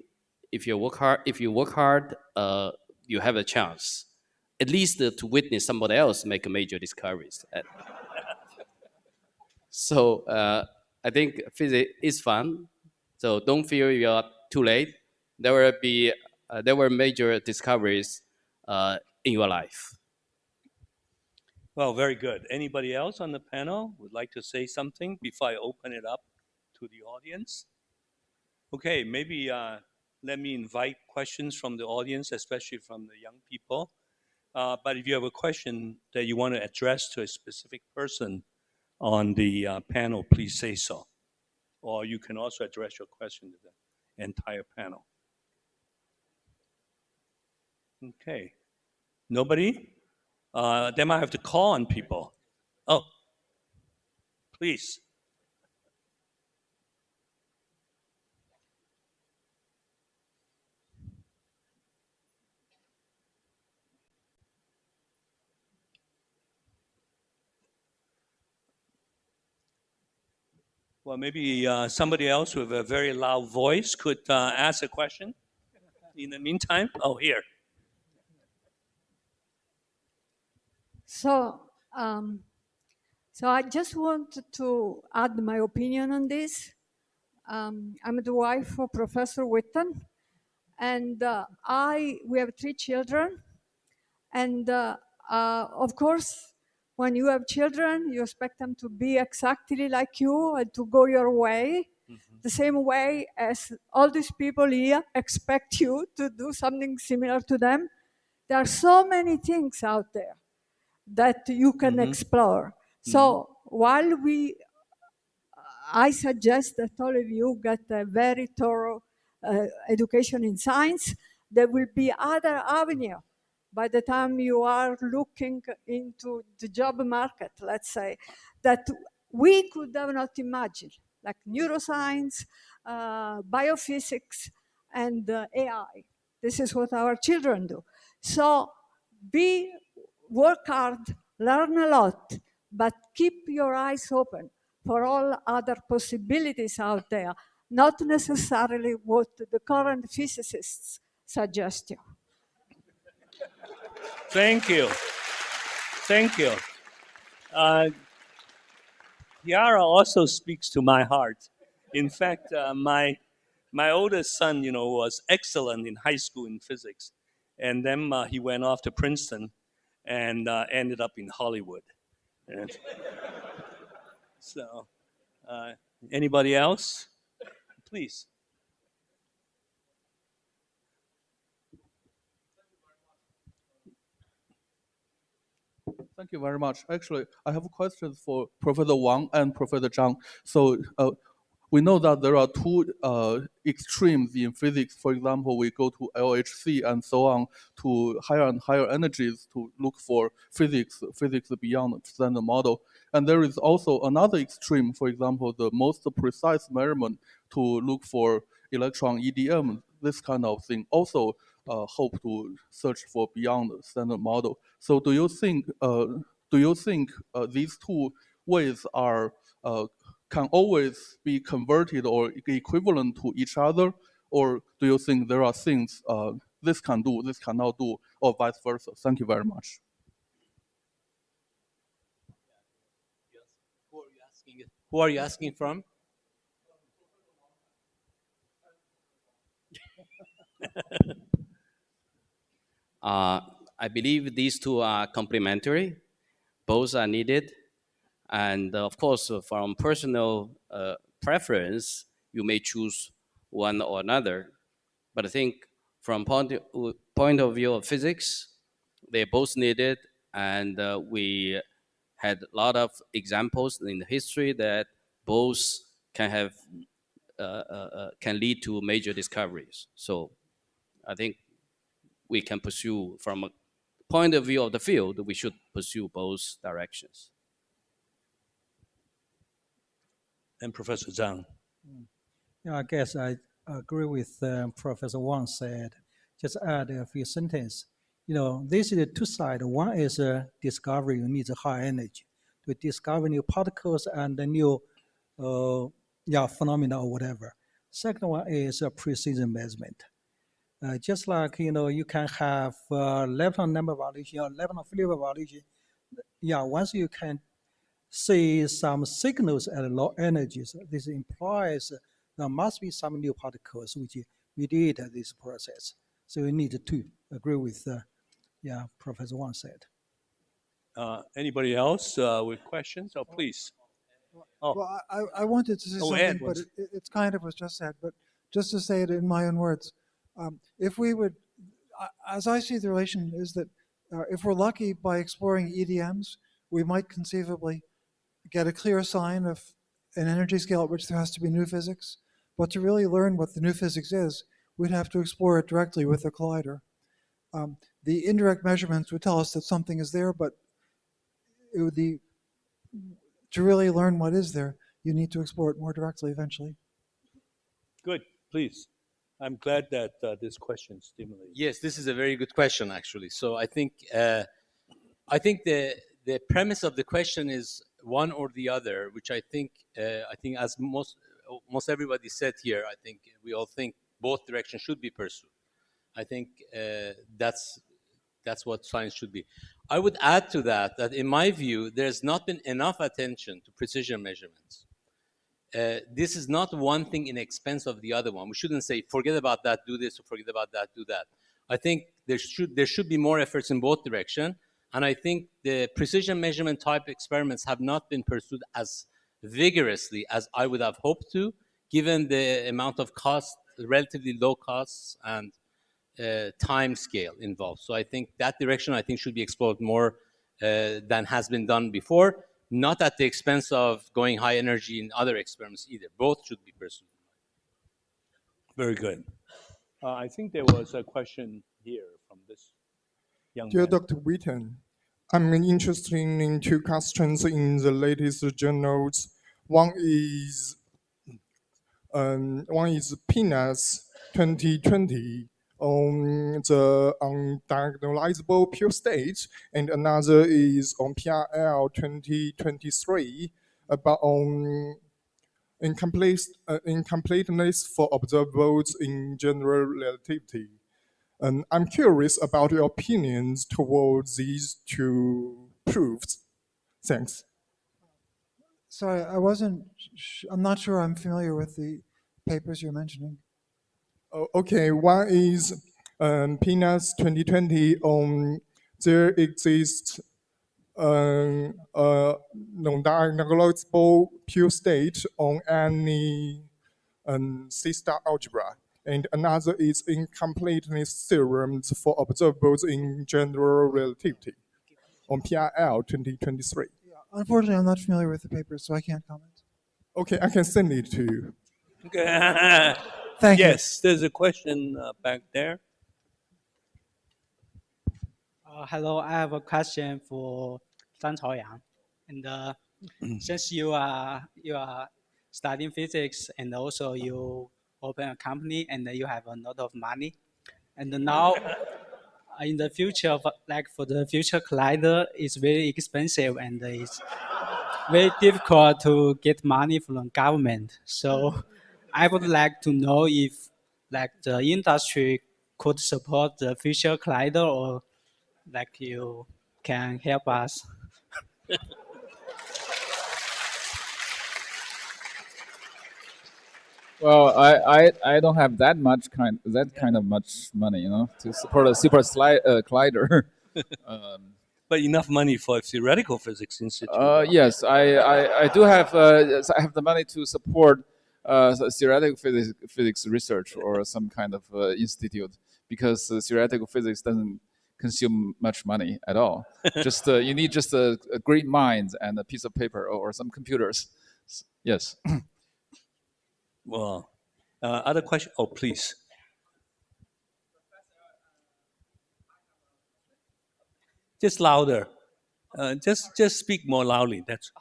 if you work hard, you have a chance, at least to witness somebody else make major discoveries. So I think physics is fun. So don't feel you are too late. There were major discoveries in your life. Well, very good. Anybody else on the panel would like to say something before I open it up to the audience? Okay, maybe let me invite questions from the audience, especially from the young people. But if you have a question that you want to address to a specific person on the panel, please say so. Or you can also address your question to the entire panel. Okay. Nobody? Then I have to call on people. Oh, please. Well, maybe somebody else with a very loud voice could ask a question. In the meantime, here. So, I just wanted to add my opinion on this. I'm the wife of Professor Witten, and we have 3 children. And of course, when you have children, you expect them to be exactly like you and to go your way, the same way as all these people here expect you to do something similar to them. There are so many things out there that you can explore. So while I suggest that all of you get a very thorough education in science, there will be other avenues. By the time you are looking into the job market, let's say, that we could have not imagined, like neuroscience, biophysics, and AI. This is what our children do. So work hard, learn a lot, but keep your eyes open for all other possibilities out there, not necessarily what the current physicists suggest you. Thank you. Thank you. Yara also speaks to my heart. In fact, my oldest son, was excellent in high school in physics. And then he went off to Princeton and ended up in Hollywood. And so, anybody else? Please. Thank you very much. Actually, I have a question for Professor Wang and Professor Zhang. So we know that there are two extremes in physics. For example, we go to LHC and so on to higher and higher energies to look for physics beyond the standard model. And there is also another extreme, for example, the most precise measurement to look for electron EDM, this kind of thing, also hope to search for beyond the standard model. So do you think these two ways are can always be converted or equivalent to each other, or do you think there are things this can do, this cannot do, or vice versa? Thank you very much. Who are you asking from? I believe these two are complementary. Both are needed. And of course, from personal preference, you may choose one or another. But I think from point of view of physics, they're both needed. And we had a lot of examples in the history that both can have can lead to major discoveries. So I think we can pursue, from a point of view of the field, we should pursue both directions. And Professor Zhang. Yeah, I guess I agree with Professor Wang said. Just add a few sentences. You know, this is two sides. One is discovery. You need high energy to discover new particles and the new phenomena or whatever. Second one is precision measurement. Just like, you know, you can have lepton number evaluation or lepton field evaluation. Yeah, once you can see some signals at low energies, this implies there must be some new particles which mediate this process. So we need to agree with, Professor Wang said. Anybody else with questions? Oh, please. Oh. Well, I wanted to say something, but it's kind of was just said, but just to say it in my own words, if we would, as I see the relation is that if we're lucky by exploring EDMs, we might conceivably get a clear sign of an energy scale at which there has to be new physics. But to really learn what the new physics is, we'd have to explore it directly with a collider. The indirect measurements would tell us that something is there, but it would to really learn what is there, you need to explore it more directly eventually. Good, please. I'm glad that this question stimulated. Yes, this is a very good question, actually. So I think the premise of the question is one or the other, which I think as most everybody said here, I think we all think both directions should be pursued. I think that's what science should be. I would add to that in my view, there's not been enough attention to precision measurements. This is not one thing in expense of the other one. We shouldn't say, forget about that, do this, or forget about that, do that. I think there should be more efforts in both directions. And I think the precision measurement type experiments have not been pursued as vigorously as I would have hoped to, given the amount of cost, relatively low costs, and time scale involved. So I think that direction should be explored more than has been done before, not at the expense of going high energy in other experiments either. Both should be pursued. Very good. I think there was a question here from this young Dear man. Dr. Witten, I'm interested in two questions in the latest journals. One is PNAS 2020 on the undiagnosable pure state, and another is on PRL 2023 about incompleteness for observables in general relativity. And I'm curious about your opinions towards these two proofs. Thanks. Sorry, I'm not sure I'm familiar with the papers you're mentioning. Okay, one is PNAS 2020 on there exists non-diagnosable pure state on any C-star algebra. And another is incompleteness theorems for observables in general relativity on PRL 2023. Unfortunately, I'm not familiar with the papers, so I can't comment. Okay, I can send it to you. Okay. Thank you. Yes, there's a question back there. Hello, I have a question for Fan Chaoyang. And since you are studying physics and also you open a company and you have a lot of money, and now in the future, like for the future collider, it's very expensive and it's very difficult to get money from the government. So I would like to know if like the industry could support the future collider or like you can help us. Well, I don't have that kind of much money, you know, to support a super collider. But enough money for a theoretical physics institute. Yes, I do have. I have the money to support theoretical physics research or some kind of institute, because theoretical physics doesn't consume much money at all. Just you need just a great mind and a piece of paper or some computers. Yes. Well, other question? Oh, please. Just louder. Just speak more loudly. That's.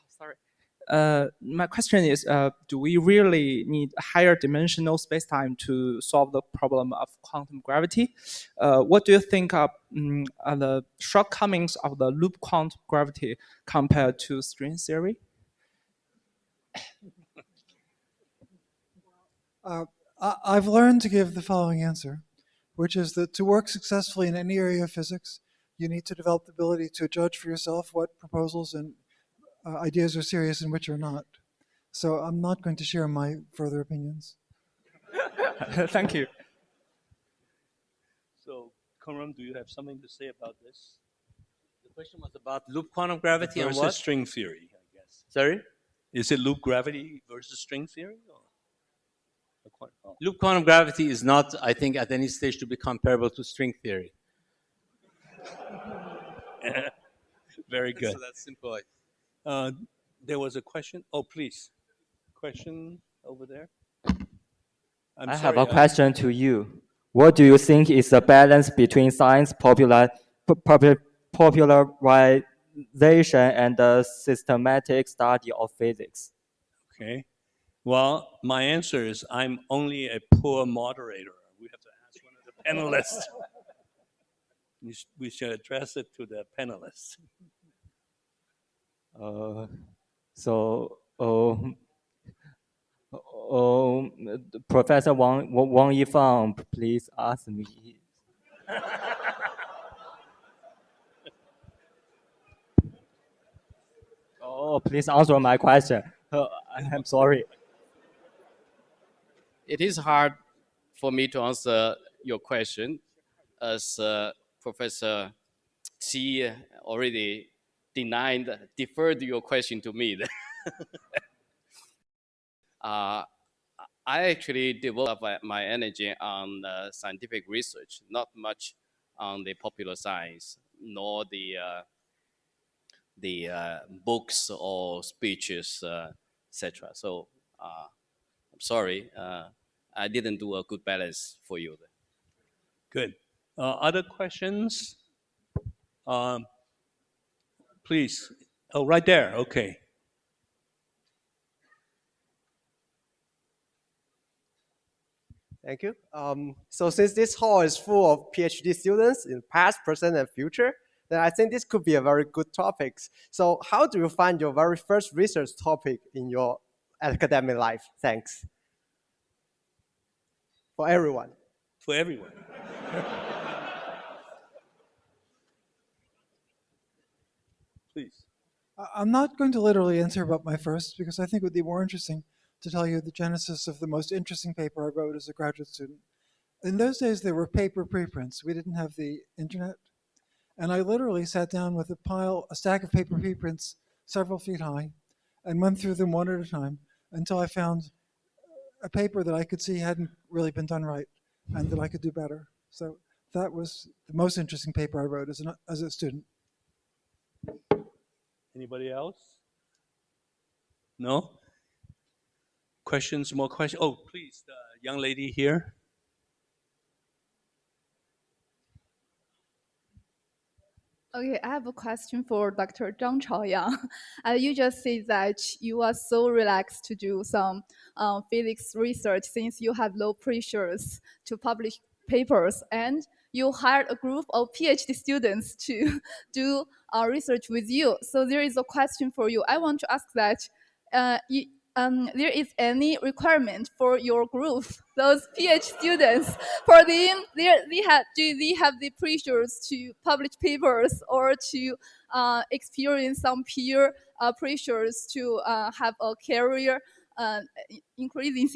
My question is, do we really need higher dimensional spacetime to solve the problem of quantum gravity? What do you think are the shortcomings of the loop quantum gravity compared to string theory? I've learned to give the following answer, which is that to work successfully in any area of physics, you need to develop the ability to judge for yourself what proposals and ideas are serious and which are not. So I'm not going to share my further opinions. Thank you. So, Conram, do you have something to say about this? The question was about loop quantum gravity and versus what? String theory, I guess. Sorry? Is it loop gravity versus string theory? Or? Loop quantum gravity is not, I think, at any stage to be comparable to string theory. Very good. So that's simple. There was a question. Oh, please. Question over there. I have a question to you. What do you think is the balance between science popularization and the systematic study of physics? Okay. Well, my answer is I'm only a poor moderator. We have to ask one of the panelists. We should address it to the panelists. Professor Wang Yifang, please ask me. Please answer my question. I'm sorry. It is hard for me to answer your question, as Professor Xi already deferred your question to me. I actually develop my energy on scientific research, not much on the popular science, nor the books or speeches, etc. So I'm sorry, I didn't do a good balance for you. Good. Other questions? Please. Oh, right there. Okay. Thank you. So since this hall is full of PhD students in past, present, and future, then I think this could be a very good topic. So how do you find your very first research topic in your academic life? Thanks. For everyone. For everyone. Please. I'm not going to literally answer about my first, because I think it would be more interesting to tell you the genesis of the most interesting paper I wrote as a graduate student. In those days, there were paper preprints. We didn't have the internet. And I literally sat down with a stack of paper preprints several feet high and went through them one at a time until I found a paper that I could see hadn't really been done right and that I could do better. So that was the most interesting paper I wrote as a student. Anybody else? No? Questions, more questions? Oh, please, the young lady here. Okay, I have a question for Dr. Zhang Chaoyang. You just said that you are so relaxed to do some physics research since you have low pressures to publish papers, and you hired a group of PhD students to do research with you. So there is a question for you. I want to ask that there is any requirement for your group, those PhD students, for them, do they have the pressures to publish papers or to experience some peer pressures to have a career increasing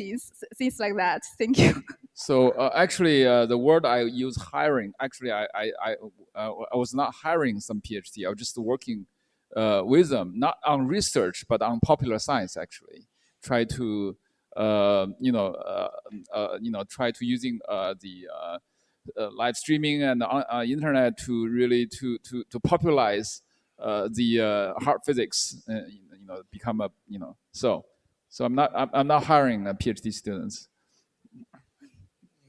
things like that? Thank you. So actually, the word I use hiring. Actually, I was not hiring some PhD. I was just working with them, not on research, but on popular science. Actually, try to try to using the live streaming and internet to really to popularize the hard physics. Become a so I'm not hiring PhD students.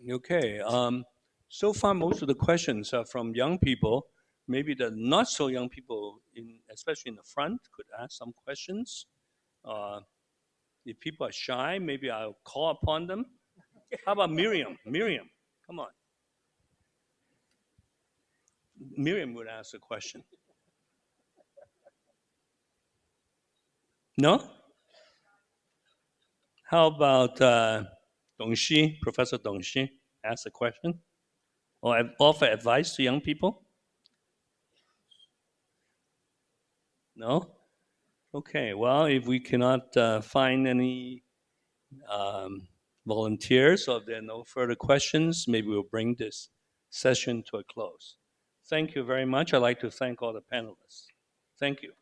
Okay. So far, most of the questions are from young people. Maybe the not so young people, especially in the front, could ask some questions. If people are shy, maybe I'll call upon them. How about Miriam? Miriam, come on. Miriam would ask a question. No? How about Dongxi, Professor Dongxi, ask a question? Or offer advice to young people? No? Okay, well, if we cannot find any volunteers or if there are no further questions, maybe we'll bring this session to a close. Thank you very much. I'd like to thank all the panelists. Thank you.